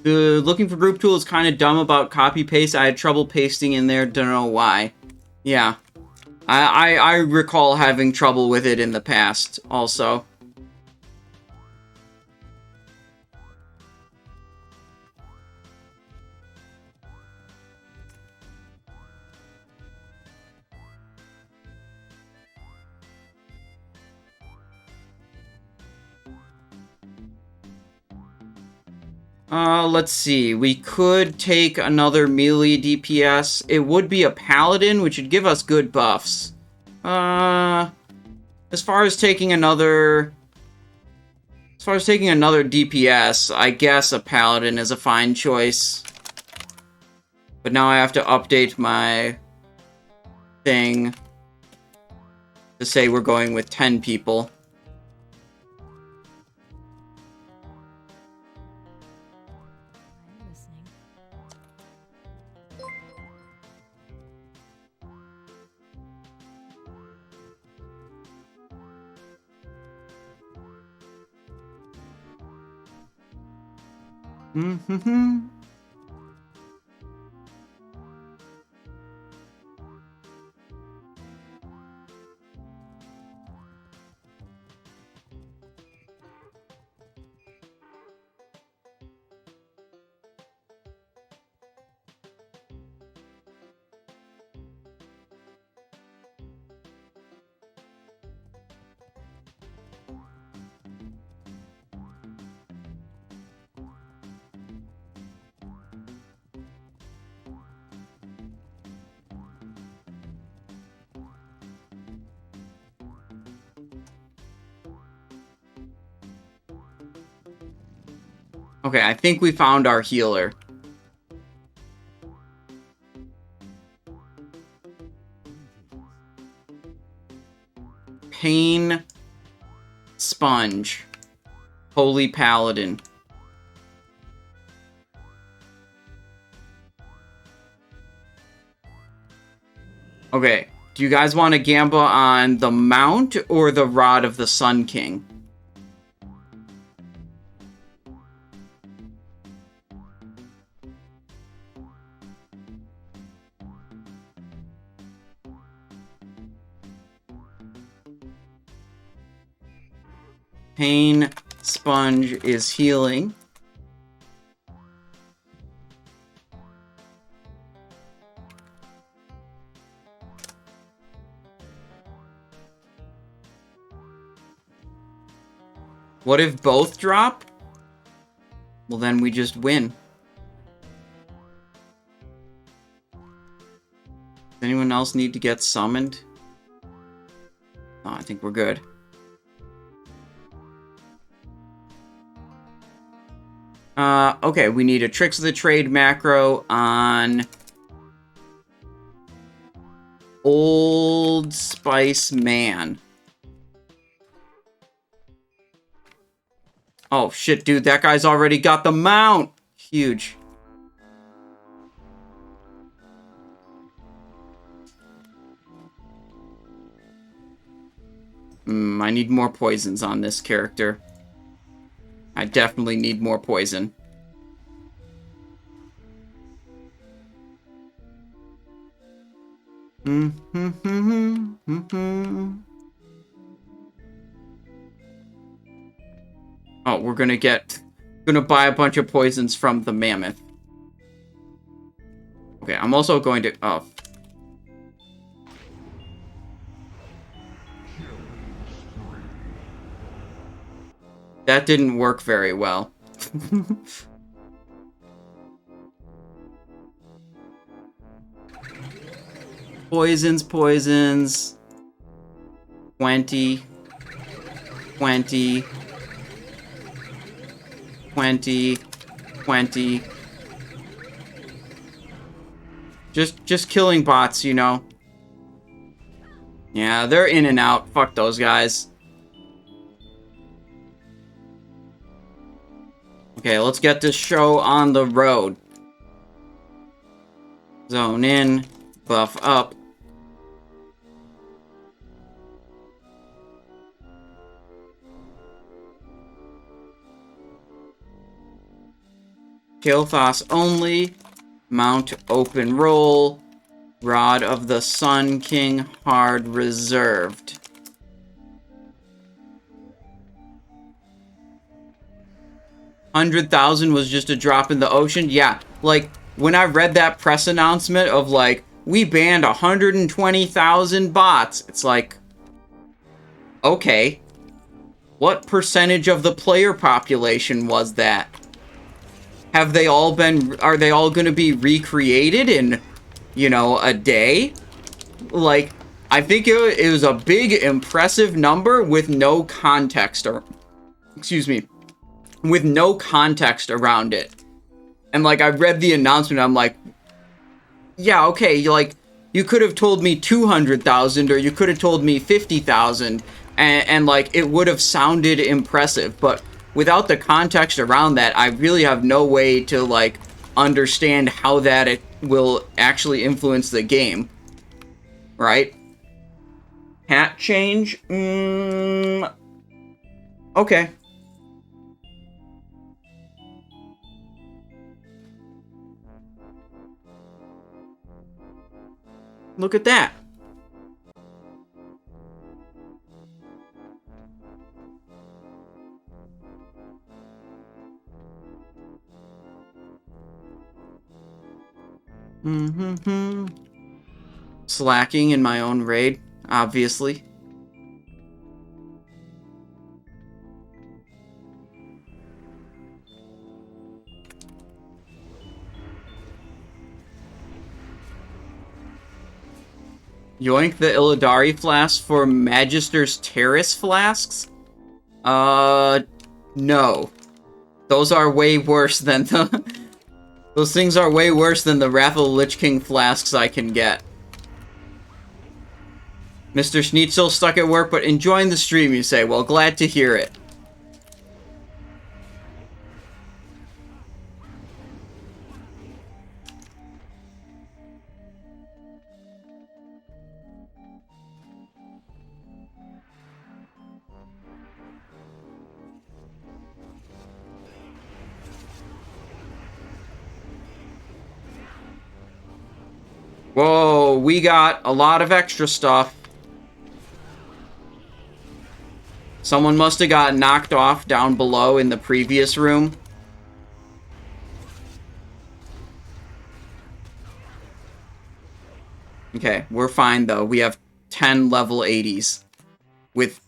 The looking for group tool is kind of dumb about copy paste. I had trouble pasting in there, don't know why. Yeah. I recall having trouble with it in the past, also. Let's see. We could take another melee DPS. It would be a paladin, which would give us good buffs. As far as taking another DPS, I guess a paladin is a fine choice. But now I have to update my thing to say we're going with 10 people. Mm-hmm. Okay, I think we found our healer. Pain Sponge. Holy Paladin. Okay, do you guys want to gamble on the Mount or the Rod of the Sun King? Pain Sponge is healing. What if both drop? Well, then we just win. Does anyone else need to get summoned? Oh, I think we're good. Okay, we need a Tricks of the Trade macro on Old Spice Man. Oh, shit, dude, that guy's already got the mount! Huge. I need more poisons on this character. I definitely need more poison. Oh, we're gonna buy a bunch of poisons from the mammoth. Okay, I'm also going to, oh. That didn't work very well. Poisons. 20. 20. 20. 20. Just killing bots, you know. Yeah, they're in and out. Fuck those guys. Okay, let's get this show on the road. Zone in, buff up. Kael'thas only. Mount open roll. Rod of the Sun King hard reserved. $100,000 was just a drop in the ocean? Yeah, like, when I read that press announcement of, like, we banned 120,000 bots, it's like, okay. What percentage of the player population was that? Have they all been... Are they all gonna be recreated in, you know, a day? Like, I think it was a big, impressive number with no context, or... Excuse me. With no context around it. And, like, I read the announcement, I'm like... Yeah, okay, like, you could have told me 200,000, or you could have told me 50,000, and, like, it would have sounded impressive, but without the context around that, I really have no way to, like, understand how that it will actually influence the game. Right? Hat change? Okay. Look at that. Slacking in my own raid, obviously. Yoink the Illidari flask for Magister's Terrace flasks? No. Those are way worse than the... Those things are way worse than the Wrath of the Lich King flasks I can get. Mr. Schnitzel stuck at work, but enjoying the stream, you say. Well, glad to hear it. Whoa, we got a lot of extra stuff. Someone must have got knocked off down below in the previous room. Okay, we're fine though. We have 10 level 80s. With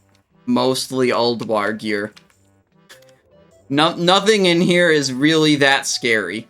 mostly Ulduar gear. Nothing in here is really that scary.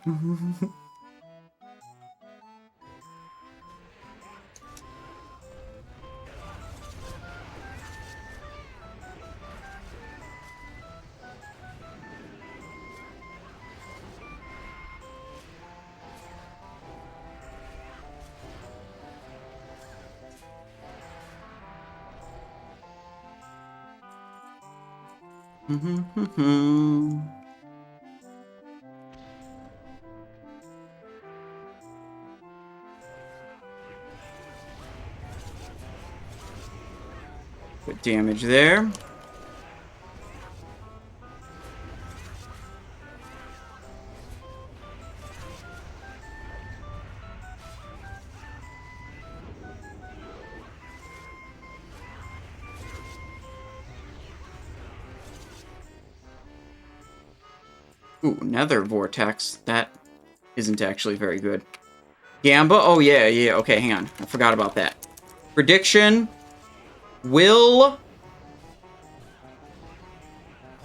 Put damage there. Ooh, Nether Vortex. That isn't actually very good. Gamba? Oh, yeah. Okay, hang on. I forgot about that. Prediction. Will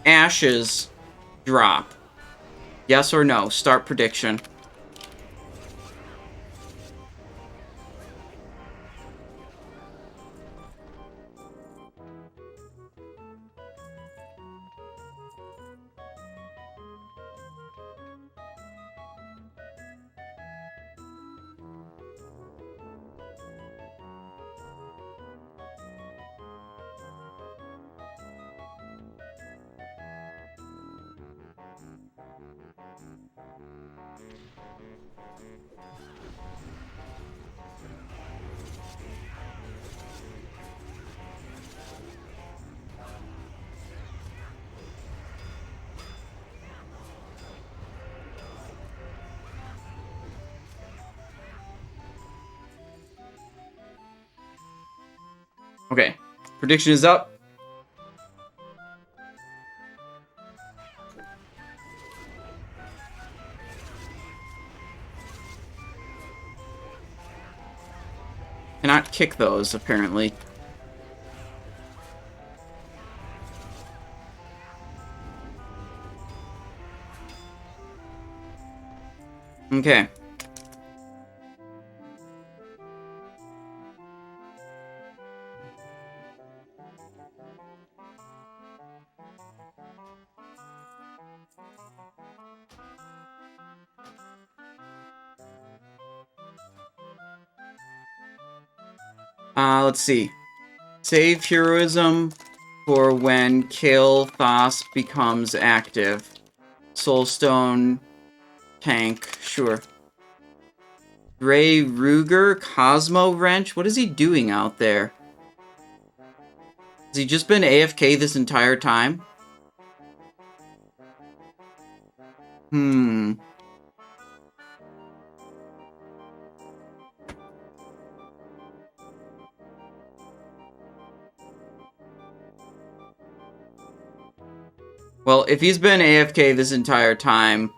ashes drop? Yes or no? Start prediction. Okay. Prediction is up. Cannot kick those, apparently. Okay. Let's see. Save heroism for when Kill Thos becomes active. Soulstone tank, sure. Ray Ruger, Cosmo Wrench? What is he doing out there? Has he just been AFK this entire time? Well, if he's been AFK this entire time,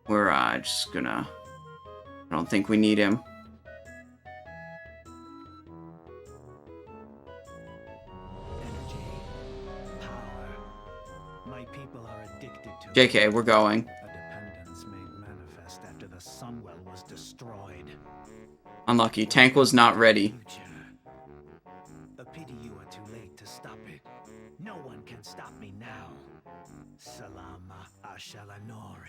we're just gonna... I don't think we need him. Energy, power. My people are addicted to JK, we're going. a dependence made manifest after the Sunwell was destroyed. Unlucky. Tank was not ready. Future. A pity you are too late to stop it. No one can stop me now. Salama Ashalanore.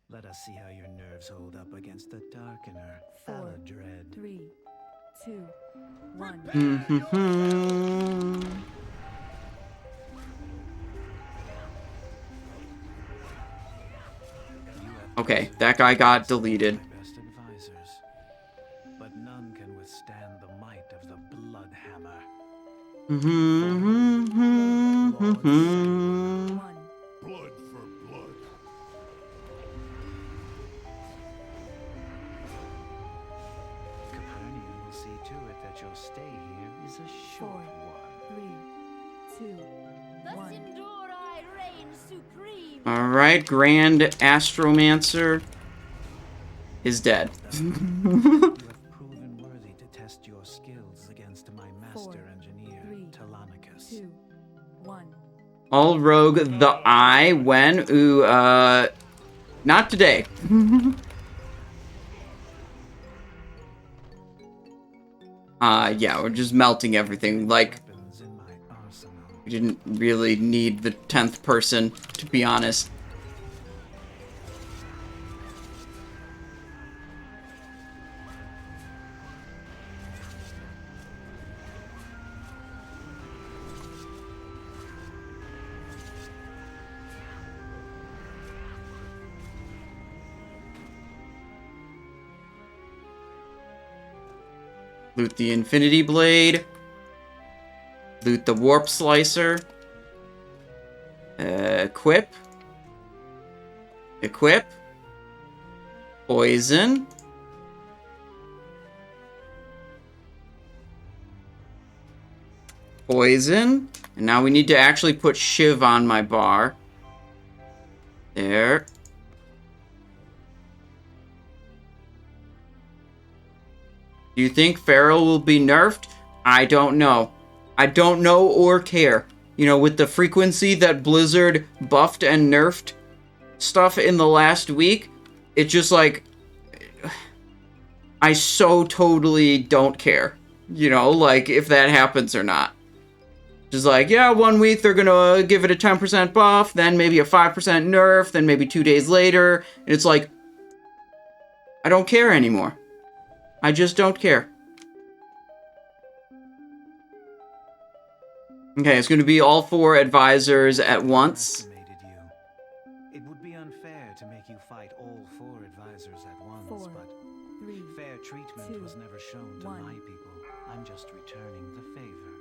Let us see how your nerves hold up against the Darkener. 4, Aladred. 3, 2, 1. Okay, that guy got deleted. My best advisors, but none can withstand the might of the Bloodhammer. 1. Blood for blood. Capernian will see to it that your stay here is a short 4, one. 3, 2, The 1. Sinduri reign supreme. Alright, Grand Astromancer is dead. You have proven worthy to test your skills against my master engineer, 3, Telonicus. 2, 1. All rogue the eye when? Ooh, not today. Yeah, we're just melting everything. Like, Weapons in my arsenal. we didn't really need the 10th person, to be honest. Loot the Infinity Blade. Loot the Warp Slicer. Equip. Equip. Poison. Poison. And now we need to actually put Shiv on my bar. There. Do you think Feral will be nerfed? I don't know. I don't know or care. You know, with the frequency that Blizzard buffed and nerfed stuff in the last week, it's just like... I so totally don't care. You know, like, if that happens or not. Just like, yeah, 1 week they're gonna give it a 10% buff, then maybe a 5% nerf, then maybe 2 days later. And it's like... I don't care anymore. I just don't care. Okay, it's going to be all 4 advisors at once. Estimated you. It would be unfair to make you fight all 4 advisors at once, 4, but 3, fair treatment 2, was never shown to 1. my people. I'm just returning the favor.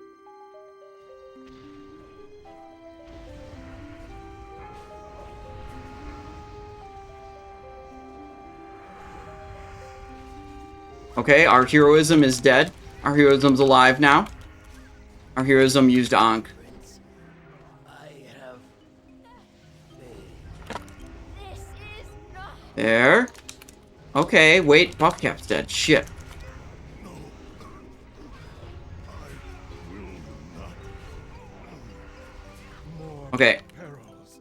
Okay, our heroism is dead. Our heroism's alive now. Our heroism used Ankh. I have This is not. There. Okay, wait, Buffcap's dead. Shit. Okay, Perils.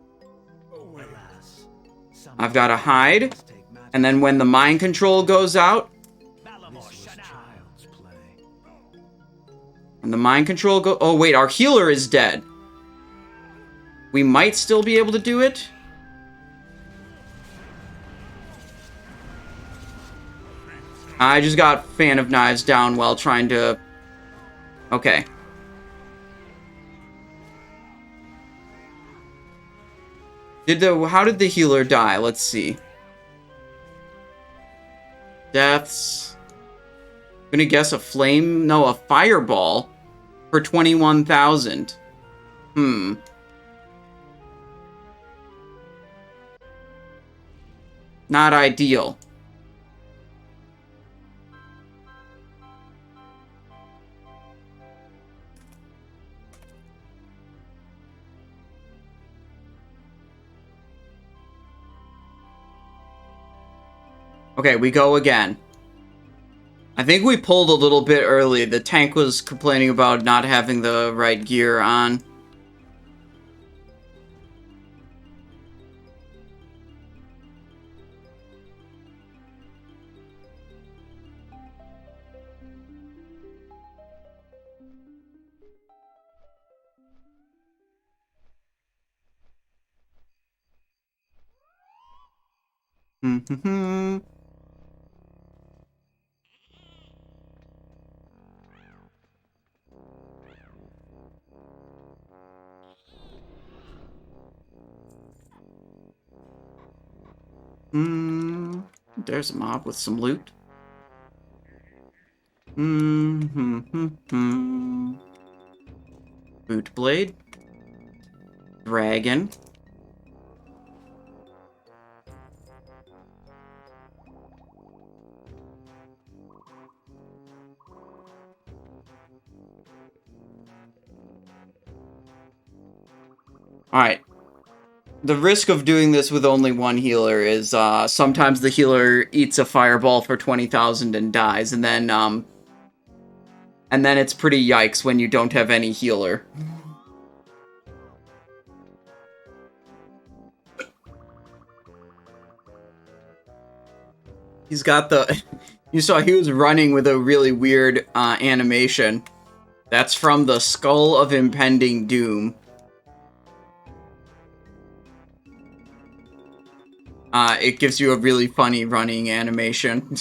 alas. Some I've got to hide. must take magic. And then when the mind control goes out, This was child's play. and the mind control go- Oh, wait, our healer is dead. We might still be able to do it. I just got Fan of Knives down while trying to... Okay. How did the healer die? Let's see. Deaths. I'm gonna guess a flame... No, a fireball for 21,000. Not ideal. Okay, we go again. I think we pulled a little bit early. The tank was complaining about not having the right gear on. There's a mob with some loot. Boot blade. Dragon. Alright. The risk of doing this with only one healer is sometimes the healer eats a fireball for 20,000 and dies, and then it's pretty yikes when you don't have any healer. He's got the... You saw he was running with a really weird animation. That's from the Skull of Impending Doom. It gives you a really funny running animation.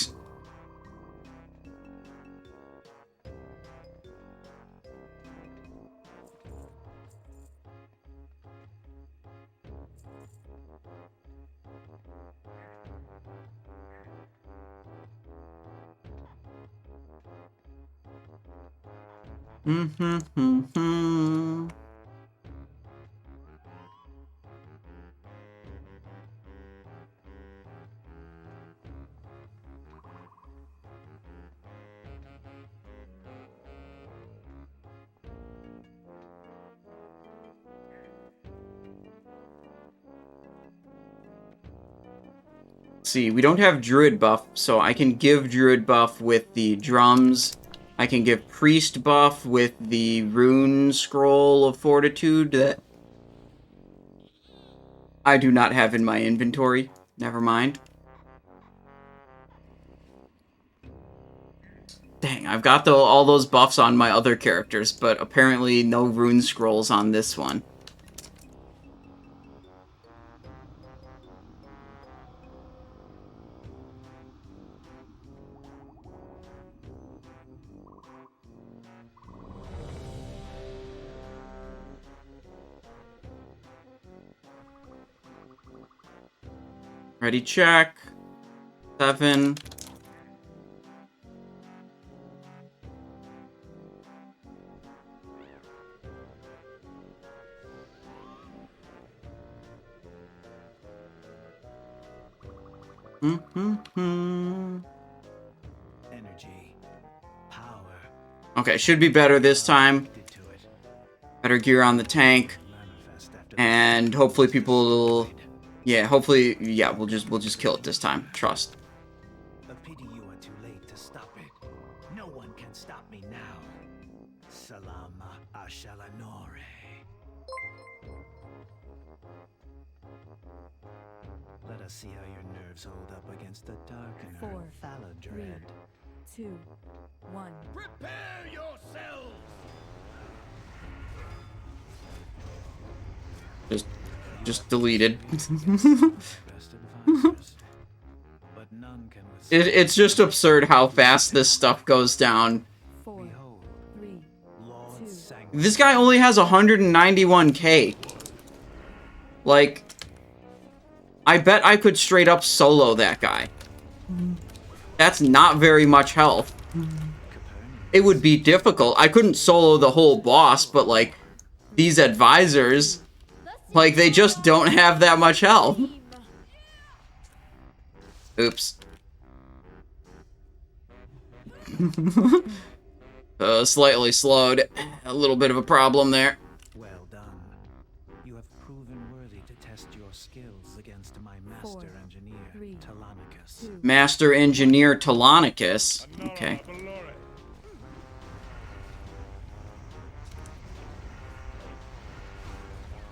See, we don't have Druid buff, so I can give Druid buff with the drums. I can give Priest buff with the Rune Scroll of Fortitude that I do not have in my inventory. Never mind. Dang, I've got all those buffs on my other characters, but apparently no Rune Scrolls on this one. Ready, check. 7. Energy Okay, should be better this time. Better gear on the tank. And hopefully people... Yeah, hopefully... Yeah, we'll just kill it this time. Trust. A pity you are too late to stop it. No one can stop me now. Salama ashalanore. Let us see how your nerves hold up against the darkener. 4, 3, Thaladred. 2, 1. Prepare yourselves! Just deleted. Best advisors. But none can withstand. It's just absurd how fast this stuff goes down. 4, Behold, 3, Lord 2. Sanctus. This guy only has 191k. Like, I bet I could straight up solo that guy. That's not very much health. It would be difficult. I couldn't solo the whole boss, but like, these advisors, like, they just don't have that much health. Oops. Slightly slowed. A little bit of a problem there. Well done. You have proven worthy to test your skills against my master 4, engineer, 3, Telonicus. 2. Master Engineer Telonicus. Okay.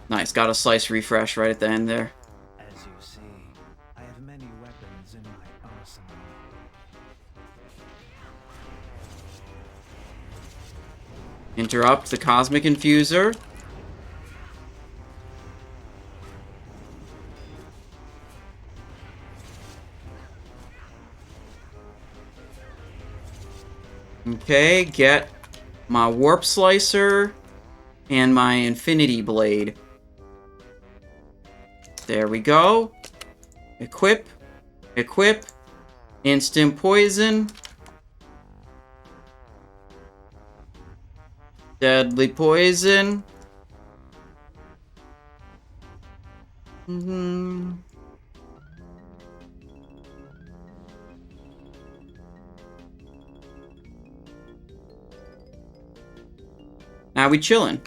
Nice, got a slice refresh right at the end there. As you see, I have many weapons in my arsenal. Interrupt the Cosmic Infuser. Okay, get my Warp Slicer and my Infinity Blade. There we go. Equip. Equip. Instant Poison. Deadly Poison. Now we chillin'.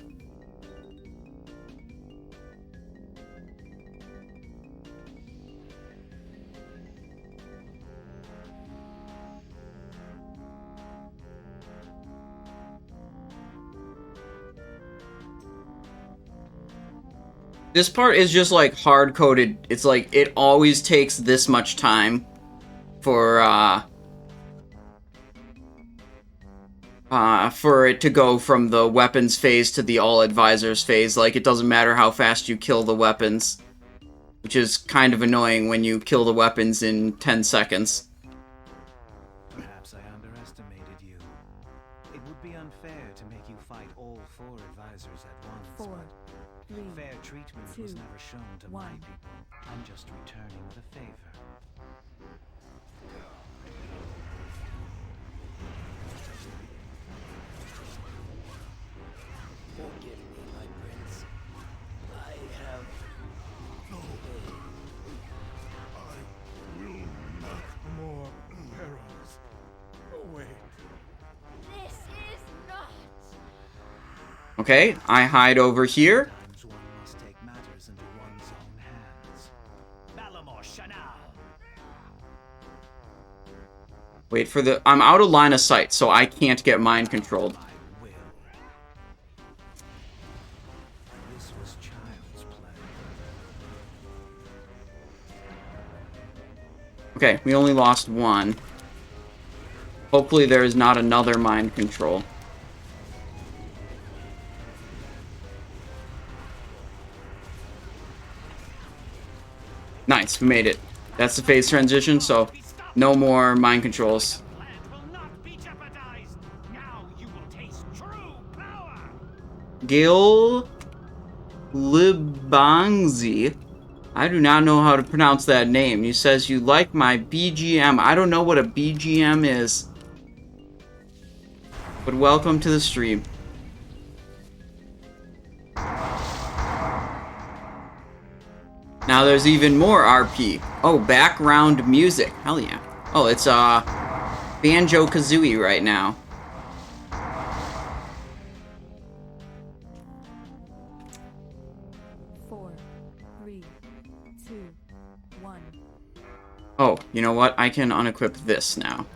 This part is just like hard-coded. It's like it always takes this much time for it to go from the weapons phase to the all advisors phase. Like, it doesn't matter how fast you kill the weapons, which is kind of annoying when you kill the weapons in 10 seconds. Perhaps I underestimated you. It would be unfair to make you fight all 4 advisors at once, 4, but 3, fair treatment was 2, never shown to my 1. people. I'm just returning the favor. Forgive me, my prince. I have no way. I will not more perils. Away. This is not. Okay, I hide over here. Sometimes one must take matters into one's own hands. Balamor Shanal. Wait for the... I'm out of line of sight, so I can't get mind controlled. I will. This was child's play. Okay, we only lost one. Hopefully there is not another mind control. Nice, we made it. That's the phase transition, so no more mind controls. Land will not be jeopardized. Now you will taste true power. Gil Libangzi. I do not know how to pronounce that name. He says, you like my BGM. I don't know what a BGM is. But welcome to the stream. Now there's even more RP. Oh, background music. Hell yeah. Oh, it's Banjo-Kazooie right now. 3, 2, 1. Oh, you know what? I can unequip this now.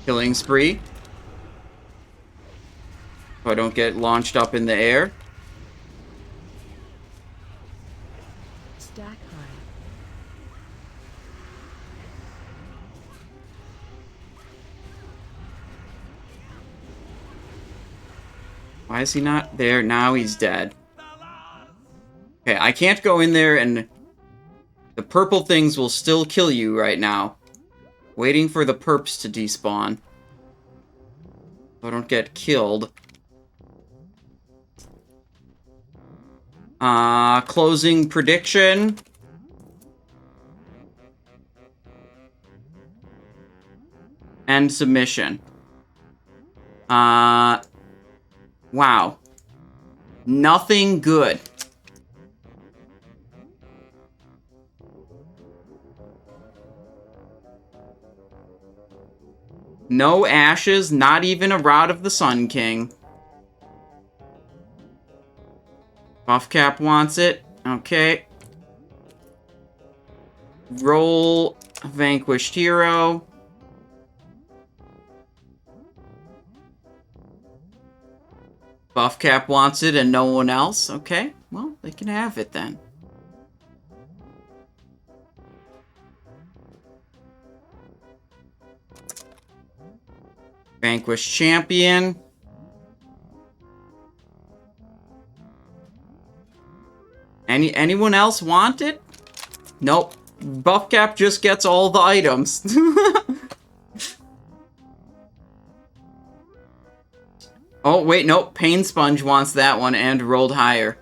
Killing spree. So I don't get launched up in the air. Stack high. Why is he not there? Now he's dead. Okay, I can't go in there and... The purple things will still kill you right now. Waiting for the perps to despawn. So I don't get killed. Closing prediction. And submission. Wow. Nothing good. No ashes, not even a Rod of the Sun King. Buffcap wants it. Okay. Roll Vanquished Hero. Buffcap wants it and no one else. Okay, well, they can have it then. Vanquished Champion. Anyone else want it? Nope. Buffcap just gets all the items. Oh, wait, nope. Pain Sponge wants that one and rolled higher.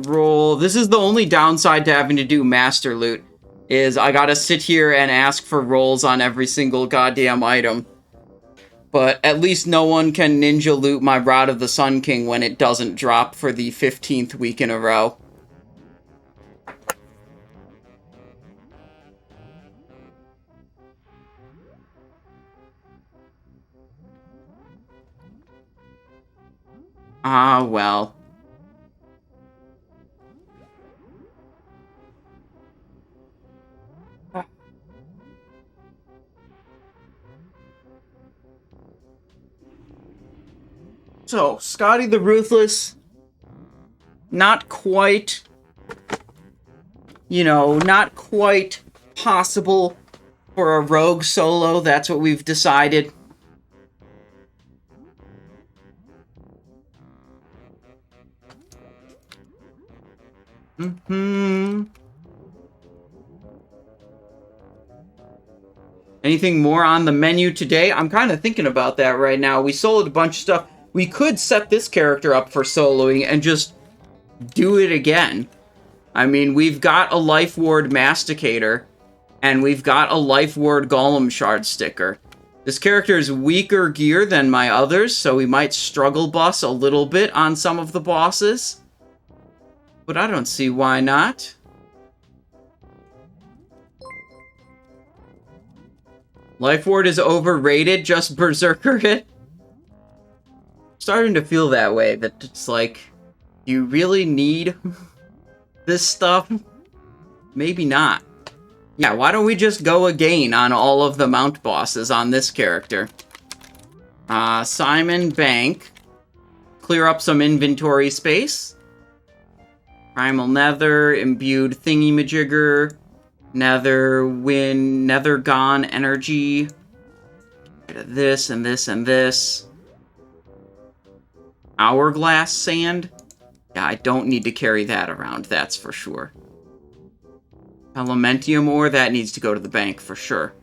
Roll. This is the only downside to having to do Master Loot, is I gotta sit here and ask for rolls on every single goddamn item. But at least no one can ninja loot my Rod of the Sun King when it doesn't drop for the 15th week in a row. Ah, well. So, Scotty the Ruthless, not quite, not quite possible for a rogue solo. That's what we've decided. Anything more on the menu today? I'm kind of thinking about that right now. We soloed a bunch of stuff. We could set this character up for soloing and just do it again. I mean, we've got a Life Ward Masticator, and we've got a Life Ward Golem Shard sticker. This character is weaker gear than my others, so we might struggle bus a little bit on some of the bosses. But I don't see why not. Life Ward is overrated, just Berserker it. Starting to feel that way, that it's like, you really need this stuff? Maybe not. Yeah, why don't we just go again on all of the mount bosses on this character? Simon Bank. Clear up some inventory space. Primal Nether, Imbued Thingy-Majigger, Nether Wind, Nether Gone Energy. This and this and this. Hourglass Sand? Yeah, I don't need to carry that around, that's for sure. Elementium ore, that needs to go to the bank for sure.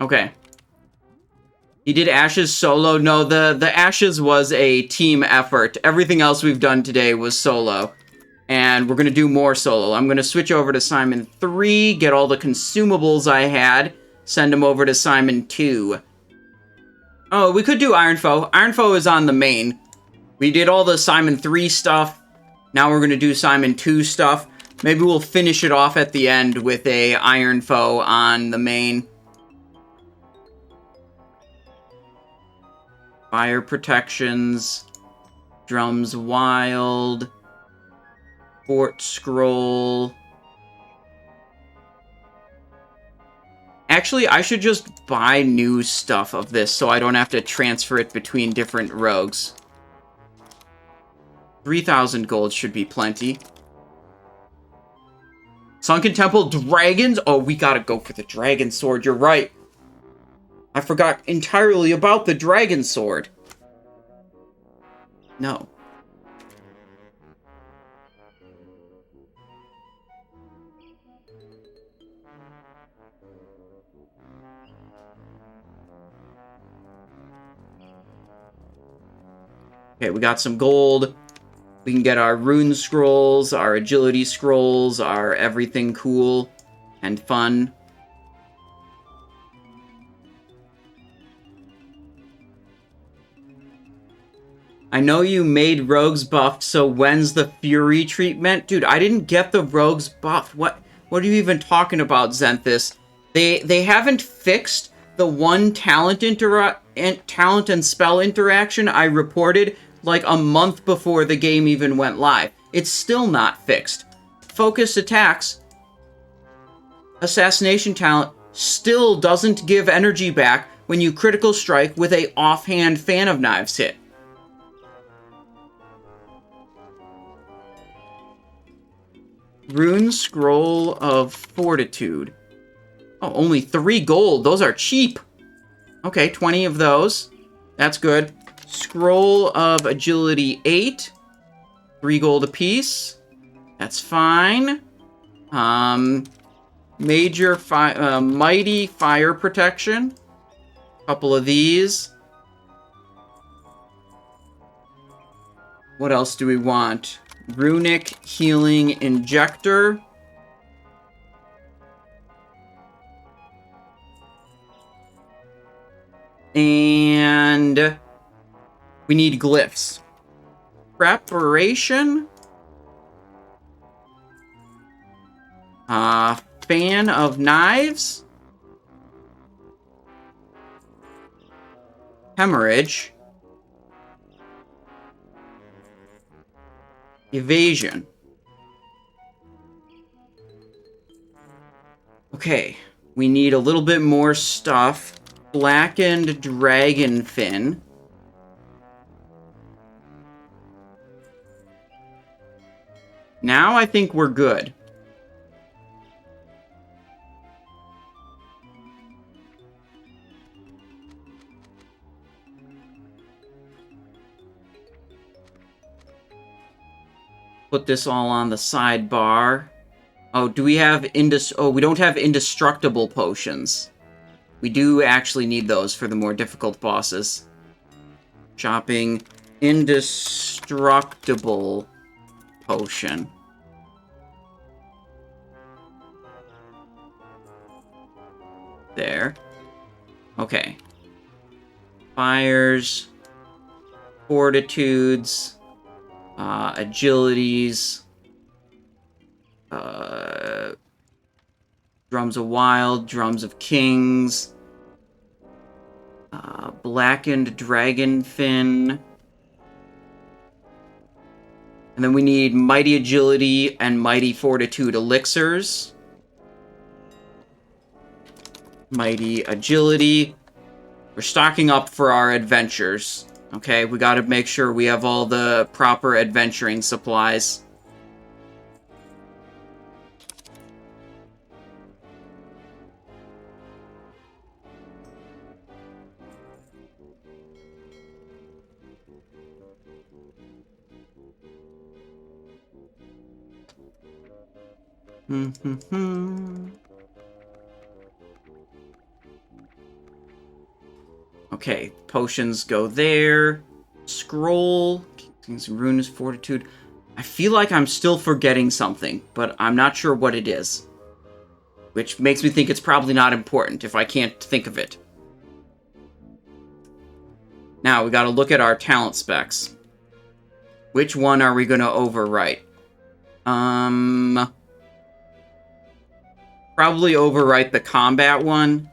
Okay. He did Ashes solo. No, the Ashes was a team effort. Everything else we've done today was solo. And we're going to do more solo. I'm going to switch over to Simon 3, get all the consumables I had, send them over to Simon 2. Oh, we could do Iron Foe. Iron Foe is on the main. We did all the Simon 3 stuff. Now we're going to do Simon 2 stuff. Maybe we'll finish it off at the end with a Iron Foe on the main. Fire protections. Drums Wild. Fort Scroll. Actually, I should just buy new stuff of this so I don't have to transfer it between different rogues. 3,000 gold should be plenty. Sunken Temple Dragons? Oh, we gotta go for the Dragon Sword, you're right. I forgot entirely about the Dragon Sword. No. Okay, we got some gold. We can get our rune scrolls, our agility scrolls, our everything cool and fun. I know you made rogues buffed, so when's the fury treatment? Dude, I didn't get the rogues buffed. What are you even talking about, Zenthis? They haven't fixed the one talent and spell interaction I reported like a month before the game even went live. It's still not fixed. Focused attacks, assassination talent, still doesn't give energy back when you critical strike with a offhand Fan of Knives hit. Rune Scroll of Fortitude. Oh, only 3 gold. Those are cheap. Okay, 20 of those. That's good. Scroll of Agility 8. 3 gold apiece. That's fine. Mighty Fire Protection. Couple of these. What else do we want? Runic Healing Injector. And we need glyphs. Preparation. Fan of Knives. Hemorrhage. Evasion. Okay, we need a little bit more stuff. Blackened Dragon Fin. Now I think we're good. Put this all on the sidebar. Oh, do we have we don't have indestructible potions. We do actually need those for the more difficult bosses. Shopping indestructible potion. There. Okay. Fires. Fortitudes. Agilities. Drums of Wild. Drums of Kings. Blackened Dragon Fin. And then we need Mighty Agility and Mighty Fortitude elixirs. Mighty Agility. We're stocking up for our adventures. Okay, we gotta make sure we have all the proper adventuring supplies. Okay, potions go there. Scroll. Runes, fortitude. I feel like I'm still forgetting something, but I'm not sure what it is. Which makes me think it's probably not important if I can't think of it. Now, we gotta look at our talent specs. Which one are we gonna overwrite? Probably overwrite the combat one.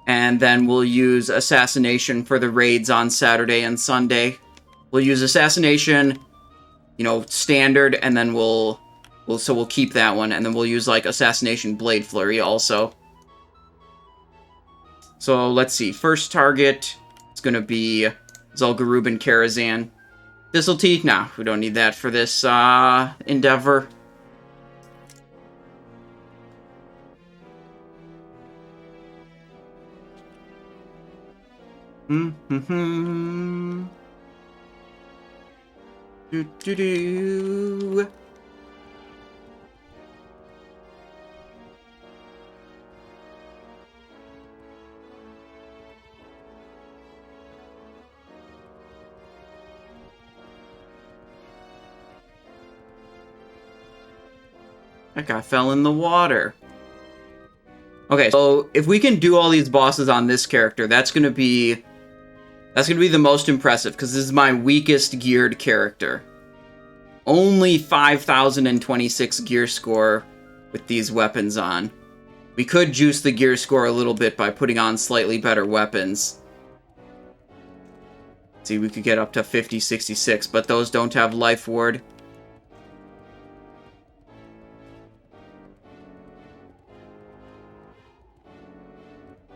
And then we'll use Assassination for the raids on Saturday and Sunday. We'll use Assassination, you know, standard, and then we'll keep that one, and then we'll use, like, Assassination Blade Flurry also. So, let's see. First target is gonna be Zul'Gurub and Karazhan. Thistle Teeth? Nah, we don't need that for this, endeavor. Do. That guy fell in the water. Okay, so if we can do all these bosses on this character, that's gonna be the most impressive, because this is my weakest geared character. Only 5,026 gear score with these weapons on. We could juice the gear score a little bit by putting on slightly better weapons. See, we could get up to 50, 66, but those don't have life ward.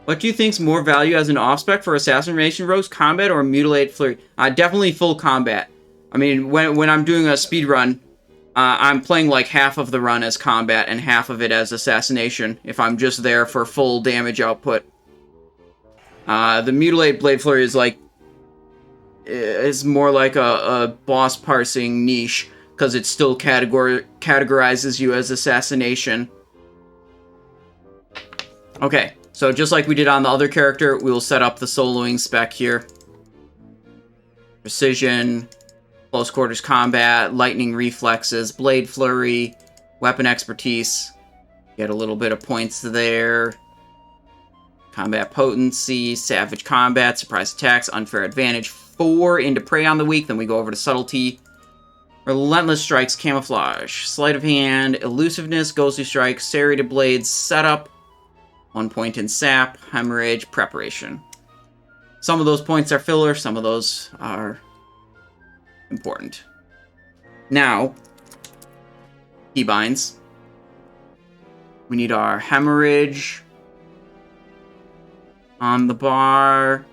What do you think's more value as an off-spec for Assassination Rogues, combat or Mutilate Flurry? Definitely full combat. I mean, when I'm doing a speed run, I'm playing like half of the run as combat and half of it as Assassination, if I'm just there for full damage output. The Mutilate Blade Flurry is like... is more like a boss parsing niche, because it still categorizes you as Assassination. Okay. So just like we did on the other character, we will set up the soloing spec here. Precision, close quarters combat, lightning reflexes, blade flurry, weapon expertise. Get a little bit of points there. Combat potency, savage combat, surprise attacks, unfair advantage. 4 into prey on the weak, then we go over to subtlety. Relentless strikes, camouflage, sleight of hand, elusiveness, ghostly strike, serrated blades, setup. 1 point in sap, hemorrhage, preparation. Some of those points are filler, some of those are important. Now, keybinds. We need our hemorrhage on the bar.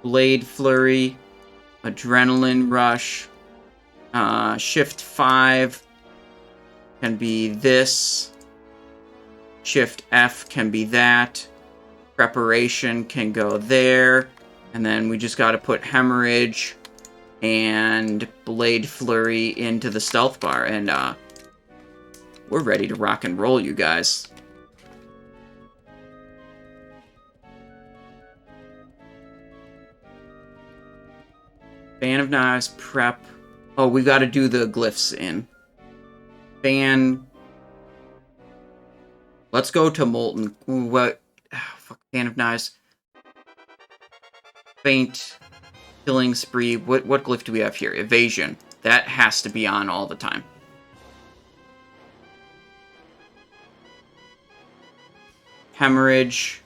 Blade flurry, adrenaline rush, shift 5 can be this. Shift F can be that. Preparation can go there. And then we just gotta put hemorrhage and blade flurry into the stealth bar. And we're ready to rock and roll, you guys. Fan of Knives, prep. Oh, we gotta do the glyphs in. Fan. Let's go to Molten. Ooh, what? Fuck, Fan of Knives. Feint. Killing Spree. What glyph do we have here? Evasion. That has to be on all the time. Hemorrhage.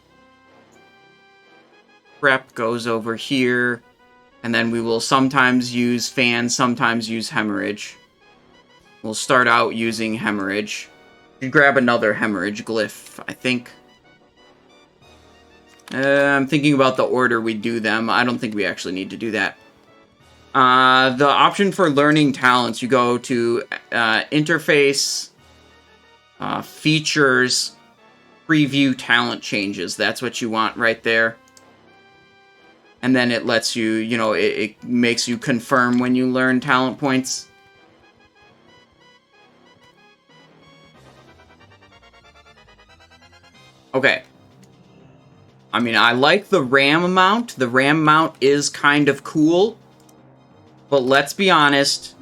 Prep goes over here. And then we will sometimes use Fan, sometimes use Hemorrhage. We'll start out using Hemorrhage. You grab another hemorrhage glyph, I think. I'm thinking about the order we do them. I don't think we actually need to do that. The option for learning talents, you go to interface, features, preview talent changes. That's what you want right there. And then it lets you, you know, it makes you confirm when you learn talent points. Okay. I mean, I like the ram mount. The ram mount is kind of cool. But let's be honest,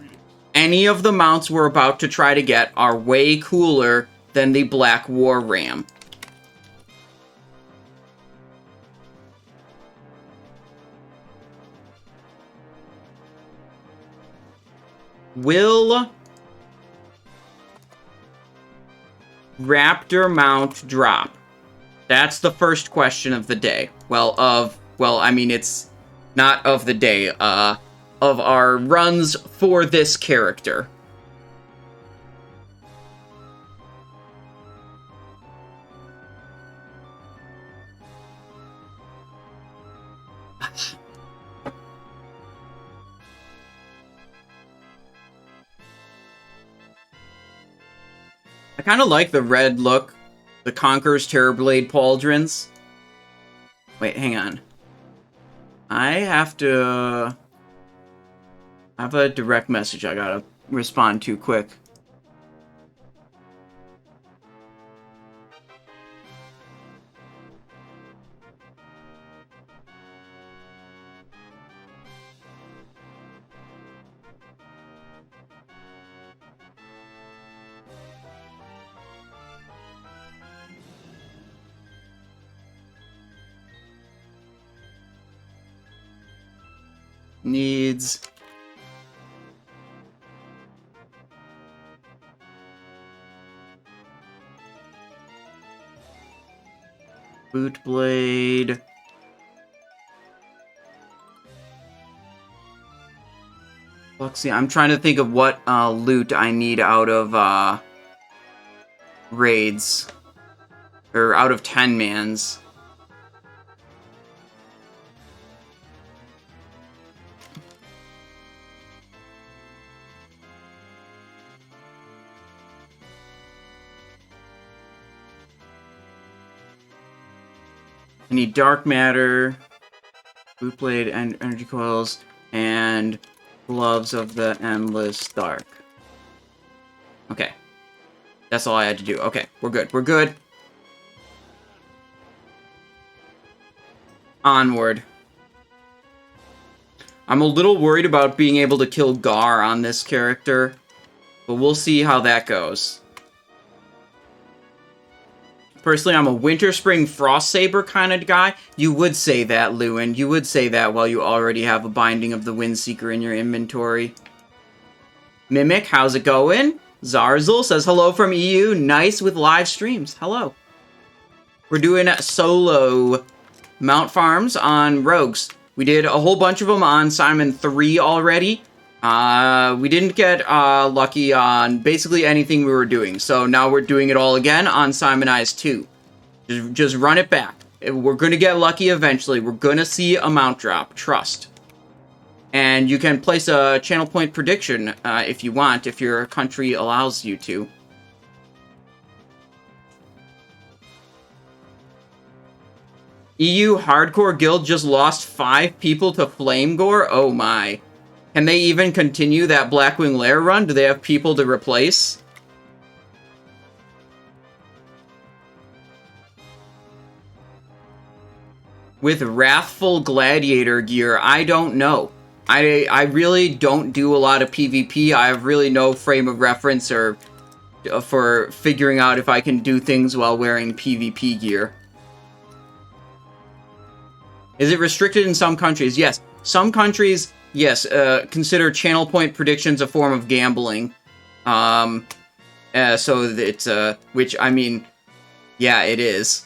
any of the mounts we're about to try to get are way cooler than the Black War Ram. Will Raptor mount drop? That's the first question of the day. Well, I mean, it's not of the day, of our runs for this character. I kind of like the red look. The Conqueror's Terrorblade Pauldrons. Wait, hang on. I have to... I have a direct message I gotta respond to quick. Needs... Bootblade. Let's see, I'm trying to think of what loot I need out of raids. Or out of 10-mans. I need dark matter, bootblade and energy coils, and gloves of the endless dark. Okay. That's all I had to do. Okay, we're good. We're good. Onward. I'm a little worried about being able to kill Garr on this character, but we'll see how that goes. Personally, I'm a Winter Spring Frost Saber kind of guy. You would say that, Lewin. You would say that while you already have a Binding of the Windseeker in your inventory. Mimic, how's it going? Zarzel says hello from EU. Nice with live streams. Hello. We're doing solo mount farms on rogues. We did a whole bunch of them on Simon 3 already. We didn't get lucky on basically anything we were doing, so now we're doing it all again on Simon Eyes 2. Just run it back. We're gonna get lucky eventually. We're gonna see a mount drop. Trust. And you can place a channel point prediction if you want, if your country allows you to. EU Hardcore Guild just lost 5 people to Flame Gore? Oh my. Can they even continue that Blackwing Lair run? Do they have people to replace? With Wrathful Gladiator gear, I don't know. I really don't do a lot of PvP. I have really no frame of reference or for figuring out if I can do things while wearing PvP gear. Is it restricted in some countries? Yes. Some countries... Yes, consider channel point predictions a form of gambling. So it's, which, I mean, yeah, it is.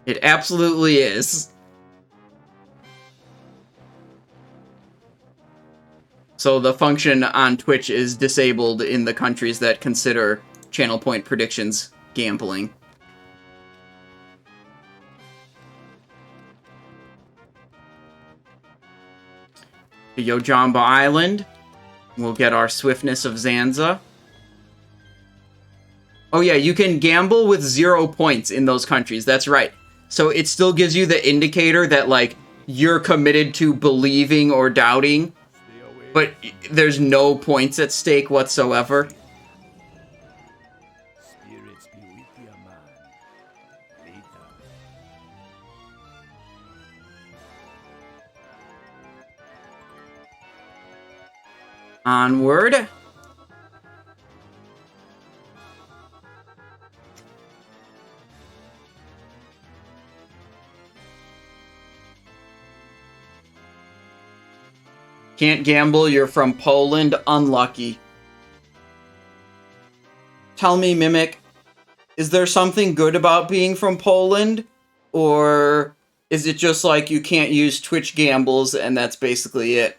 It absolutely is. So the function on Twitch is disabled in the countries that consider channel point predictions gambling. To Yojamba Island. We'll get our Swiftness of Zanza. Oh yeah, you can gamble with 0 points in those countries. That's right. So it still gives you the indicator that, like, you're committed to believing or doubting. But there's no points at stake whatsoever. Spirits be with you, my Onward. Can't gamble, you're from Poland. Unlucky. Tell me, Mimic, is there something good about being from Poland? Or is it just like you can't use Twitch gambles and that's basically it?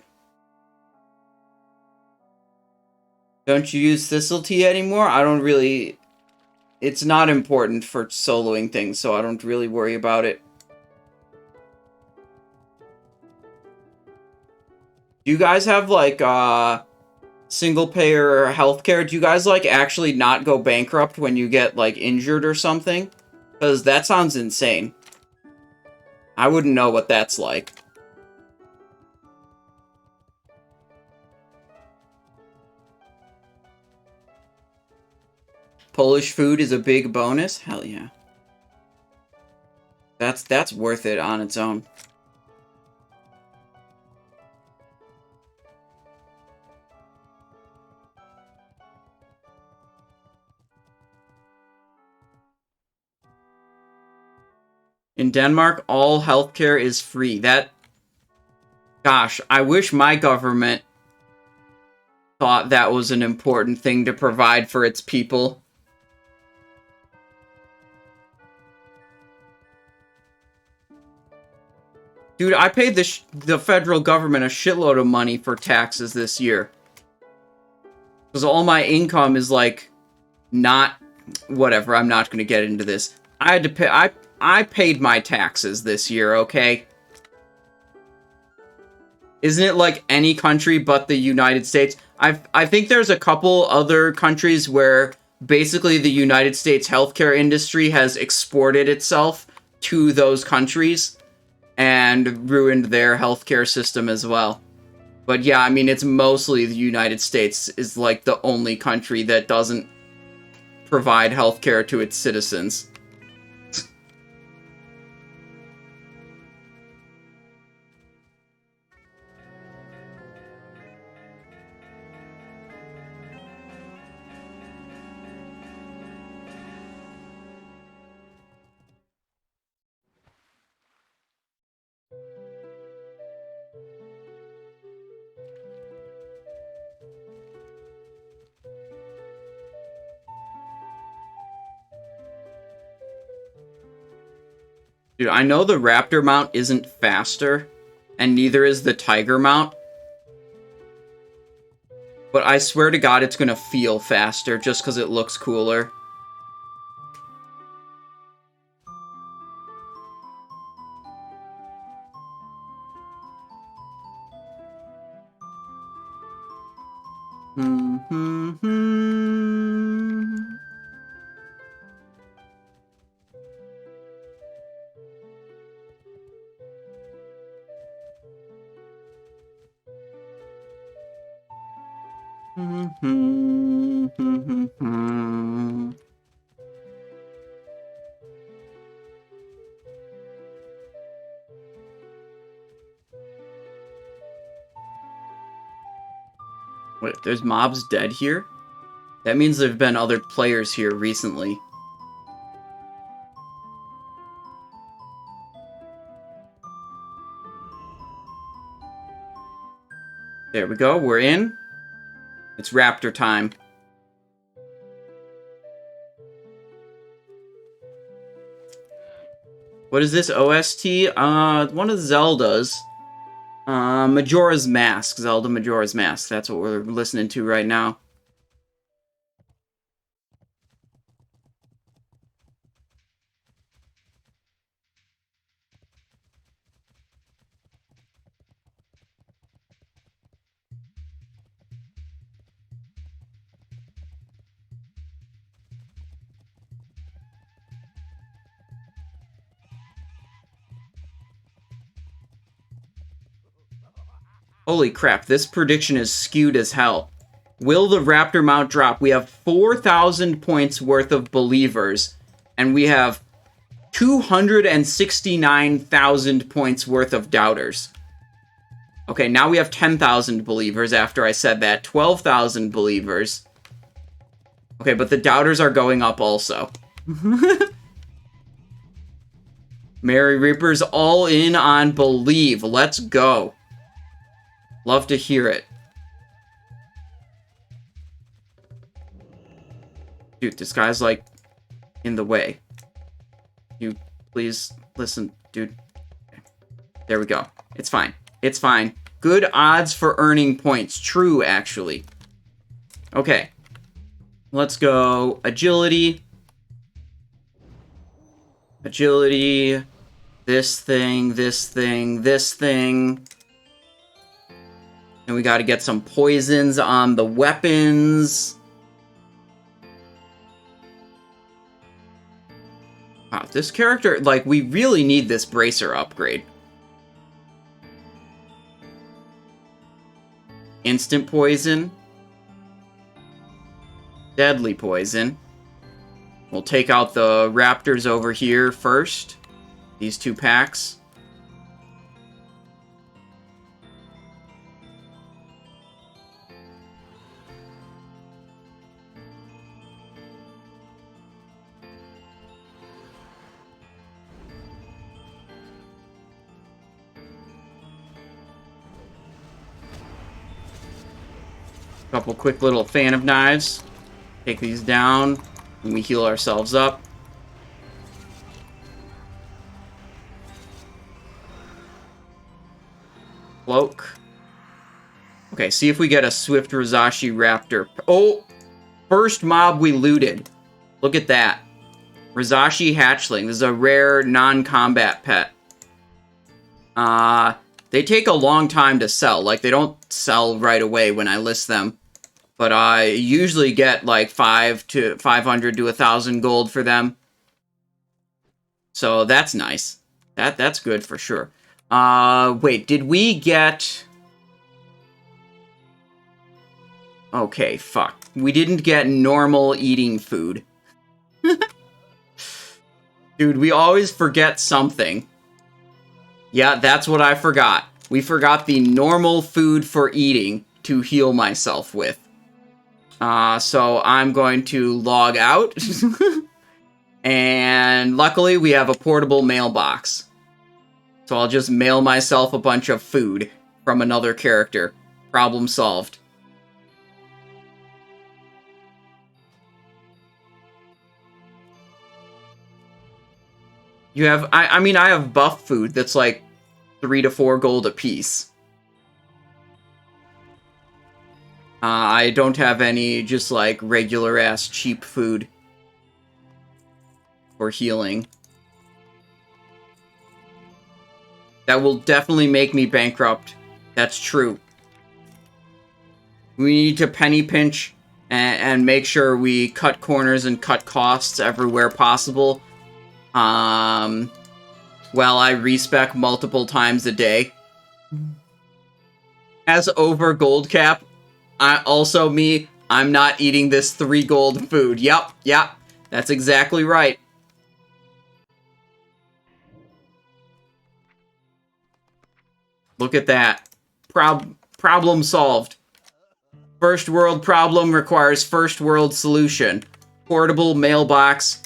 Don't you use Thistletea anymore? I don't really... It's not important for soloing things, so I don't really worry about it. Do you guys have, like, single-payer healthcare? Do you guys, like, actually not go bankrupt when you get, like, injured or something? Because that sounds insane. I wouldn't know what that's like. Polish food is a big bonus? Hell yeah. That's worth it on its own. In Denmark, all healthcare is free. Gosh, I wish my government thought that was an important thing to provide for its people. Dude, I paid the federal government a shitload of money for taxes this year. Because all my income is, like, not... Whatever, I'm not going to get into this. I had to pay... I paid my taxes this year, okay? Isn't it like any country but the United States? I think there's a couple other countries where basically the United States healthcare industry has exported itself to those countries and ruined their healthcare system as well. But yeah, I mean, it's mostly the United States is like the only country that doesn't provide healthcare to its citizens. Dude, I know the Raptor mount isn't faster, and neither is the Tiger mount. But I swear to God it's gonna feel faster just because it looks cooler. Wait, there's mobs dead here? That means there have been other players here recently. There we go, we're in. It's Raptor time. What is this OST? One of Zelda's. Majora's Mask. Zelda Majora's Mask. That's what we're listening to right now. Holy crap, this prediction is skewed as hell. Will the Raptor mount drop? We have 4,000 points worth of believers, and we have 269,000 points worth of doubters. Okay, now we have 10,000 believers after I said that. 12,000 believers. Okay, but the doubters are going up also. Mary Reaper's all in on believe. Let's go. Love to hear it. Dude, this guy's like in the way. You please listen, dude. Okay. There we go. It's fine. It's fine. Good odds for earning points. True, actually. Okay. Let's go agility. Agility. This thing, this thing, this thing. And we got to get some poisons on the weapons. Wow, this character, like, we really need this bracer upgrade. Instant poison. Deadly poison. We'll take out the raptors over here first. These 2 packs. Couple quick little fan of knives. Take these down, and we heal ourselves up. Cloak. Okay, see if we get a Swift Razashi Raptor. Oh! First mob we looted. Look at that. Razashi Hatchling. This is a rare non-combat pet. They take a long time to sell. Like, they don't sell right away when I list them. But I usually get like 500 to 1,000 gold for them. So that's nice. That's good for sure. Wait, did we get... Okay, fuck. We didn't get normal eating food. Dude, we always forget something. Yeah, that's what I forgot. We forgot the normal food for eating to heal myself with. So I'm going to log out. And luckily we have a portable mailbox. So I'll just mail myself a bunch of food from another character. Problem solved. You have, I mean, I have buff food that's like 3 to 4 gold a piece. I don't have any just like regular ass cheap food for healing. That will definitely make me bankrupt. That's true. We need to penny pinch and make sure we cut corners and cut costs everywhere possible. Well, I respec multiple times a day. As over gold cap, I'm not eating this 3 gold food. Yep, that's exactly right. Look at that. Problem solved. First world problem requires first world solution. Portable mailbox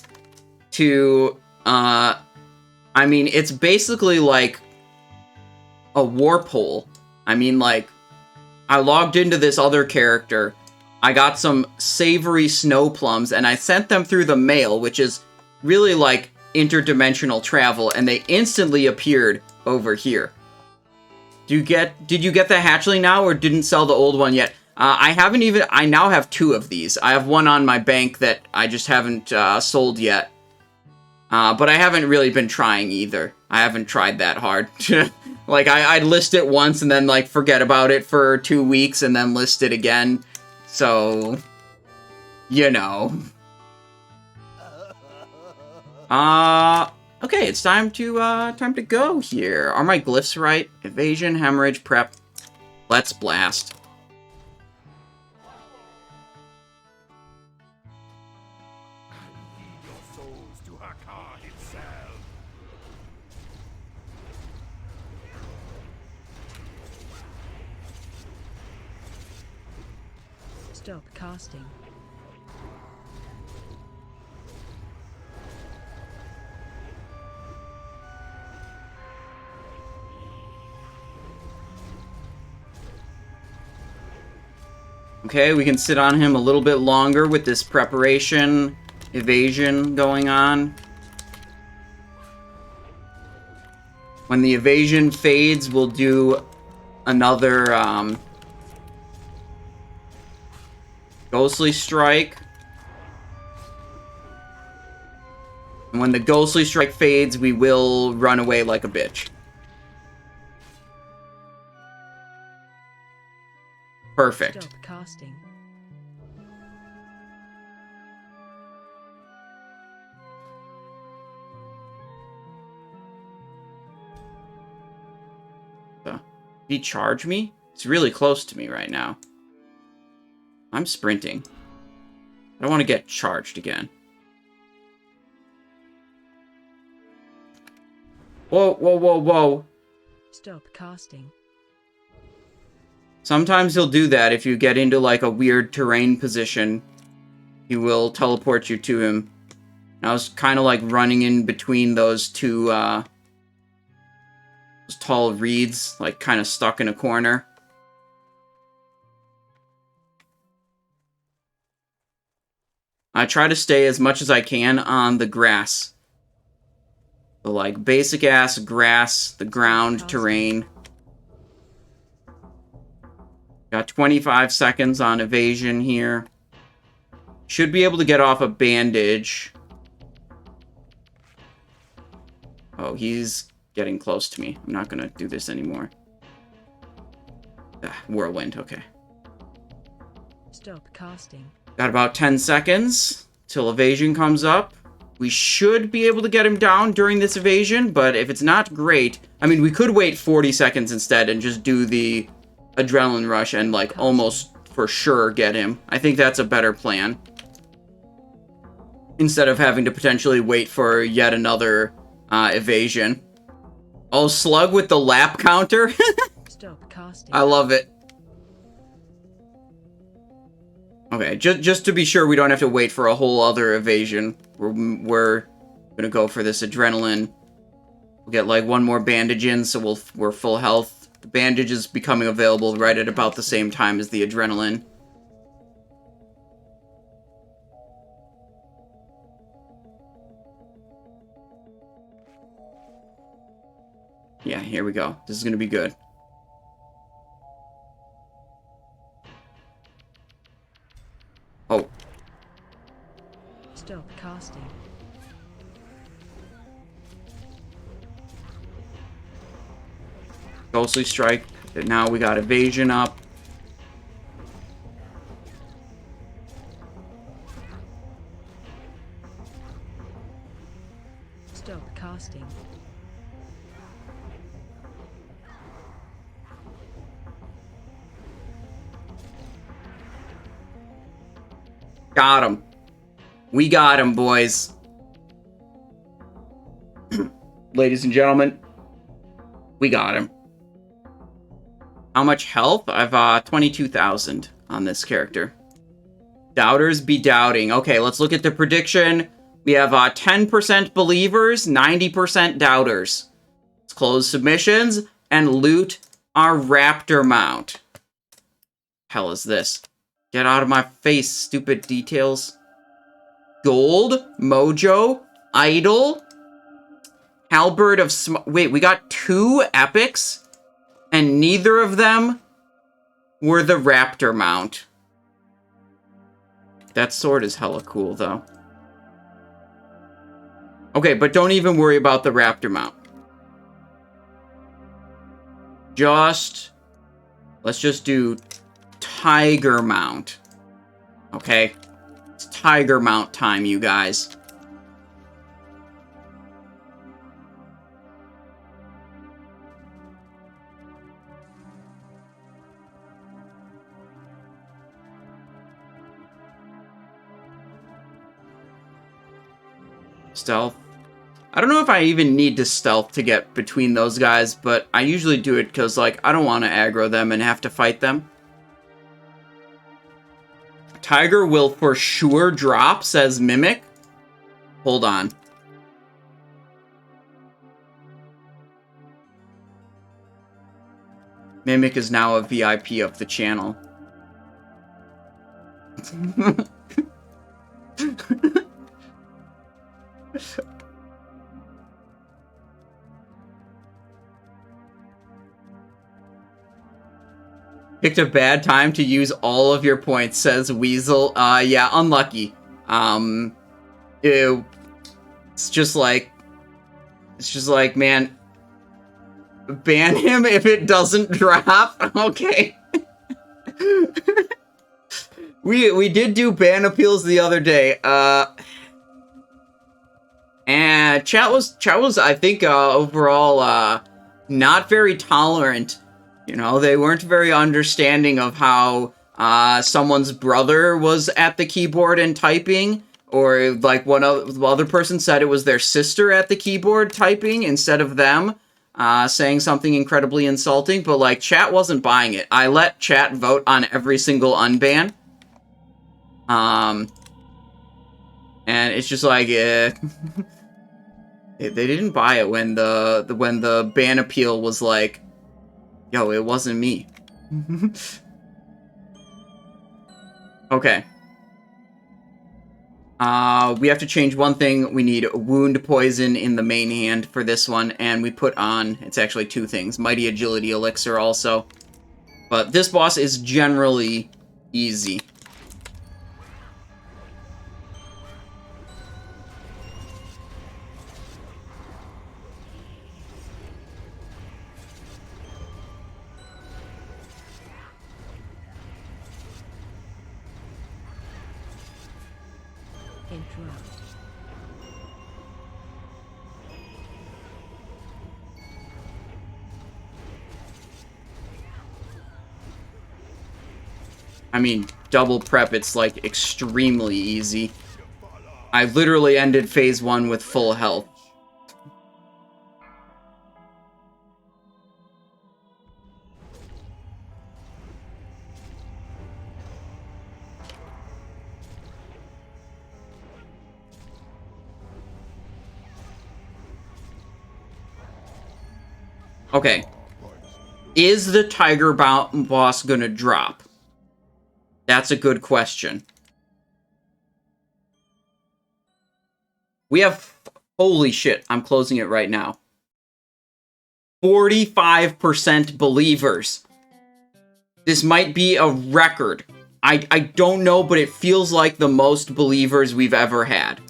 to, I mean, it's basically like a warp hole. I mean, like, I logged into this other character, I got some savory snow plums, and I sent them through the mail, which is really like interdimensional travel, and they instantly appeared over here. Did you get the hatchling now, or didn't sell the old one yet? I now have 2 of these. I have one on my bank that I just haven't sold yet. But I haven't really been trying either. I haven't tried that hard. Like, I'd list it once and then, like, forget about it for 2 weeks and then list it again. So, you know. Okay, it's time to go here. Are my glyphs right? Evasion, hemorrhage, prep. Let's blast. Stop casting. Okay, we can sit on him a little bit longer with this preparation, evasion going on. When the evasion fades, we'll do another Ghostly Strike. And when the Ghostly Strike fades, we will run away like a bitch. Perfect. Stop casting. Did he charge me? It's really close to me right now. I'm sprinting. I don't want to get charged again. Whoa, whoa, whoa, whoa. Stop casting. Sometimes he'll do that if you get into, like, a weird terrain position. He will teleport you to him. And I was kind of, like, running in between those two, those tall reeds, like, kind of stuck in a corner. I try to stay as much as I can on the grass. The, like, basic-ass grass, the ground terrain. Got 25 seconds on evasion here. Should be able to get off a bandage. Oh, he's getting close to me. I'm not gonna do this anymore. Whirlwind, okay. Stop casting. Got about 10 seconds till evasion comes up. We should be able to get him down during this evasion, but if it's not great... I mean, we could wait 40 seconds instead and just do the adrenaline rush and, like, almost for sure get him. I think that's a better plan. Instead of having to potentially wait for yet another evasion. Oh, Slug with the lap counter? Stop casting. I love it. Okay, just to be sure we don't have to wait for a whole other evasion. We're gonna go for this adrenaline. We'll get, like, one more bandage in, so we're full health. The bandage is becoming available right at about the same time as the adrenaline. Yeah, here we go. This is gonna be good. Oh. Stop casting. Ghostly Strike. Now we got evasion up. Stop casting. Got him. We got him, boys. Ladies and gentlemen, we got him. How much health? I've 22,000 on this character. Doubters be doubting. Okay, let's look at the prediction. We have 10% believers, 90% doubters. Let's close submissions and loot our raptor mount. Hell is this? Get out of my face, stupid details. Gold, Mojo, Idol, Halberd of Wait, we got 2 epics? And neither of them were the raptor mount. That sword is hella cool, though. Okay, but don't even worry about the raptor mount. Let's just do tiger mount. Okay? It's tiger mount time, you guys. Stealth. I don't know if I even need to stealth to get between those guys, but I usually do it because, like, I don't want to aggro them and have to fight them. Tiger will for sure drop, says Mimic. Hold on. Mimic is now a VIP of the channel. Picked a bad time to use all of your points, says Weasel. Yeah, unlucky. It's just like, man, ban him if it doesn't drop. Okay. we did do ban appeals the other day. And chat was I think overall not very tolerant. You know, they weren't very understanding of how someone's brother was at the keyboard and typing, or like one other person said it was their sister at the keyboard typing instead of them, saying something incredibly insulting. But like, chat wasn't buying it. I let chat vote on every single unban. And it's just like, they didn't buy it when the ban appeal was like, yo, it wasn't me. Okay. We have to change one thing. We need wound poison in the main hand for this one, and we put on, it's actually two things, mighty agility elixir also. But this boss is generally easy. Interrupt. I mean, double prep, it's like extremely easy. I literally ended phase 1 with full health. Okay. Is the Tiger boss gonna drop? That's a good question. We have... Holy shit, I'm closing it right now. 45% believers. This might be a record. I don't know, but it feels like the most believers we've ever had.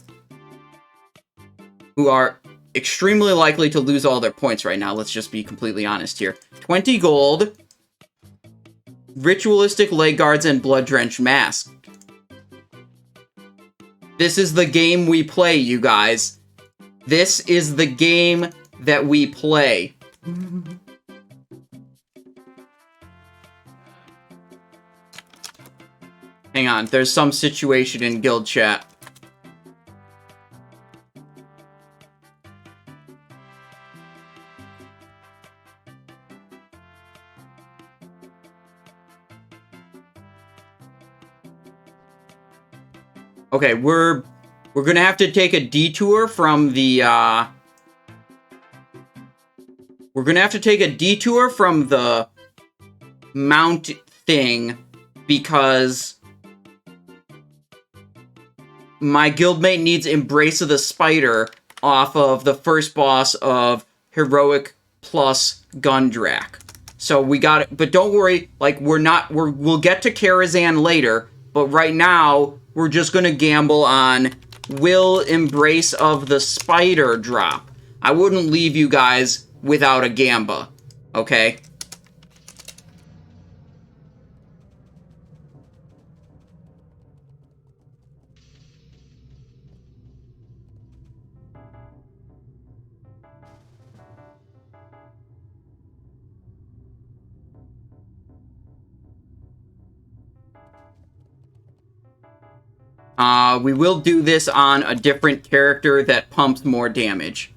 Who are extremely likely to lose all their points right now. Let's just be completely honest here. 20 gold. Ritualistic leg guards and blood drenched mask. This is the game we play, you guys. This is the game that we play. Hang on, there's some situation in guild chat. Okay, we're gonna have to take a detour from the, we're gonna have to take a detour from the mount thing, because my guildmate needs Embrace of the Spider off of the first boss of Heroic plus Gundrak. So we got it, but don't worry, like, we'll get to Karazhan later, but right now, we're just gonna gamble on, will Embrace of the Spider drop? I wouldn't leave you guys without a gamba, okay? We will do this on a different character that pumps more damage.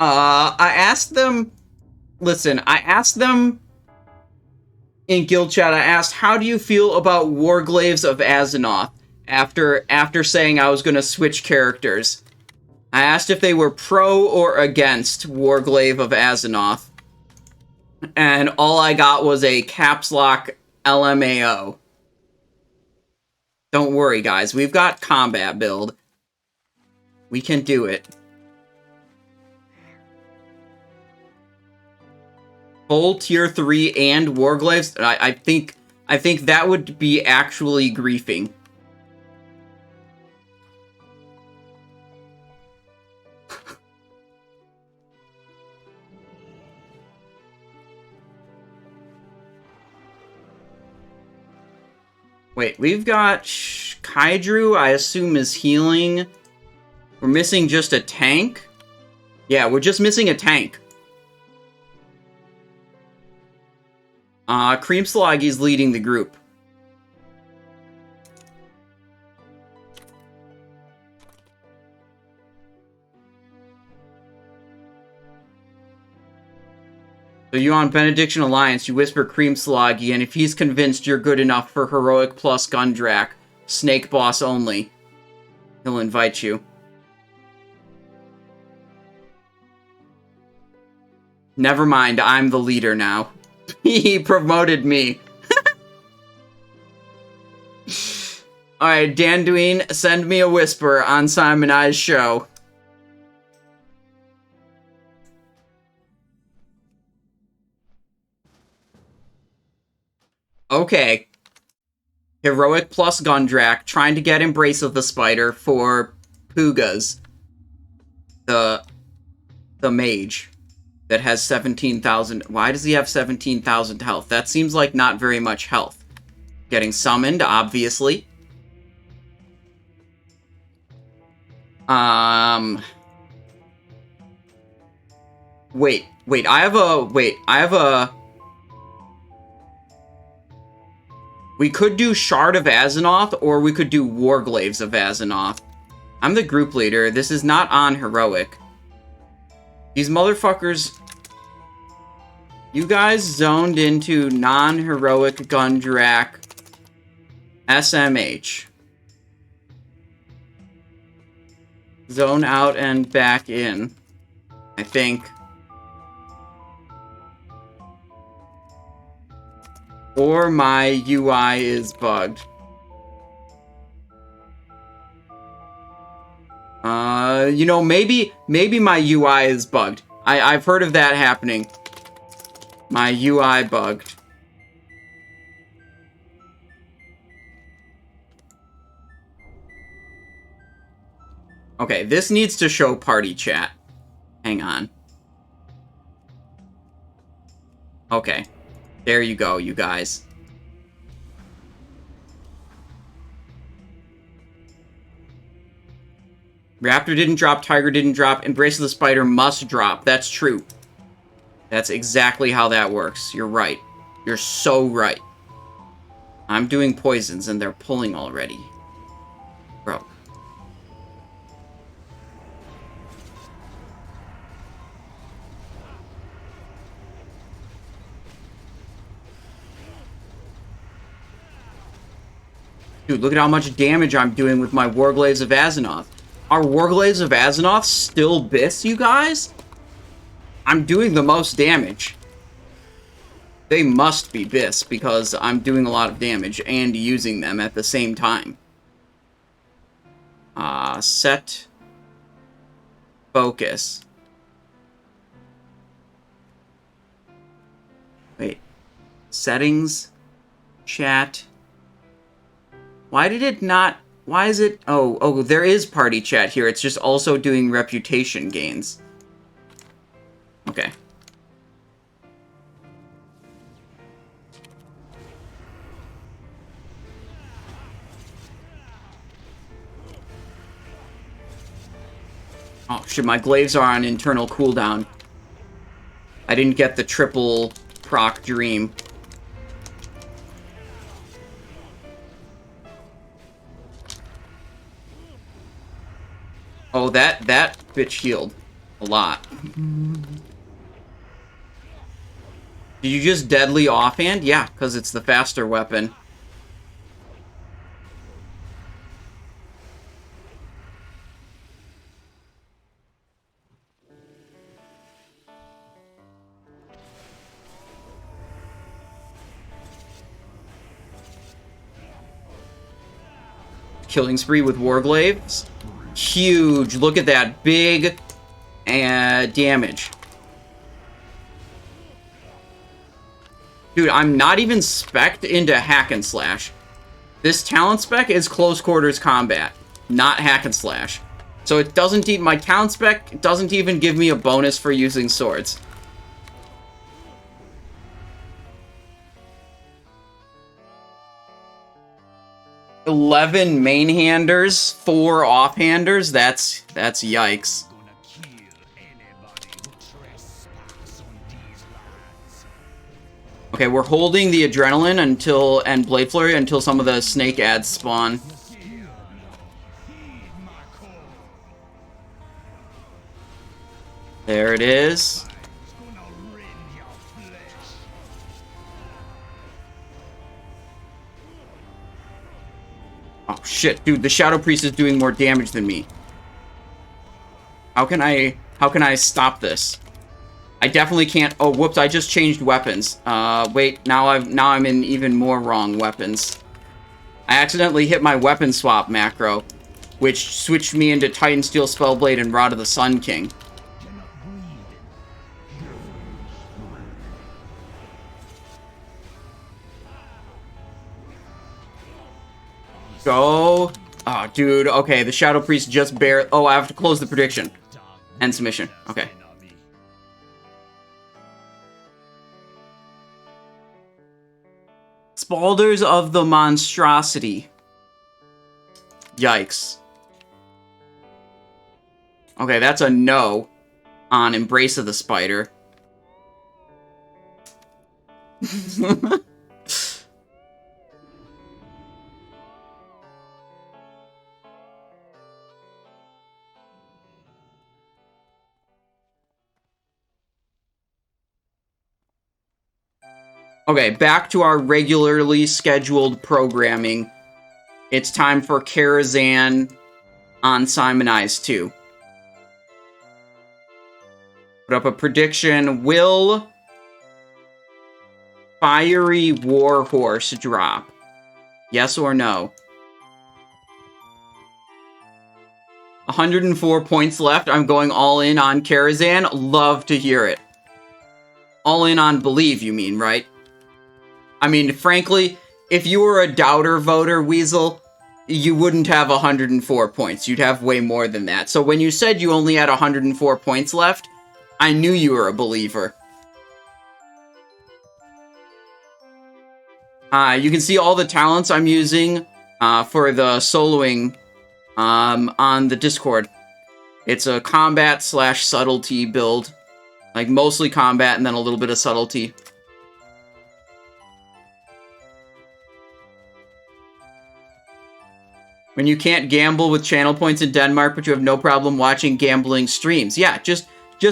I asked them... Listen, I asked them in guild chat, I asked, how do you feel about Warglaves of Azzinoth after saying I was going to switch characters? I asked if they were pro or against Warglaive of Azzinoth. And all I got was a caps lock LMAO. Don't worry, guys. We've got combat build. We can do it. Full tier 3 and Warglaives? I think that would be actually griefing. Wait, we've got Kaidru, I assume is healing. We're missing just a tank? Yeah, we're just missing a tank. Creamslagi's leading the group. So you on Benediction Alliance, you whisper Creamslagi, and if he's convinced you're good enough for Heroic plus Gundrak, Snake Boss only, he'll invite you. Never mind, I'm the leader now. He promoted me. Alright, Danduin, send me a whisper on Simon I's show. Okay. Heroic plus Gundrak, trying to get Embrace of the Spider for Pugas. The mage that has 17,000. Why does he have 17,000 health? That seems like not very much health. Getting summoned, obviously. Wait, I have a... We could do Shard of Azzinoth, or we could do Warglaives of Azzinoth. I'm the group leader. This is not on Heroic. These motherfuckers... You guys zoned into non-Heroic Gundrak SMH. Zone out and back in, I think. Or my UI is bugged. You know, maybe my UI is bugged. I've heard of that happening. My UI bugged. Okay, this needs to show party chat. Hang on. Okay. There you go, you guys. Raptor didn't drop, Tiger didn't drop, Embrace of the Spider must drop. That's true. That's exactly how that works. You're right. You're so right. I'm doing poisons and they're pulling already. Bro. Dude, look at how much damage I'm doing with my Warglaives of Azzinoth. Are Warglaives of Azzinoth still bis, you guys? I'm doing the most damage. They must be bis, because I'm doing a lot of damage and using them at the same time. Set. Focus. Wait. Settings. Chat. Why did it not... Why is it... Oh, there is party chat here. It's just also doing reputation gains. Okay. Oh, shit, my glaives are on internal cooldown. I didn't get the triple proc dream. Oh, that bitch healed a lot. Did you just deadly offhand? Yeah, because it's the faster weapon. Killing spree with Warglaives. Huge. Look at that. Big damage. Dude, I'm not even spec'd into hack and slash. This talent spec is close quarters combat, not hack and slash. So it doesn't even, my talent spec doesn't even give me a bonus for using swords. "11 main-handers, 4 offhanders, that's yikes. Okay, we're holding the Adrenaline and Blade Flurry until some of the snake ads spawn. There it is. Oh shit, dude, the Shadow Priest is doing more damage than me. How can I stop this? I definitely can't. Oh, whoops, I just changed weapons. Wait, now I'm in even more wrong weapons. I accidentally hit my weapon swap macro, which switched me into Titan Steel Spellblade and Rod of the Sun King. Go. Oh, dude, okay, the Shadow Priest just bare. Oh, I have to close the prediction. End submission. Okay. Spalders of the Monstrosity. Yikes. Okay, that's a no on Embrace of the Spider. Okay, back to our regularly scheduled programming. It's time for Karazhan on Simonize 2. Put up a prediction. Will Fiery Warhorse drop? Yes or no? 104 points left. I'm going all in on Karazhan. Love to hear it. All in on Believe, you mean, right? I mean, frankly, if you were a doubter voter, Weasel, you wouldn't have 104 points. You'd have way more than that. So when you said you only had 104 points left, I knew you were a believer. You can see all the talents I'm using for the soloing on the Discord. It's a combat/subtlety build. Like, mostly combat and then a little bit of subtlety. When you can't gamble with channel points in Denmark, but you have no problem watching gambling streams. Yeah, just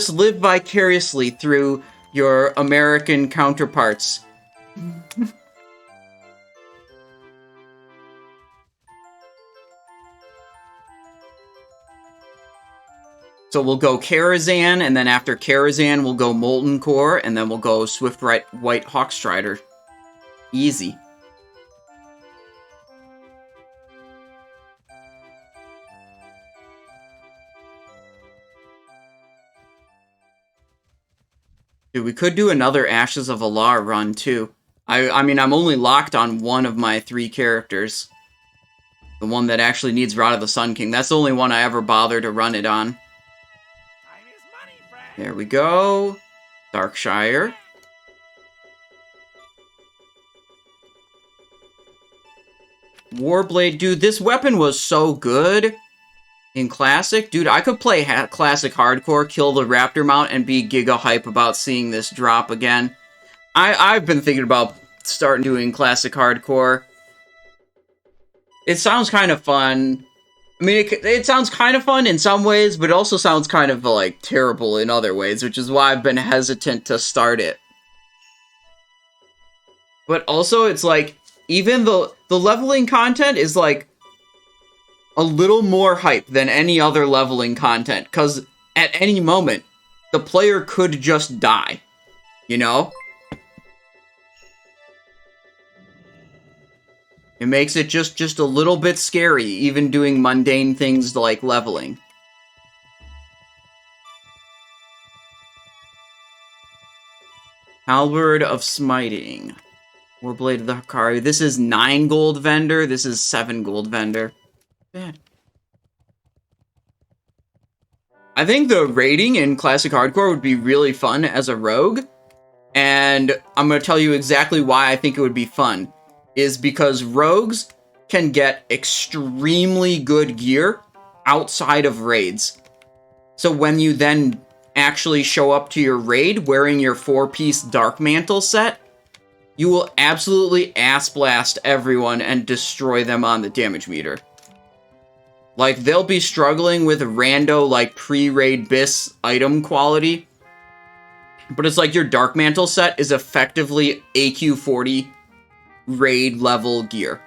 live vicariously through your American counterparts. So we'll go Karazhan, and then after Karazhan, we'll go Molten Core, and then we'll go Swift White Hawkstrider. Easy. Dude, we could do another Ashes of Alar run, too. I mean, I'm only locked on one of my 3 characters. The one that actually needs Rod of the Sun King. That's the only one I ever bother to run it on. There we go. Darkshire. Warblade. Dude, this weapon was so good in Classic. Dude, I could play Classic Hardcore, kill the Raptor Mount, and be giga hype about seeing this drop again. I've been thinking about starting doing Classic Hardcore. It sounds kind of fun. I mean, it sounds kind of fun in some ways, but it also sounds kind of, like, terrible in other ways, which is why I've been hesitant to start it. But also, it's like, even the leveling content is like a little more hype than any other leveling content, because at any moment, the player could just die, you know? It makes it just a little bit scary, even doing mundane things like leveling. Halberd of Smiting. Warblade of the Hikari. This is 9 gold vendor. This is 7 gold vendor. Bad. I think the raiding in Classic Hardcore would be really fun as a rogue. And I'm going to tell you exactly why I think it would be fun. Is because rogues can get extremely good gear outside of raids. So when you then actually show up to your raid wearing your 4-piece Dark Mantle set, you will absolutely ass blast everyone and destroy them on the damage meter. Like, they'll be struggling with rando, like, pre-raid bis item quality. But it's like your Dark Mantle set is effectively AQ 40 raid level gear.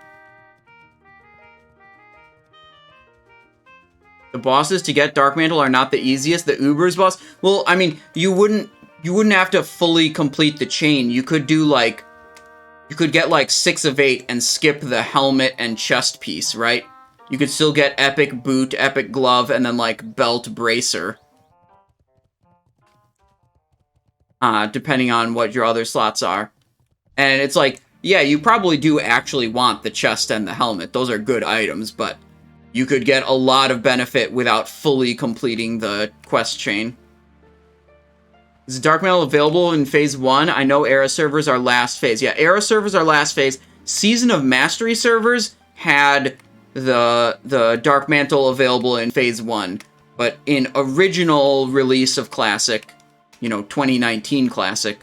The bosses to get Dark Mantle are not the easiest. The Uber's boss, well, I mean, you wouldn't have to fully complete the chain. You could do like, you could get like 6 of 8 and skip the helmet and chest piece, right? You could still get epic boot, epic glove, and then like belt bracer. Depending on what your other slots are. And it's like, yeah, you probably do actually want the chest and the helmet. Those are good items, but you could get a lot of benefit without fully completing the quest chain. Is Dark Mantle available in Phase 1? I know Era servers are last phase. Yeah, Era servers are last phase. Season of Mastery servers had the Dark Mantle available in Phase 1. But in original release of Classic, you know, 2019 Classic,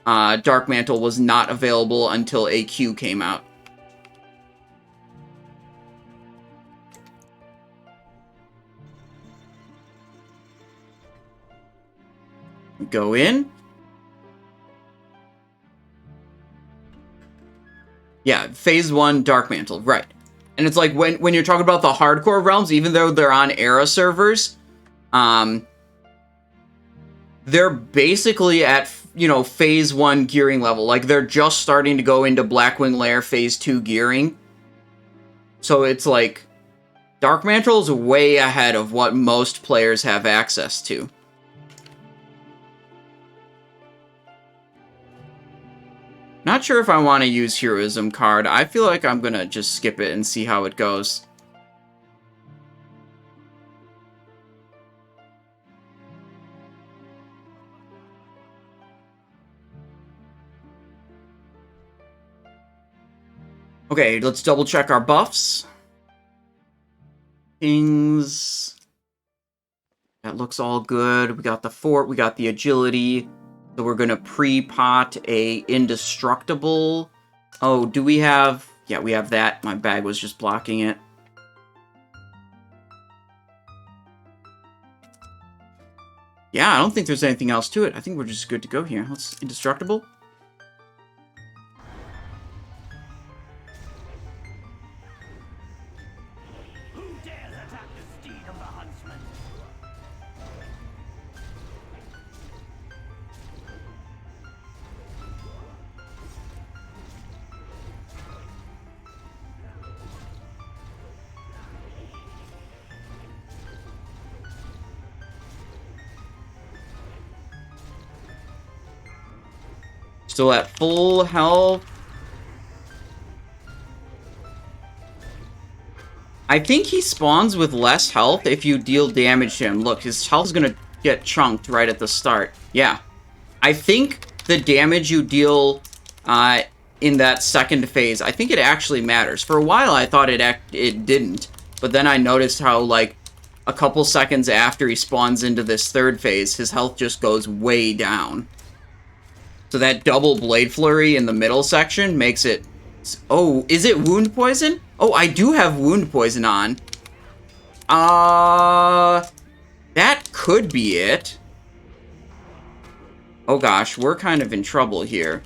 Dark Mantle was not available until AQ came out. Go in. Yeah, Phase 1 Dark Mantle, right. And it's like, when you're talking about the hardcore realms, even though they're on Era servers, they're basically at, you know, Phase 1 gearing level. Like, they're just starting to go into Blackwing Lair Phase 2 gearing. So it's like, Dark Mantle's way ahead of what most players have access to. Not sure if I want to use Heroism card. I feel like I'm gonna just skip it and see how it goes. Okay, let's double check our buffs. Kings. That looks all good. We got the fort, we got the agility. So we're gonna pre-pot a indestructible. Oh, do we have... Yeah, we have that. My bag was just blocking it. Yeah, I don't think there's anything else to it. I think we're just good to go here. Let's... Indestructible. Who dares attack the steed of the Huntsman? Still at full health. I think he spawns with less health if you deal damage to him. Look, his health is gonna get chunked right at the start. Yeah. I think the damage you deal in that second phase, I think it actually matters. For a while, I thought it didn't. But then I noticed how, like, a couple seconds after he spawns into this third phase, his health just goes way down. So that double Blade Flurry in the middle section makes it... Oh, is it Wound Poison? Oh, I do have Wound Poison on. That could be it. Oh gosh, we're kind of in trouble here.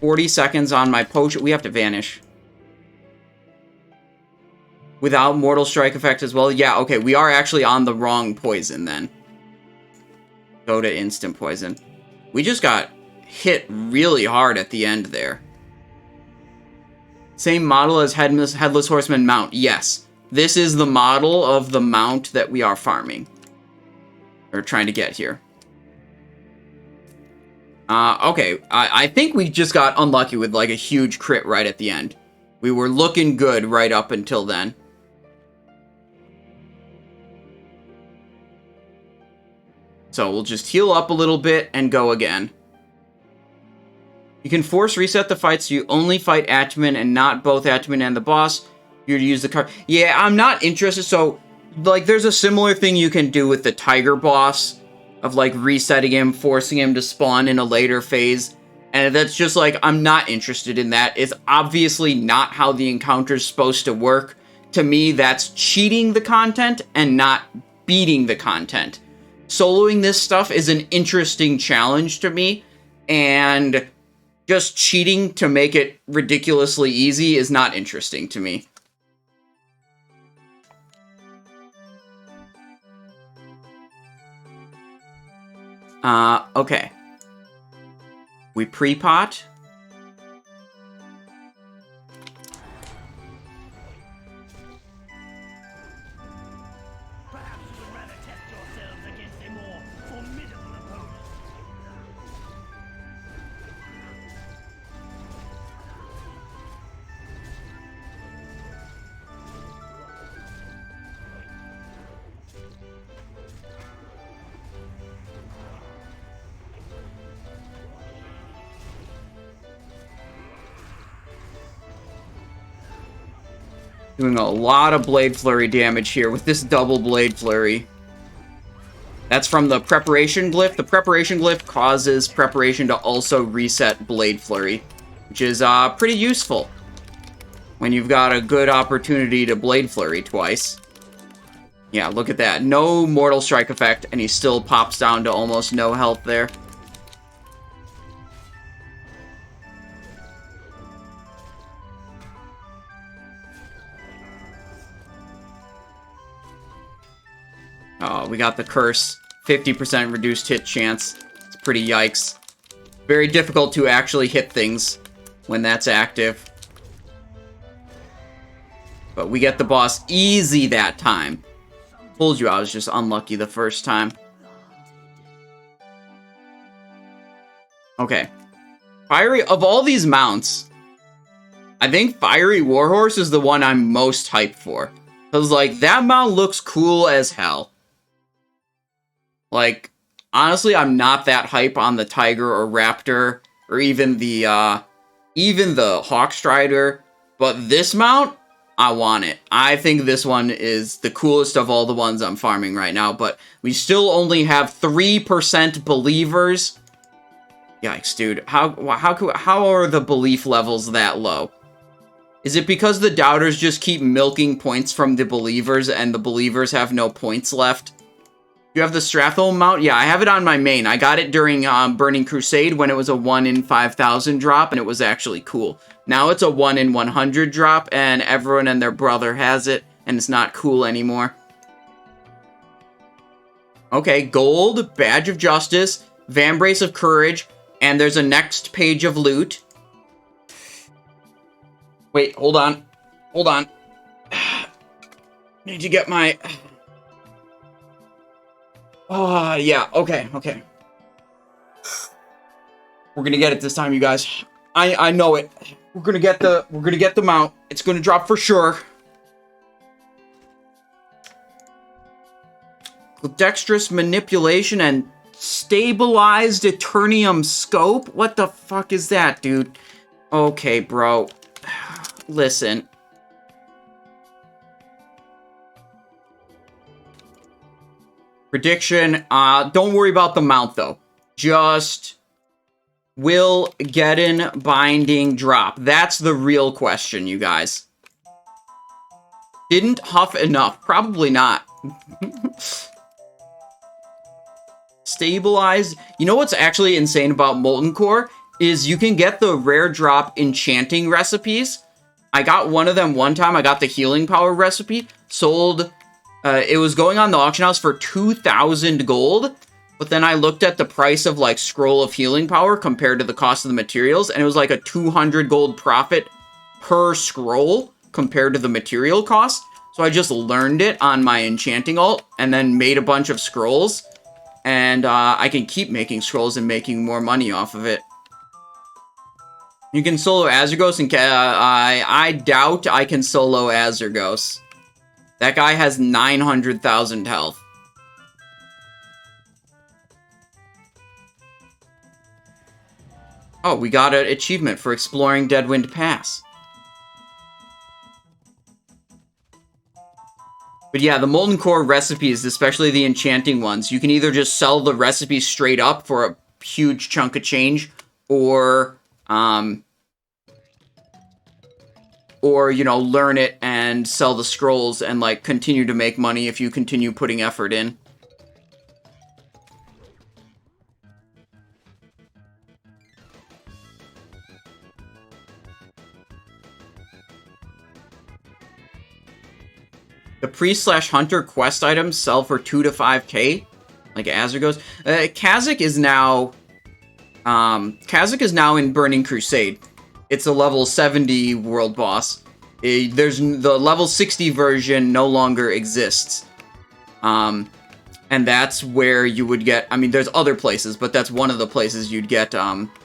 40 seconds on my potion. We have to vanish. Without Mortal Strike effect as well. Yeah, okay, we are actually on the wrong poison then. Go to instant poison. We just got hit really hard at the end there. Same model as Headless Horseman mount. Yes. This is the model of the mount that we are farming. Or trying to get here. Okay. I think we just got unlucky with like a huge crit right at the end. We were looking good right up until then. So we'll just heal up a little bit and go again. You can force reset the fight so you only fight Attumen and not both Attumen and the boss. You're to use the card. Yeah, I'm not interested. So, like, there's a similar thing you can do with the Tiger boss of, like, resetting him, forcing him to spawn in a later phase. And that's just, like, I'm not interested in that. It's obviously not how the encounter's supposed to work. To me, that's cheating the content and not beating the content. Soloing this stuff is an interesting challenge to me, and just cheating to make it ridiculously easy is not interesting to me. Okay. We pre-pot. Perhaps you would rather test yourselves against a more formidable opponent. Doing a lot of Blade Flurry damage here with this double Blade Flurry. That's from the Preparation Glyph. The Preparation Glyph causes Preparation to also reset Blade Flurry, which is pretty useful when you've got a good opportunity to Blade Flurry twice. Yeah, look at that. No Mortal Strike effect, and he still pops down to almost no health there. Oh, we got the curse. 50% reduced hit chance. It's pretty yikes. Very difficult to actually hit things when that's active. But we get the boss easy that time. Told you I was just unlucky the first time. Okay. Fiery, of all these mounts, I think Fiery Warhorse is the one I'm most hyped for. Because, like, that mount looks cool as hell. Like, honestly, I'm not that hype on the Tiger or Raptor, or even the Hawkstrider, but this mount, I want it. I think this one is the coolest of all the ones I'm farming right now, but we still only have 3% believers. Yikes, dude. How are the belief levels that low? Is it because the doubters just keep milking points from the believers and the believers have no points left? You have the Stratholme mount? Yeah, I have it on my main. I got it during Burning Crusade when it was a 1 in 5,000 drop, and it was actually cool. Now it's a 1 in 100 drop, and everyone and their brother has it, and it's not cool anymore. Okay, gold, Badge of Justice, Vambrace of Courage, and there's a next page of loot. Wait, hold on. Hold on. Need to get my... Oh, yeah, okay. We're gonna get it this time, you guys. I know it. We're gonna get the mount. It's gonna drop for sure. Dexterous Manipulation and Stabilized Eternium Scope? What the fuck is that, dude? Okay, bro. Listen. Prediction, don't worry about the mount, though. Just, will Geddon Binding drop? That's the real question, you guys. Didn't huff enough. Probably not. Stabilized. You know what's actually insane about Molten Core? is you can get the rare drop enchanting recipes. I got one of them one time. I got the healing power recipe. Sold, it was going on the auction house for 2,000 gold. But then I looked at the price of, like, Scroll of Healing Power compared to the cost of the materials. And it was like a 200 gold profit per scroll compared to the material cost. So I just learned it on my enchanting alt and then made a bunch of scrolls. And I can keep making scrolls and making more money off of it. You can solo Azergos, and I doubt I can solo Azergos. That guy has 900,000 health. Oh, we got an achievement for exploring Deadwind Pass. But yeah, the Molten Core recipes, especially the enchanting ones, you can either just sell the recipes straight up for a huge chunk of change, or you know, learn it and sell the scrolls and, like, continue to make money if you continue putting effort in. The Priest/Hunter quest items sell for 2 to 5k, like Azergos. Kha'Zix is now in Burning Crusade. It's a level 70 world boss. There's the level 60 version no longer exists. And that's where you would get, I mean, there's other places, but that's one of the places you'd get, the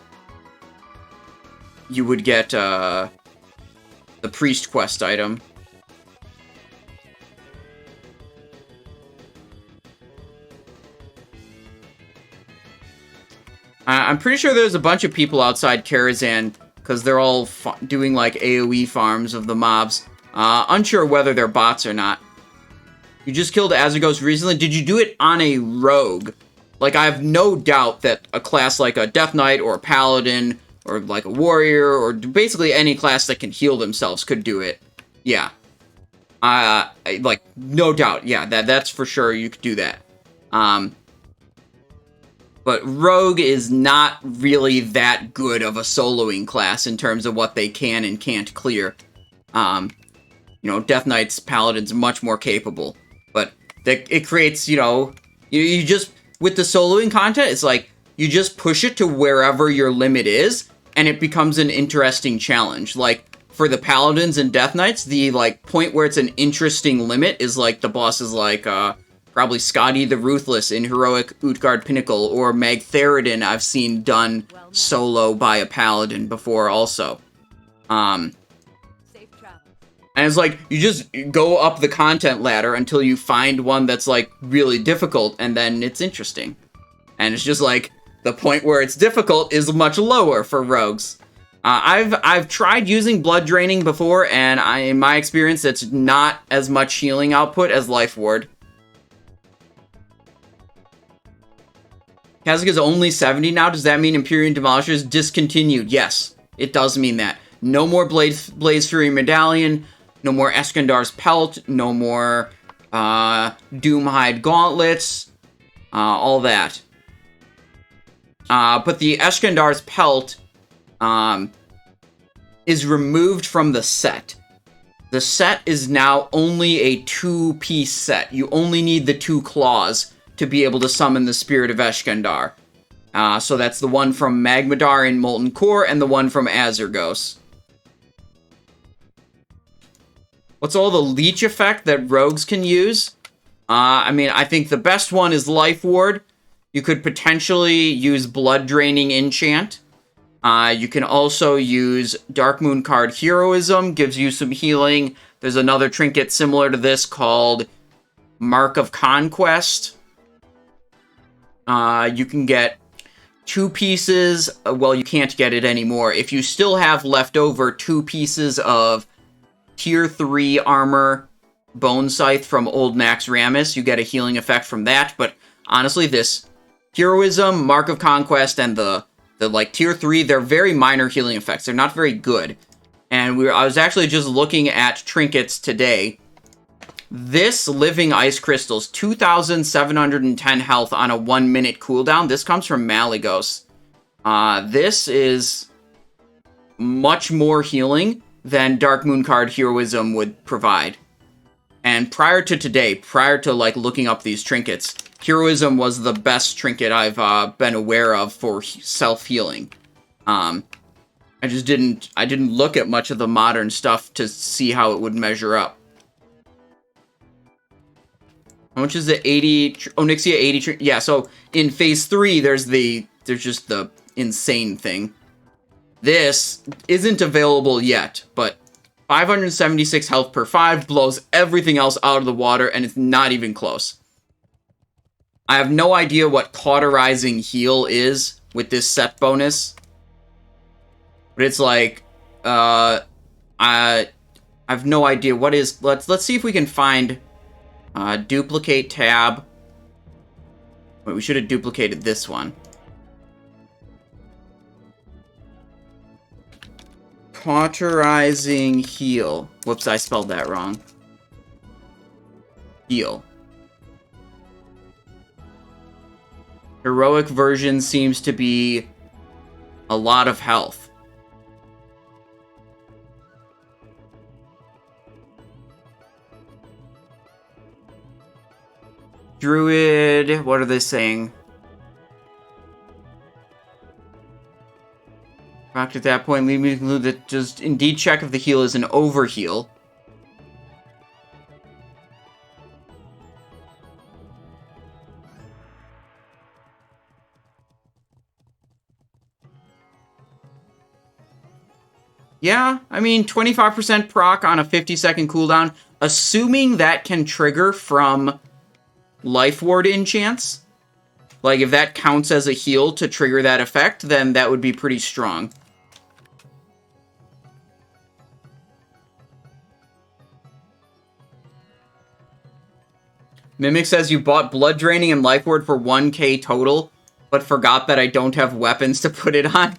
Priest quest item. I'm pretty sure there's a bunch of people outside Karazhan, because they're all doing, like, AoE farms of the mobs. Unsure whether they're bots or not. You just killed Azergos recently. Did you do it on a rogue? Like, I have no doubt that a class like a Death Knight or a Paladin or, like, a Warrior or basically any class that can heal themselves could do it. Yeah. Like, no doubt. Yeah, that's for sure you could do that. But Rogue is not really that good of a soloing class in terms of what they can and can't clear. You know, Death Knight's Paladin's much more capable. But it creates, you know, you just, with the soloing content, it's like, you just push it to wherever your limit is, and it becomes an interesting challenge. Like, for the Paladins and Death Knights, the, like, point where it's an interesting limit is, like, the boss is like, probably Scotty the Ruthless in Heroic Utgarde Pinnacle, or Magtheridon I've seen done solo by a Paladin before also. And it's like, you just go up the content ladder until you find one that's, like, really difficult, and then it's interesting. And it's just like, the point where it's difficult is much lower for rogues. I've tried using blood draining before, and in my experience, it's not as much healing output as Life Ward. Kha'Zix is only 70 now. Does that mean Empyrean Demolisher is discontinued? Yes, it does mean that. No more Blaze Fury Medallion, no more Eskandar's Pelt, no more Doomhide Gauntlets, all that. But the Eskandar's Pelt is removed from the set. The set is now only a 2-piece set. You only need the 2 claws to be able to summon the Spirit of Eskandar. So that's the one from Magmadar in Molten Core, and the one from Azergos. What's all the leech effect that rogues can use? I mean, I think the best one is Life Ward. You could potentially use Blood Draining Enchant. You can also use Dark Moon card Heroism, gives you some healing. There's another trinket similar to this called Mark of Conquest. You can get 2 pieces. Well, you can't get it anymore. If you still have left over 2 pieces of Tier 3 armor Bone Scythe from old Naxxramas, you get a healing effect from that. But honestly, this Heroism, Mark of Conquest, and the like Tier 3, they're very minor healing effects. They're not very good. And I was actually just looking at trinkets today. This Living Ice Crystals, 2,710 health on a 1-minute cooldown. This comes from Malygos. This is much more healing than Dark Moon card Heroism would provide. And prior to today, prior to like looking up these trinkets, Heroism was the best trinket I've been aware of for self-healing. I didn't look at much of the modern stuff to see how it would measure up. How much is the 80 Onyxia 80 yeah, so in phase 3 there's just the insane thing. This isn't available yet, but 576 health per 5 blows everything else out of the water, and it's not even close. I have no idea what cauterizing heal is with this set bonus. But it's like, I have no idea what is. Let's see if we can find duplicate tab. Wait, we should have duplicated this one. Cauterizing heal. Whoops, I spelled that wrong. Heal. Heroic version seems to be a lot of health. Druid, what are they saying? Rocked at that point, lead me to conclude that just indeed check if the heal is an overheal. Yeah, I mean, 25% proc on a 50-second cooldown, assuming that can trigger from Life Ward enchants. Like, if that counts as a heal to trigger that effect, then that would be pretty strong. Mimic says you bought Blood Draining and Life Ward for 1k total, but forgot that I don't have weapons to put it on.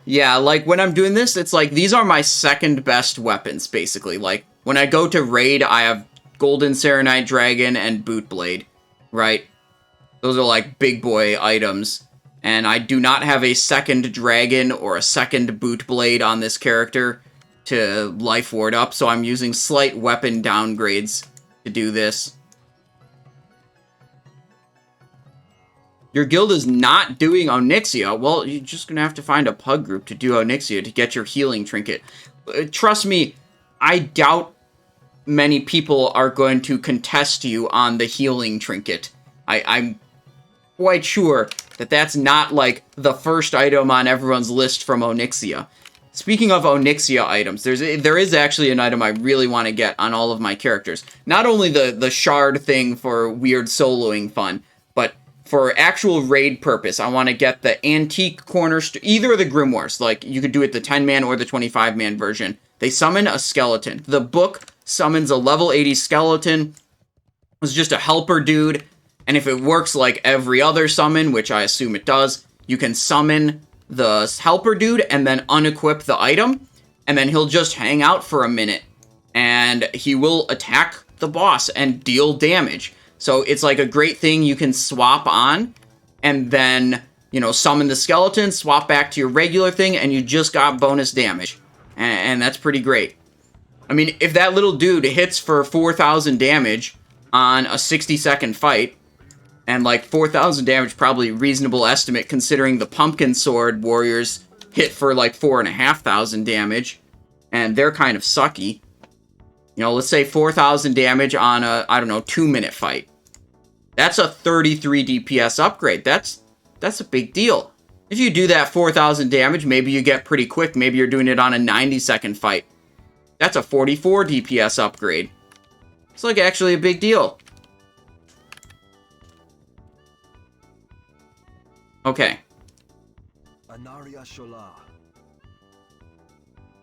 Yeah, like, when I'm doing this, it's like, these are my second best weapons, basically. Like, when I go to raid, I have Golden Serenite Dragon and Bootblade, right? Those are, like, big boy items. And I do not have a second dragon or a second Bootblade on this character to life ward up, so I'm using slight weapon downgrades to do this. Your guild is not doing Onyxia. Well, you're just going to have to find a pug group to do Onyxia to get your healing trinket. Trust me, I doubt many people are going to contest you on the healing trinket. I'm quite sure that that's not, like, the first item on everyone's list from Onyxia. Speaking of Onyxia items, there is actually an item I really want to get on all of my characters. Not only the shard thing for weird soloing fun, but for actual raid purpose, I want to get the Antique Cornerstone, either of the Grimoires. Like, you could do it the 10-man or the 25-man version. They summon a skeleton. The book summons a level 80 skeleton. It's just a helper dude. And if it works like every other summon, which I assume it does, you can summon the helper dude and then unequip the item. And then he'll just hang out for a minute. And he will attack the boss and deal damage. So it's like a great thing you can swap on, and then, you know, summon the skeleton, swap back to your regular thing, and you just got bonus damage. And that's pretty great. I mean, if that little dude hits for 4,000 damage on a 60-second fight, and like 4,000 damage, probably reasonable estimate considering the Pumpkin Sword warriors hit for like 4,500 damage, and they're kind of sucky. You know, let's say 4,000 damage on a, I don't know, 2-minute fight. That's a 33 DPS upgrade. That's a big deal. If you do that 4,000 damage, maybe you get pretty quick. Maybe you're doing it on a 90-second fight. That's a 44 DPS upgrade. It's like actually a big deal. Okay. Anaria Shola.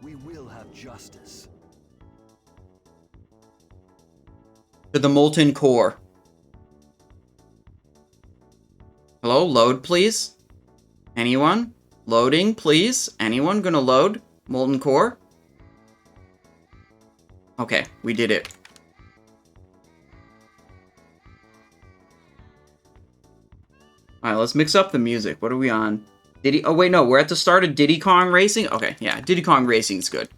We will have justice. To the Molten Core. Hello, load please? Anyone? Loading, please? Anyone gonna load Molten Core? Okay, we did it. Alright, let's mix up the music. What are we on? Diddy... Oh, wait, no. We're at the start of Diddy Kong Racing? Okay, yeah. Diddy Kong Racing is good.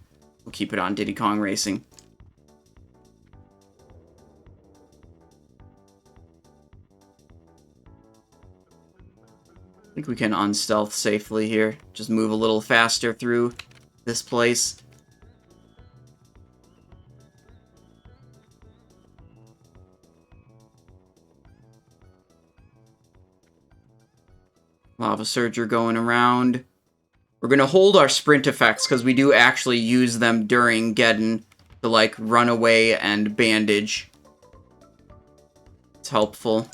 We'll keep it on Diddy Kong Racing. I think we can unstealth safely here. Just move a little faster through this place. Lava Surger going around. We're going to hold our sprint effects because we do actually use them during Geddon to, like, run away and bandage. It's helpful.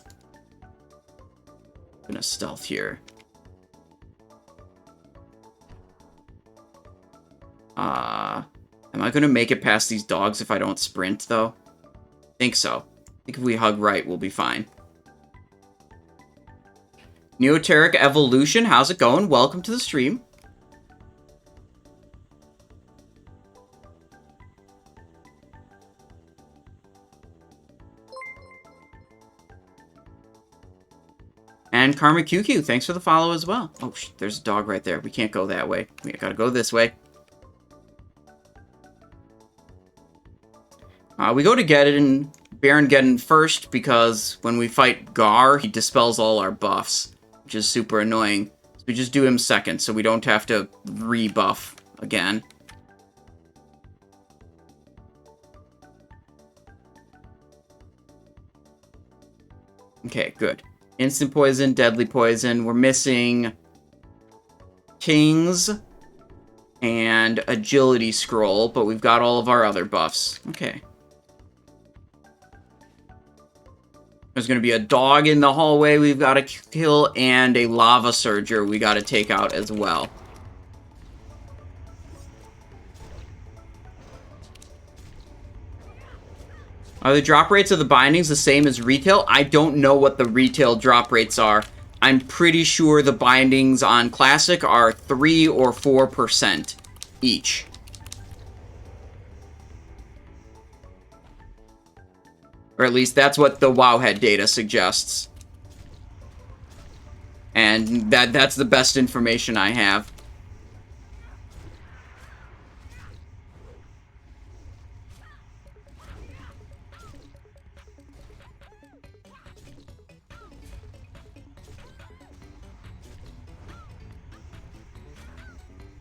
I'm going to stealth here. Am I going to make it past these dogs if I don't sprint, though? I think so. I think if we hug right, we'll be fine. Neoteric Evolution, how's it going? Welcome to the stream. And Karma QQ, thanks for the follow as well. Oh, there's a dog right there. We can't go that way. We gotta go this way. We go to Geddon, Baron Geddon first, because when we fight Garr, he dispels all our buffs, which is super annoying. So we just do him second, so we don't have to rebuff again. Okay, good. Instant poison, deadly poison. We're missing King's and agility scroll, but we've got all of our other buffs. Okay. There's going to be a dog in the hallway we've got to kill, and a lava surger we got to take out as well. Are the drop rates of the bindings the same as retail? I don't know what the retail drop rates are. I'm pretty sure the bindings on Classic are 3 or 4% each. Or at least that's what the Wowhead data suggests. And that's the best information I have.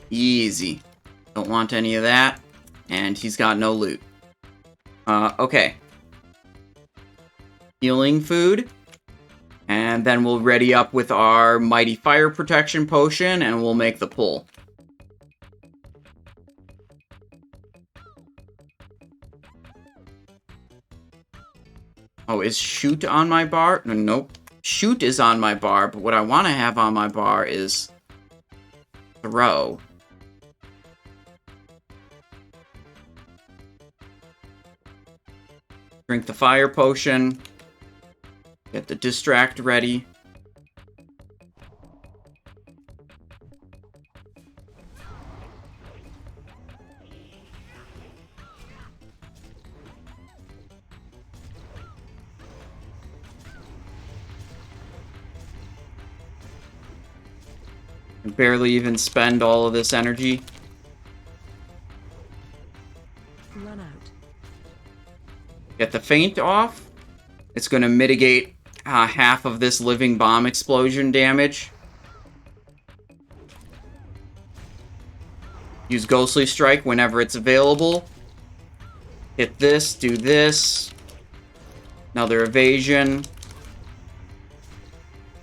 Easy. Don't want any of that. And he's got no loot. Okay. Healing food. And then we'll ready up with our Mighty Fire Protection Potion, and we'll make the pull. Oh, is Shoot on my bar? Nope. Shoot is on my bar, but what I want to have on my bar is Throw. Drink the Fire Potion. Get the Distract ready. Barely even spend all of this energy. Run out. Get the Feint off. It's going to mitigate half of this living bomb explosion damage. Use Ghostly Strike whenever it's available. Hit this, do this. Another evasion.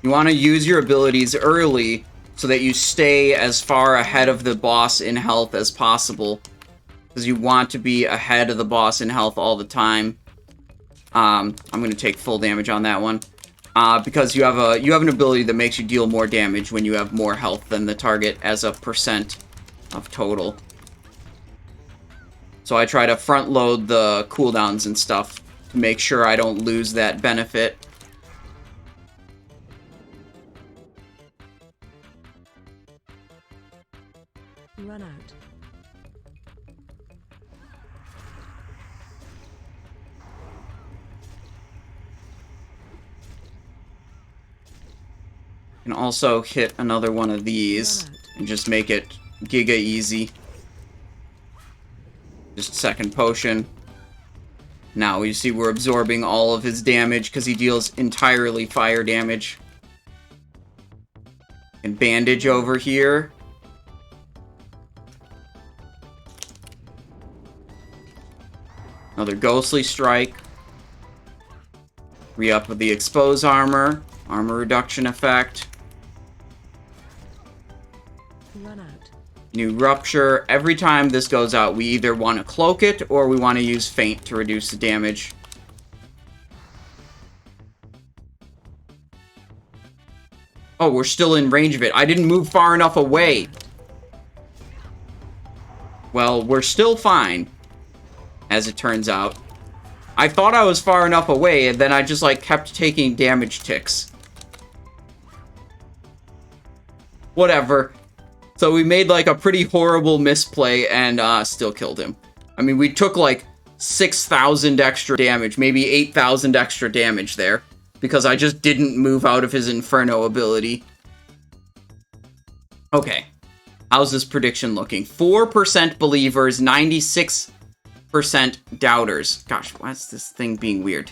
You want to use your abilities early so that you stay as far ahead of the boss in health as possible. Because you want to be ahead of the boss in health all the time. I'm going to take full damage on that one. Because you have an ability that makes you deal more damage when you have more health than the target as a percent of total. So I try to front load the cooldowns and stuff to make sure I don't lose that benefit. Run out. Can also hit another one of these and just make it giga easy. Just second potion. Now you see we're absorbing all of his damage because he deals entirely fire damage. And bandage over here. Another ghostly strike. Re-up with the expose armor. Armor reduction effect. Run out. New rupture. Every time this goes out, we either want to cloak it or we want to use feint to reduce the damage. Oh, we're still in range of it. I didn't move far enough away. Well, we're still fine, as it turns out. I thought I was far enough away, and then I just, like, kept taking damage ticks. Whatever. So we made, like, a pretty horrible misplay and still killed him. I mean, we took, like, 6,000 extra damage, maybe 8,000 extra damage there, because I just didn't move out of his Inferno ability. Okay. How's this prediction looking? 4% believers, 96% doubters. Gosh, why is this thing being weird?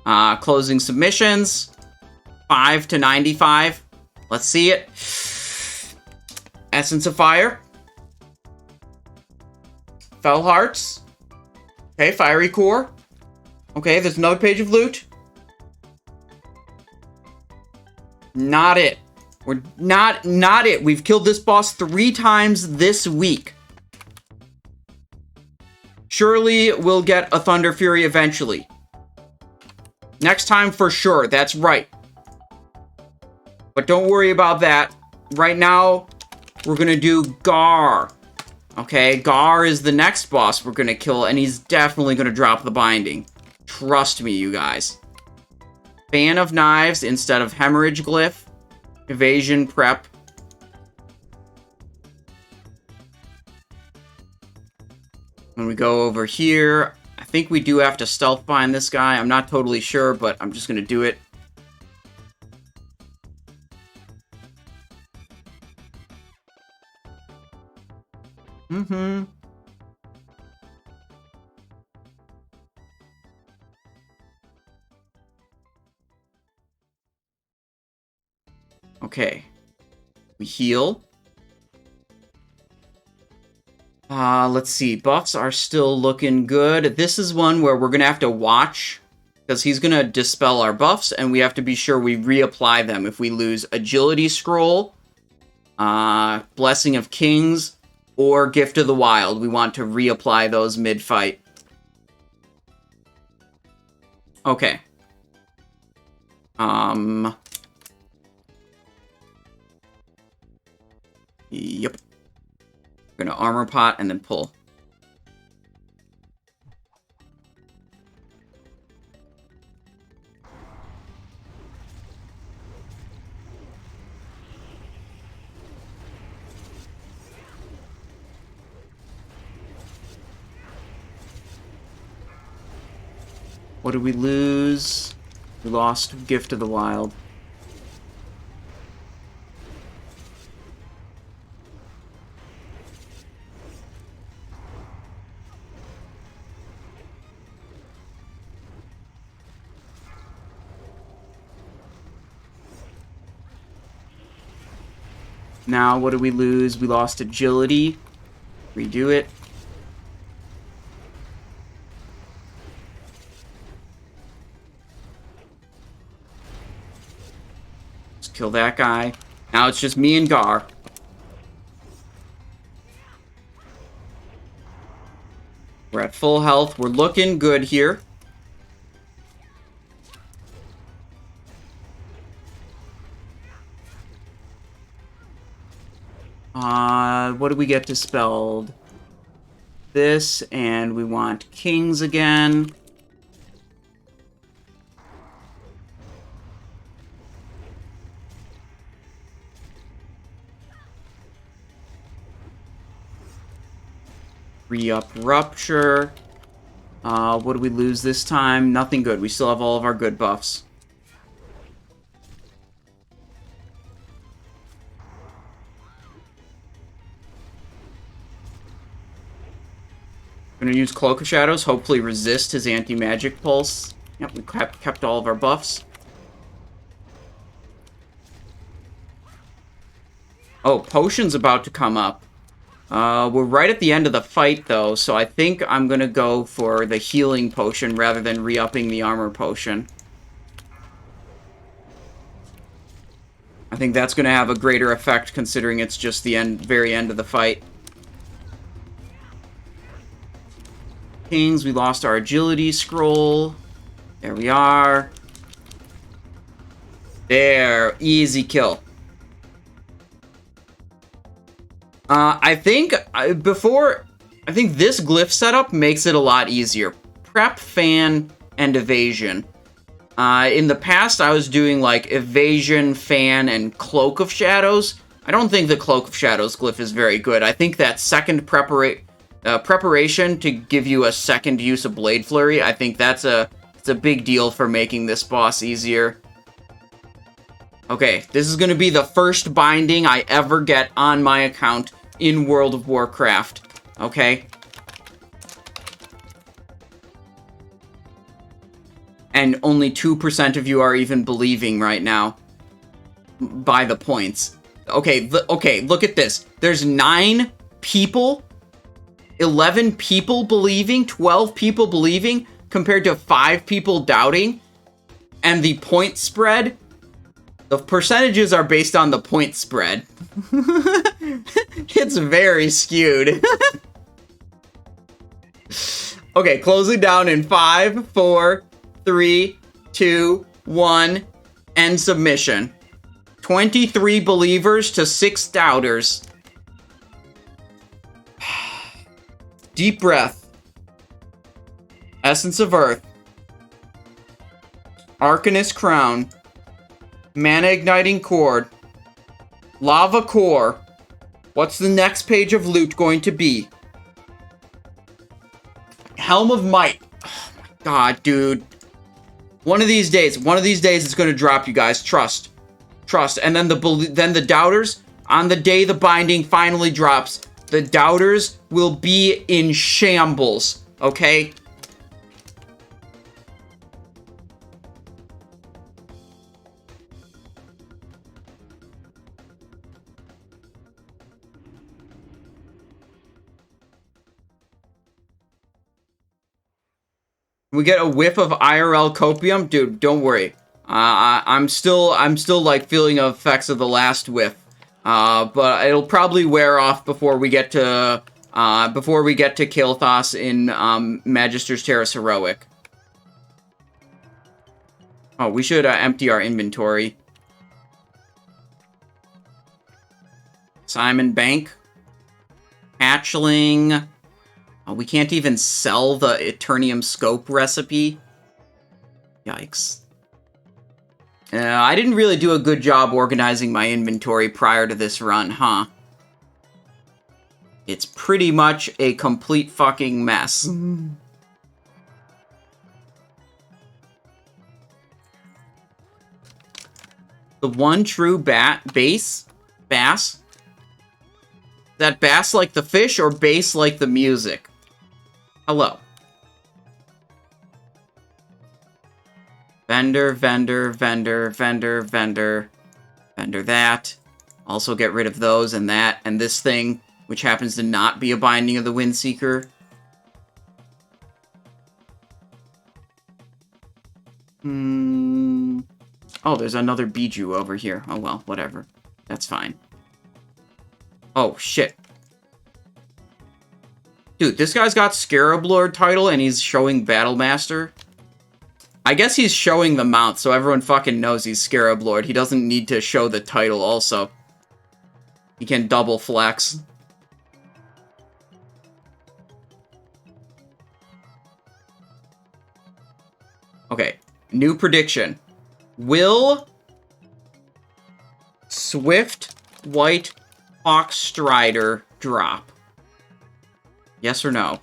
Closing submissions. 5 to 95. Let's see it. Essence of Fire. Fell Hearts. Okay, Fiery Core. Okay, there's another page of loot. Not it. We're not it. We've killed this boss 3 times this week. Surely we'll get a Thunder Fury eventually. Next time for sure, that's right. But don't worry about that. Right now, we're gonna do Garr. Okay, Garr is the next boss we're gonna kill, and he's definitely gonna drop the binding. Trust me, you guys. Fan of Knives instead of Hemorrhage Glyph. Evasion Prep. When we go over here, I think we do have to stealth bind this guy. I'm not totally sure, but I'm just gonna do it. Okay. We heal. Let's see. Buffs are still looking good. This is one where we're gonna have to watch, because he's gonna dispel our buffs, and we have to be sure we reapply them if we lose Agility Scroll, Blessing of Kings, or Gift of the Wild. We want to reapply those mid-fight. Okay. Yep. We're gonna armor pot and then pull. What did we lose? We lost Gift of the Wild. Now, what did we lose? We lost Agility. Redo it. Let's kill that guy. Now it's just me and Garr. We're at full health. We're looking good here. What do we get dispelled? This, and we want Kings again. Re-up Rupture. What do we lose this time? Nothing good. We still have all of our good buffs. Gonna use Cloak of Shadows, hopefully resist his anti-magic pulse. Yep, we kept all of our buffs. Oh, Potion's about to come up. We're right at the end of the fight, though, so I think I'm gonna go for the healing potion rather than re-upping the armor potion. I think that's gonna have a greater effect considering it's just the very end of the fight. Kings, we lost our agility scroll. There we are. There, easy kill. I think this glyph setup makes it a lot easier. Prep, fan, and evasion. In the past, I was doing like evasion, fan, and Cloak of Shadows. I don't think the Cloak of Shadows glyph is very good. I think that second preparation to give you a second use of Blade Flurry, I think it's a big deal for making this boss easier. Okay, this is going to be the first binding I ever get on my account in World of Warcraft. Okay? And only 2% of you are even believing right now. By the points. Okay, look at this. There's 9 people, 11 people believing, 12 people believing, compared to 5 people doubting. And the point spread... The percentages are based on the point spread. It's very skewed. Okay, closing down in 5, 4, 3, 2, 1, end submission. 23 believers to 6 doubters. Deep breath. Essence of Earth. Arcanist Crown. Mana Igniting Cord. Lava Core. What's the next page of loot going to be? Helm of Might. Oh my god, dude. One of these days it's going to drop, you guys. Trust. And then the doubters, on the day the binding finally drops, the doubters will be in shambles. Okay? We get a whiff of IRL copium, dude. Don't worry. I'm still like feeling the effects of the last whiff. But it'll probably wear off before we get to Kael'thas in Magister's Terrace Heroic. Oh, we should empty our inventory. Simon Bank. Hatchling. Oh, we can't even sell the Eternium Scope recipe. Yikes. I didn't really do a good job organizing my inventory prior to this run, huh? It's pretty much a complete fucking mess. The one true bass? Bass? That bass like the fish or bass like the music? Hello. Vendor that. Also get rid of those and that and this thing, which happens to not be a Binding of the Windseeker. Oh, there's another Bijou over here. Oh well, whatever. That's fine. Oh, shit. Dude, this guy's got Scarab Lord title and he's showing Battlemaster. I guess he's showing the mount, so everyone fucking knows he's Scarab Lord. He doesn't need to show the title also. He can double flex. Okay, new prediction. Will Swift White Hawk Strider drop? Yes or no?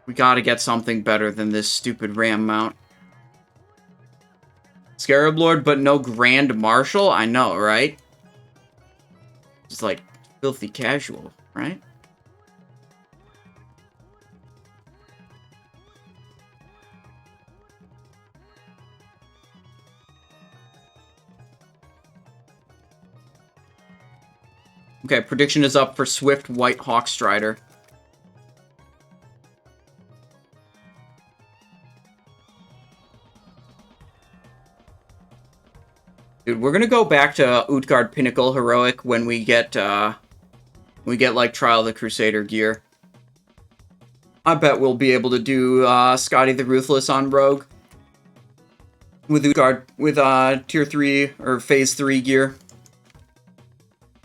We gotta get something better than this stupid ram mount. Scarab Lord, but no Grand Marshal? I know, right? It's like filthy casual, right? Okay, prediction is up for Swift White Hawkstrider. Dude, we're gonna go back to Utgarde Pinnacle Heroic when we get like Trial of the Crusader gear. I bet we'll be able to do Scotty the Ruthless on Rogue with Utgarde with Tier 3 or Phase 3 gear.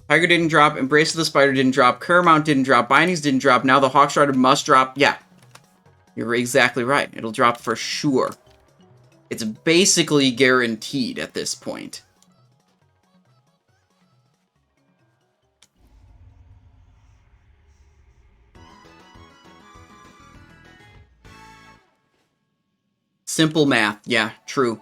Tiger didn't drop, Embrace of the Spider didn't drop, Kermount didn't drop, Bindings didn't drop, now the Hawkstrider must drop. Yeah, you're exactly right. It'll drop for sure. It's basically guaranteed at this point. Simple math. Yeah, true.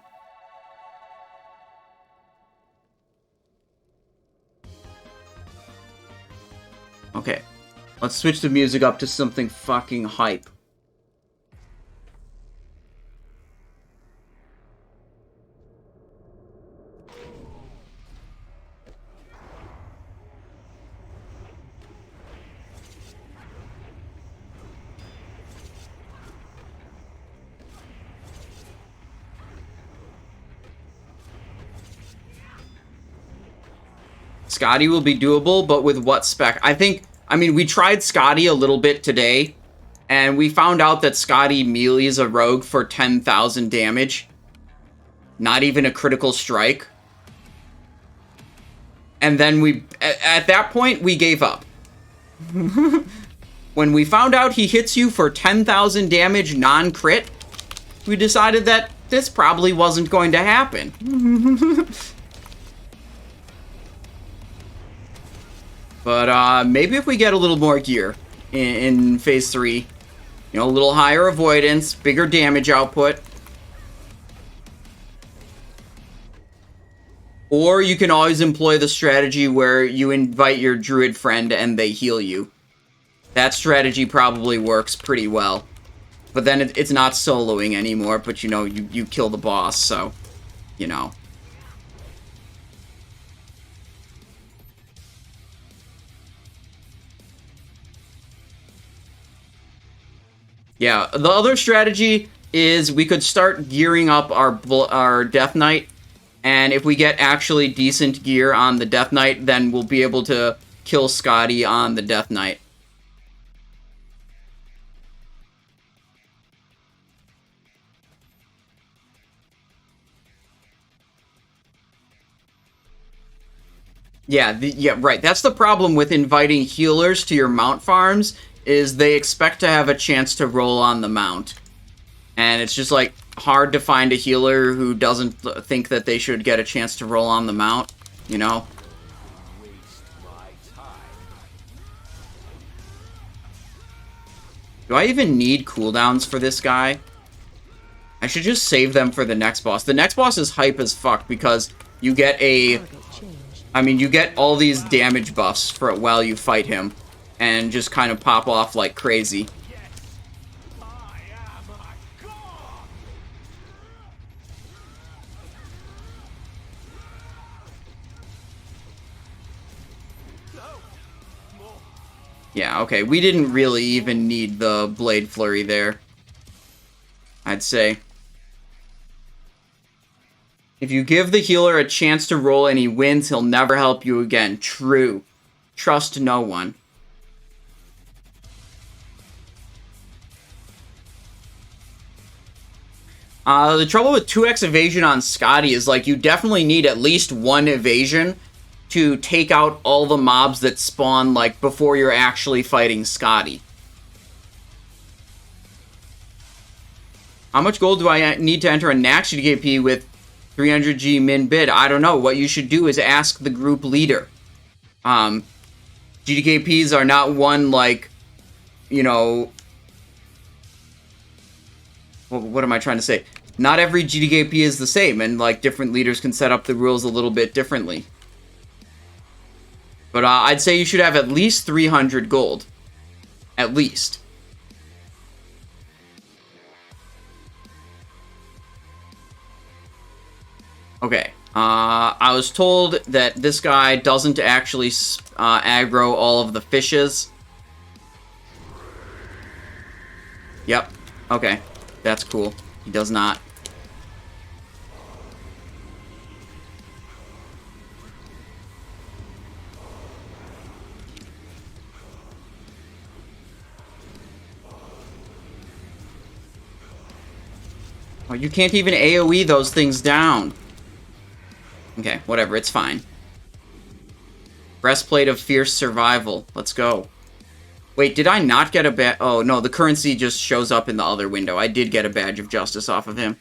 Okay. Let's switch the music up to something fucking hype. Scotty will be doable, but with what spec? I mean, we tried Scotty a little bit today, and we found out that Scotty melees a rogue for 10,000 damage. Not even a critical strike. And then at that point, we gave up. When we found out he hits you for 10,000 damage non-crit, we decided that this probably wasn't going to happen. But maybe if we get a little more gear in Phase 3, you know, a little higher avoidance, bigger damage output. Or you can always employ the strategy where you invite your druid friend and they heal you. That strategy probably works pretty well. But then it's not soloing anymore, but you know, you kill the boss, so, you know. Yeah, the other strategy is we could start gearing up our Death Knight, and if we get actually decent gear on the Death Knight, then we'll be able to kill Scotty on the Death Knight. Yeah, right. That's the problem with inviting healers to your mount farms, is they expect to have a chance to roll on the mount. And it's just, like, hard to find a healer who doesn't think that they should get a chance to roll on the mount, you know? Do I even need cooldowns for this guy? I should just save them for the next boss. The next boss is hype as fuck because you get you get all these damage buffs for while you fight him. And just kind of pop off like crazy. Yeah, okay, we didn't really even need the Blade Flurry there, I'd say. If you give the healer a chance to roll and he wins, he'll never help you again. True. Trust no one. The trouble with 2x evasion on Scotty is, like, you definitely need at least one evasion to take out all the mobs that spawn, like, before you're actually fighting Scotty. How much gold do I need to enter a Nax GKP with 300G min bid? I don't know. What you should do is ask the group leader. GKPs are not one, like, you know... What am I trying to say? not every GDKP is the same, and like different leaders can set up the rules a little bit differently. But I'd say you should have at least 300 gold. At least. Okay. I was told that this guy doesn't actually aggro all of the fishes. Yep. Okay. That's cool. He does not. Oh, you can't even AoE those things down. Okay, whatever, it's fine. Breastplate of Fierce Survival. Let's go. Wait, did I not get a badge? Oh, no, the currency just shows up in the other window. I did get a Badge of Justice off of him.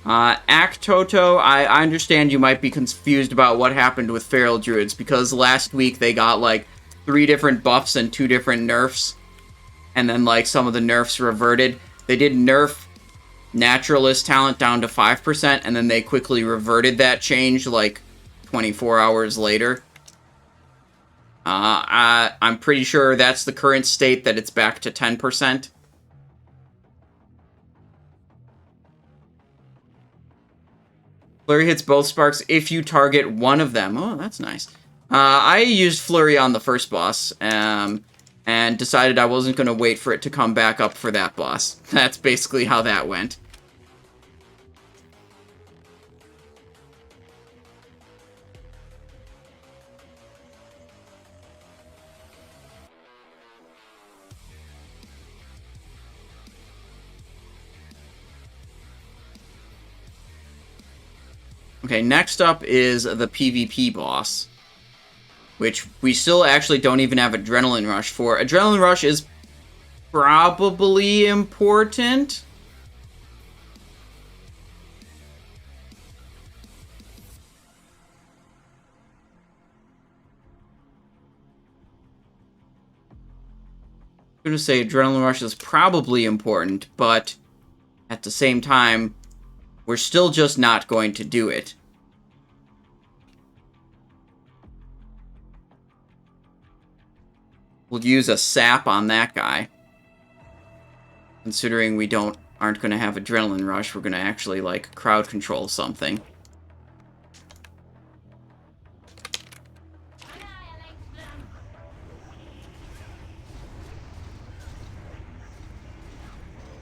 Aktoto, I understand you might be confused about what happened with Feral Druids, because last week they got, like, 3 different buffs and 2 different nerfs. And then, like, some of the nerfs reverted. They did nerf Naturalist talent down to 5%, and then they quickly reverted that change, like, 24 hours later. I'm pretty sure that's the current state, that it's back to 10%. Flurry hits both sparks if you target one of them. Oh, that's nice. I used Flurry on the first boss, and decided I wasn't going to wait for it to come back up for that boss. That's basically how that went. Okay, next up is the PvP boss, which we still actually don't even have Adrenaline Rush for. Adrenaline Rush is probably important. I'm going to say Adrenaline Rush is probably important, but at the same time, we're still just not going to do it. We'll use a sap on that guy. Considering we aren't going to have Adrenaline Rush, we're going to actually, like, crowd control something.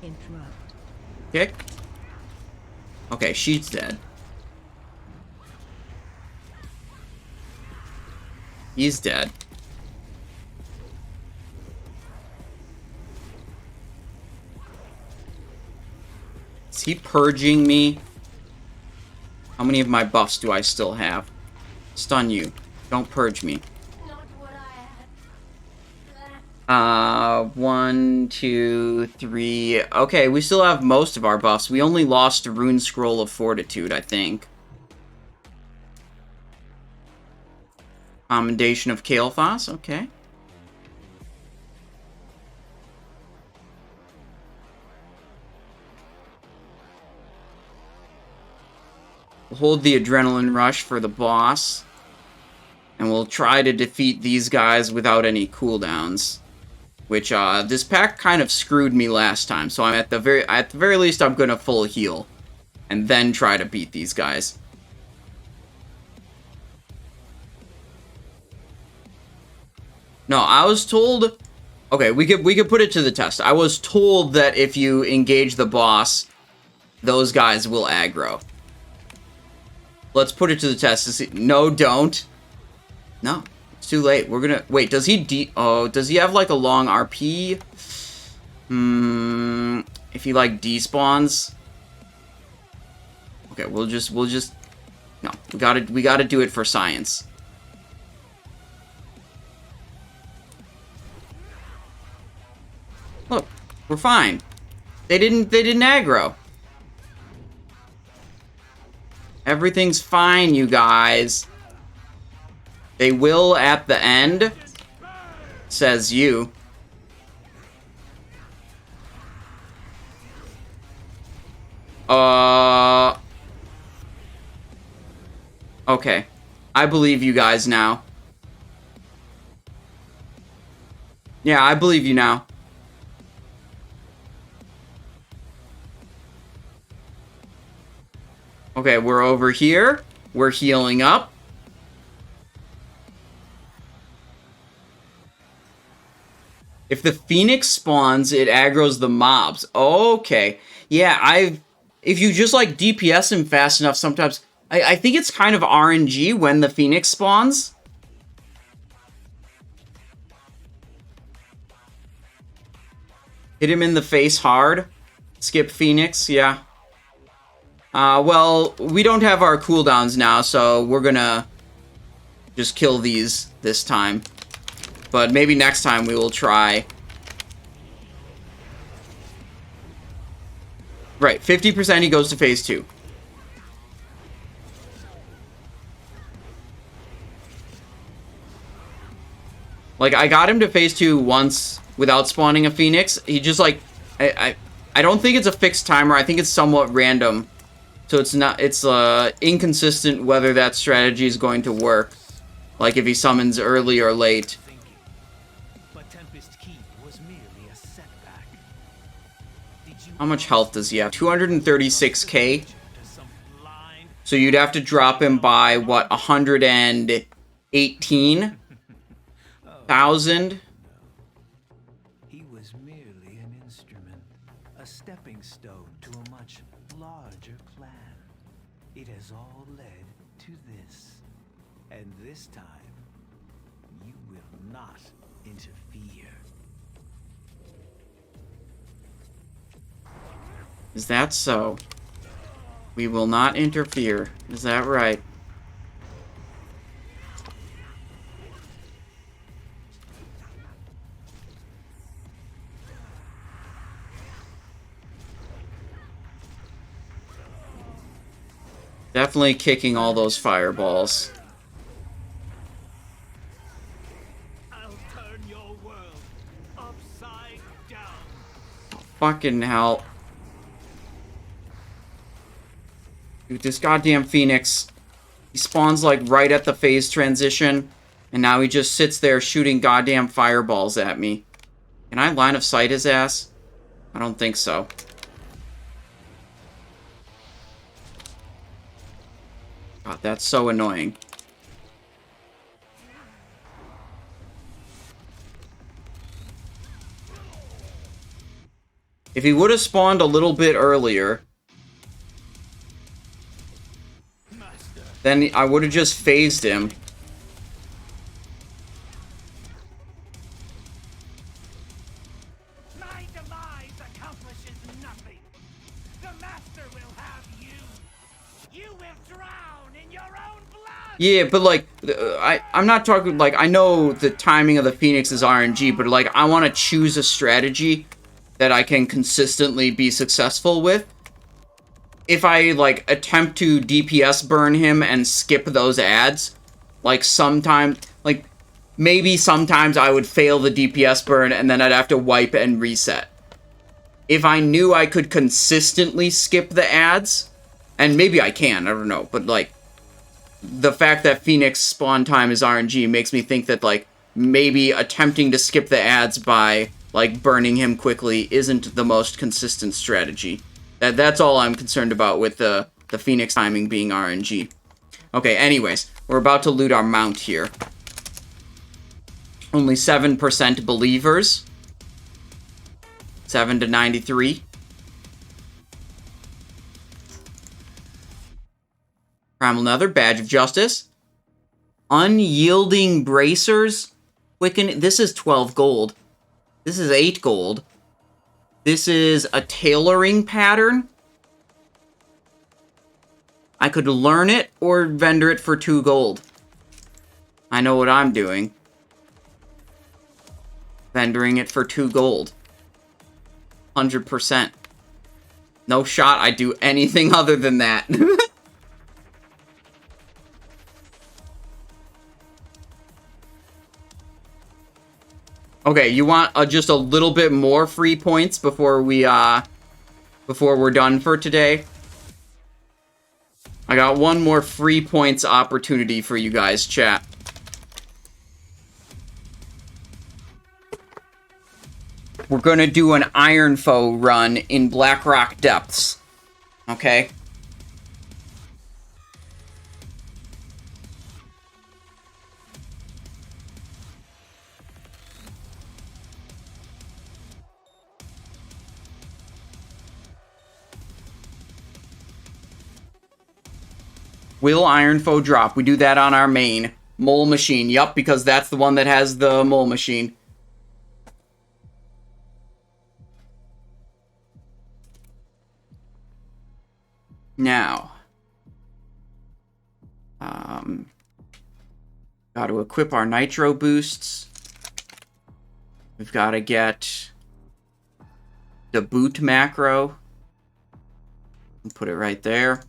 Interrupt. Okay. Okay, she's dead. He's dead. Is he purging me? How many of my buffs do I still have? Stun you. Don't purge me. Not what I had. 1, 2, 3. Okay, we still have most of our buffs. We only lost a Rune Scroll of Fortitude, I think. Commendation of Kael'thas, okay. We'll hold the Adrenaline Rush for the boss. And we'll try to defeat these guys without any cooldowns. Which, this pack kind of screwed me last time, so I'm at the very least, I'm gonna full heal. And then try to beat these guys. No, I was told... Okay, we could put it to the test. I was told that if you engage the boss, those guys will aggro. Let's put it to the test to see... No, don't. No. It's too late. We're gonna... Wait, does he does he have, like, a long RP? If he, like, despawns? Okay, we'll just... No, we gotta do it for science. Look, we're fine. They didn't aggro. Everything's fine, you guys. They will at the end, says you. Okay. I believe you guys now. Yeah, I believe you now. Okay, we're over here. We're healing up. If the Phoenix spawns, it aggroes the mobs. Okay. Yeah, if you just like DPS him fast enough, sometimes I think it's kind of RNG when the Phoenix spawns. Hit him in the face hard. Skip Phoenix, yeah. Well, we don't have our cooldowns now, so we're gonna just kill these this time. But maybe next time we will try. Right, 50% he goes to phase 2. Like, I got him to phase 2 once without spawning a Phoenix. He just, like... I don't think it's a fixed timer. I think it's somewhat random. So it's not... It's, inconsistent whether that strategy is going to work. Like, if he summons early or late. But Tempest Keep was merely a setback. Did you How much health does he have? 236k. to some blind So you'd have to drop him by, what, 118,000? He was merely an instrument, a stepping stone to a much larger plan. It has all led to this. And this time, you will not interfere. Is that so? We will not interfere. Is that right? Definitely kicking all those fireballs. I'll turn your world upside down. Fucking hell. Dude, this goddamn Phoenix. He spawns like right at the phase transition. And now he just sits there shooting goddamn fireballs at me. Can I line of sight his ass? I don't think so. God, that's so annoying. If he would have spawned a little bit earlier, then I would have just phased him. My demise accomplishes nothing. The Master will have you. You will drown in your own blood. Yeah, but like, I'm not talking, like, I know the timing of the Phoenix is RNG, but like, I want to choose a strategy that I can consistently be successful with. If I, like, attempt to DPS burn him and skip those ads, like, sometimes, like, maybe sometimes I would fail the DPS burn and then I'd have to wipe and reset. If I knew I could consistently skip the ads, and maybe I can, I don't know, but, like, the fact that Phoenix spawn time is RNG makes me think that, like, maybe attempting to skip the ads by, like, burning him quickly isn't the most consistent strategy. That's all I'm concerned about with the Phoenix timing being RNG. Okay, anyways, we're about to loot our mount here. Only 7% believers. 7 to 93. Primal Nether, Badge of Justice. Unyielding Bracers. Quicken. This is 12 gold. This is 8 gold. This is a tailoring pattern. I could learn it or vendor it for 2 gold. I know what I'm doing. Vendoring it for 2 gold. 100%. No shot I'd do anything other than that. Okay, you want just a little bit more free points before we before we're done for today? I got one more free points opportunity for you guys, chat. We're gonna do an Iron Foe run in Blackrock Depths. Okay? Will Iron Foe drop? We do that on our main. Mole Machine. Yup, because that's the one that has the Mole Machine. Now. Got to equip our Nitro boosts. We've got to get the boot macro. Put it right there.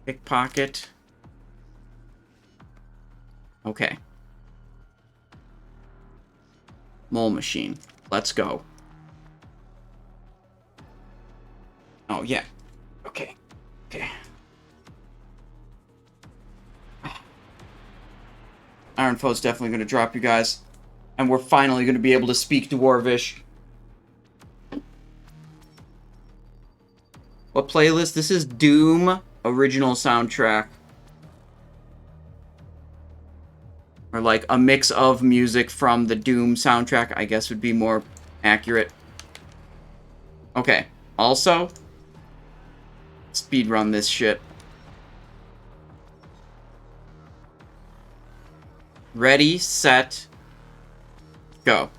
Pickpocket. Okay. Mole Machine. Let's go. Oh, yeah. Okay. Okay. Iron Foe's definitely going to drop, you guys. And we're finally going to be able to speak Dwarvish. What playlist? This is Doom original soundtrack. Or like a mix of music from the Doom soundtrack, I guess would be more accurate. Okay. Also, speedrun this shit. Ready, set, go.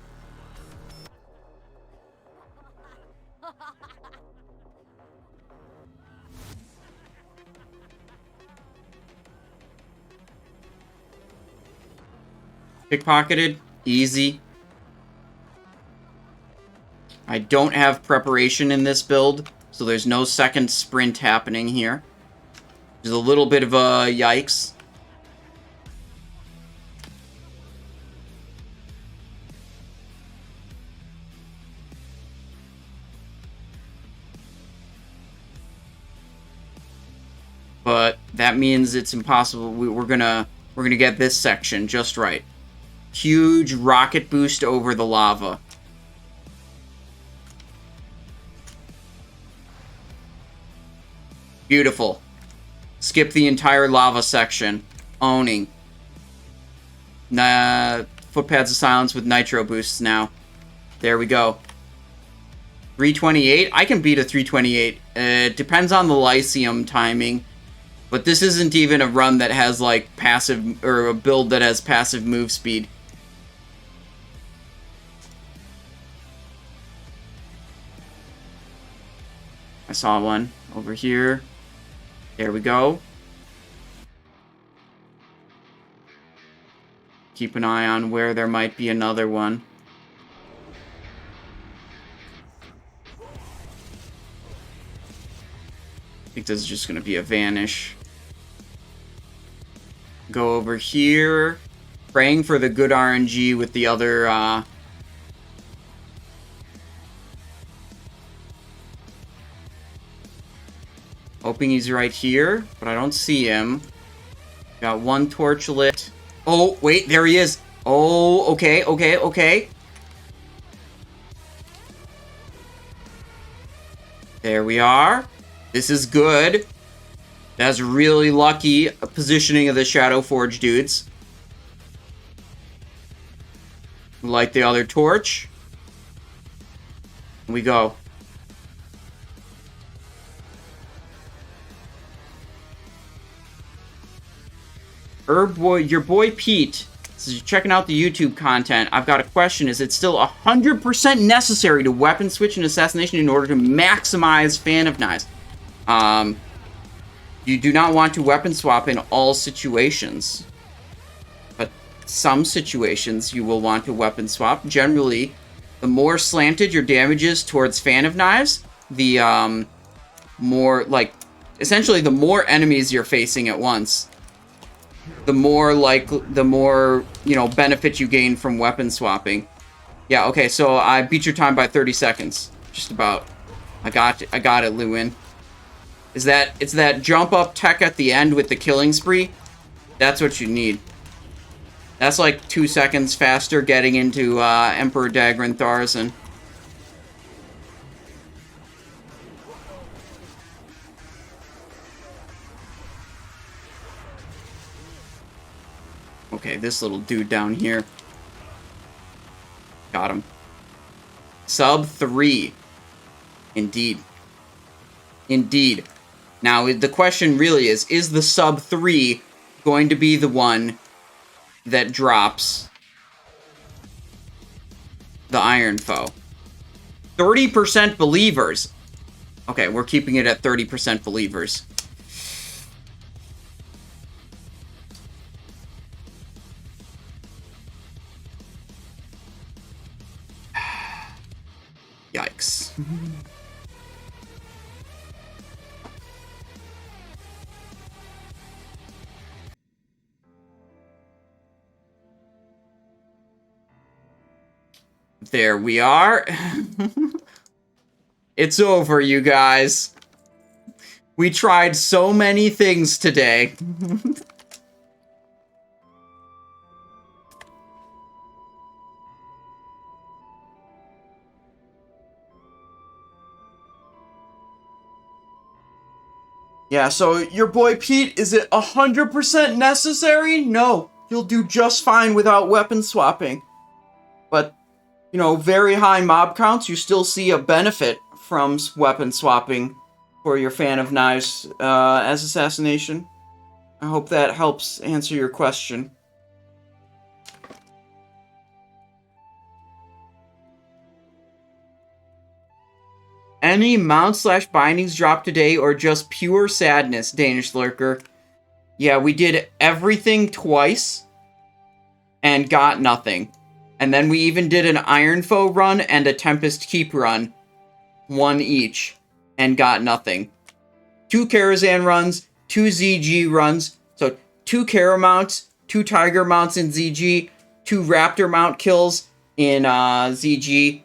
Pickpocketed, easy. I don't have preparation in this build, so there's no second sprint happening here. There's a little bit of a yikes. But that means it's impossible. We're gonna get this section just right. Huge rocket boost over the lava. Beautiful. Skip the entire lava section. Owning. Footpads of Silence with Nitro boosts now. There we go. 328? I can beat a 328. It depends on the Lyceum timing. But this isn't even a run that has, like, passive... or a build that has passive move speed. I saw one over here. There we go. Keep an eye on where there might be another one. I think this is just going to be a vanish. Go over here. Praying for the good RNG with the other... hoping he's right here, but I don't see him. Got one torch lit. Oh, wait, there he is. Oh, okay, okay, okay. There we are. This is good. That's really lucky positioning of the Shadow Forge dudes. Light the other torch. We go. Your boy Pete says you're checking out the YouTube content. I've got a question. Is it still 100% necessary to weapon switch and assassination in order to maximize Fan of Knives? You do not want to weapon swap in all situations. But some situations you will want to weapon swap. Generally, the more slanted your damage is towards Fan of Knives, the more, like, essentially the more enemies you're facing at once. The more, you know, benefit you gain from weapon swapping. Yeah, okay, so I beat your time by 30 seconds. Just about. I got it, Lewin. It's that jump up tech at the end with the killing spree. That's what you need. That's like 2 seconds faster getting into Emperor Dagran Tharzen. Okay, this little dude down here. Got him. Sub 3. Indeed. Indeed. Now, the question really is the sub 3 going to be the one that drops the Iron Foe? 30% believers. Okay, we're keeping it at 30% believers. Yikes. There we are. It's over, you guys. We tried so many things today. Yeah, so your boy Pete, is it 100% necessary? No, you'll do just fine without weapon swapping. But, you know, very high mob counts, you still see a benefit from weapon swapping for your Fan of Knives as assassination. I hope that helps answer your question. Any mount/bindings drop today or just pure sadness, Danish Lurker? Yeah, we did everything twice and got nothing. And then we even did an Iron Foe run and a Tempest Keep run. One each. And got nothing. 2 Karazhan runs, 2 ZG runs. So 2 Kara mounts, 2 Tiger mounts in ZG, 2 Raptor mount kills in ZG.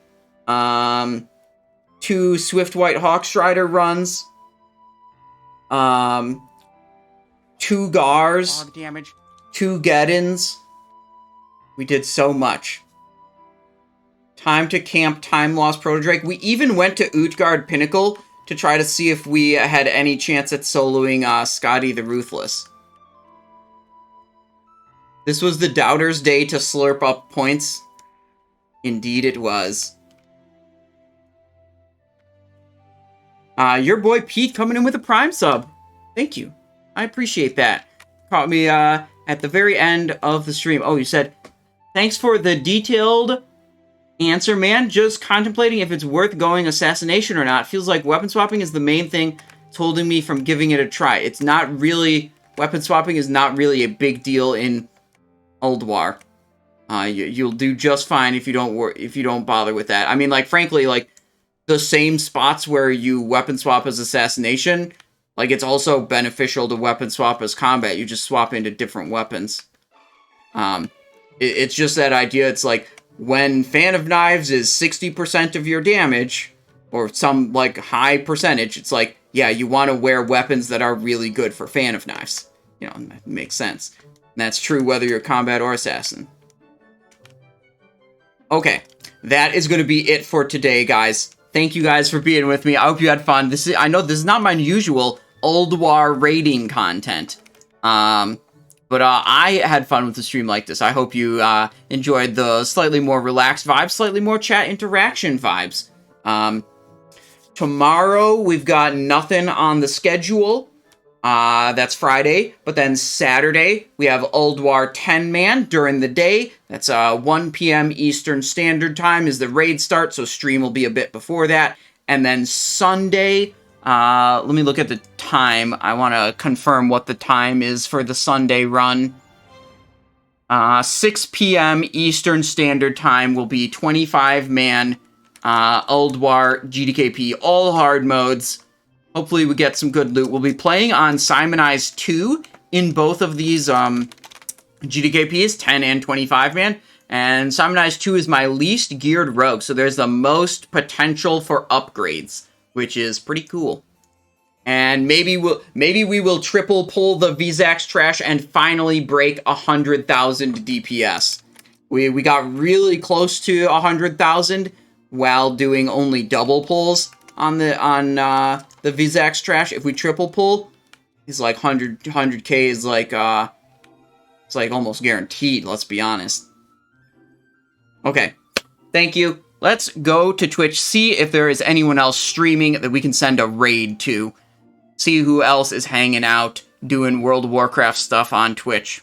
2 Swift White Hawkstrider runs. 2 Garrs. Log damage. 2 Geddons. We did so much. Time to camp, time lost Protodrake. We even went to Utgarde Pinnacle to try to see if we had any chance at soloing Scotty the Ruthless. This was the Doubter's Day to slurp up points. Indeed it was. Your boy Pete coming in with a Prime sub. Thank you. I appreciate that. Caught me at the very end of the stream. Oh, you said, thanks for the detailed answer, man. Just contemplating if it's worth going assassination or not. Feels like weapon swapping is the main thing that's holding me from giving it a try. It's not really... Weapon swapping is not really a big deal in Ulduar. You'll do just fine if you don't bother with that. I mean, like, frankly, like, the same spots where you weapon swap as assassination, like, it's also beneficial to weapon swap as combat. You just swap into different weapons. It's just that idea. It's like, when Fan of Knives is 60% of your damage, or some, like, high percentage, it's like, yeah, you want to wear weapons that are really good for Fan of Knives. You know, that makes sense. And that's true whether you're combat or assassin. Okay, that is going to be it for today, guys. Thank you guys for being with me. I hope you had fun. I know this is not my usual Ulduar raiding content. But I had fun with the stream like this. I hope you enjoyed the slightly more relaxed vibes, slightly more chat interaction vibes. Tomorrow, we've got nothing on the schedule. That's Friday. But then Saturday, we have Ulduar 10-man during the day. That's 1 p.m. Eastern Standard Time is the raid start, so stream will be a bit before that. And then Sunday... let me look at the time. I want to confirm what the time is for the Sunday run. 6 p.m. Eastern Standard Time will be 25-man Ulduar GDKP, all hard modes. Hopefully we get some good loot. We'll be playing on Simonize 2 in both of these GDKPs, 10 and 25-man. And Simonize 2 is my least geared rogue, so there's the most potential for upgrades, which is pretty cool. And maybe we will triple pull the Vzax trash and finally break 100,000 DPS. We got really close to 100,000 while doing only double pulls on the Vzax trash. If we triple pull, it's like 100k is like it's like almost guaranteed, let's be honest. Okay. Thank you. Let's go to Twitch, see if there is anyone else streaming that we can send a raid to. See who else is hanging out, doing World of Warcraft stuff on Twitch.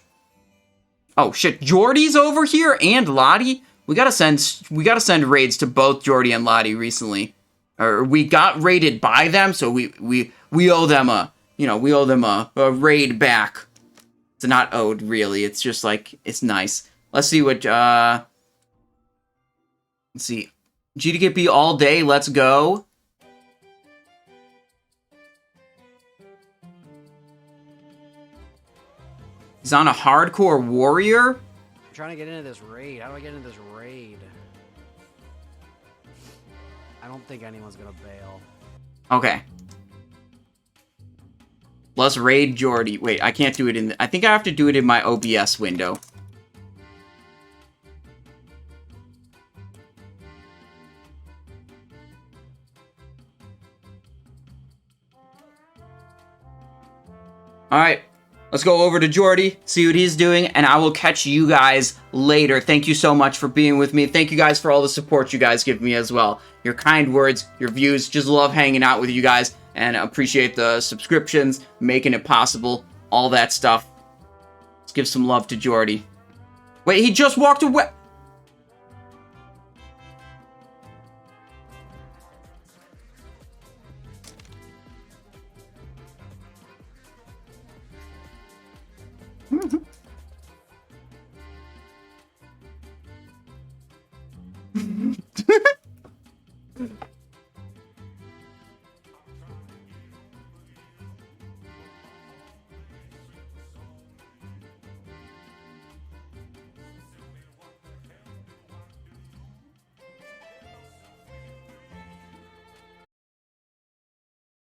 Oh shit, Jordy's over here and Lottie? We gotta send raids to both Jordy and Lottie recently. Or we got raided by them, so we owe them a raid back. It's not owed really, it's just like it's nice. Let's see what let's see. GTKP all day, let's go. He's on a hardcore warrior? I'm trying to get into this raid. How do I get into this raid? I don't think anyone's gonna bail. Okay. Let's raid Jordy. Wait, I can't do it in... I think I have to do it in my OBS window. Alright. Let's go over to Jordy, see what he's doing, and I will catch you guys later. Thank you so much for being with me. Thank you guys for all the support you guys give me as well. Your kind words, your views, just love hanging out with you guys, and appreciate the subscriptions, making it possible, all that stuff. Let's give some love to Jordy. Wait, he just walked away!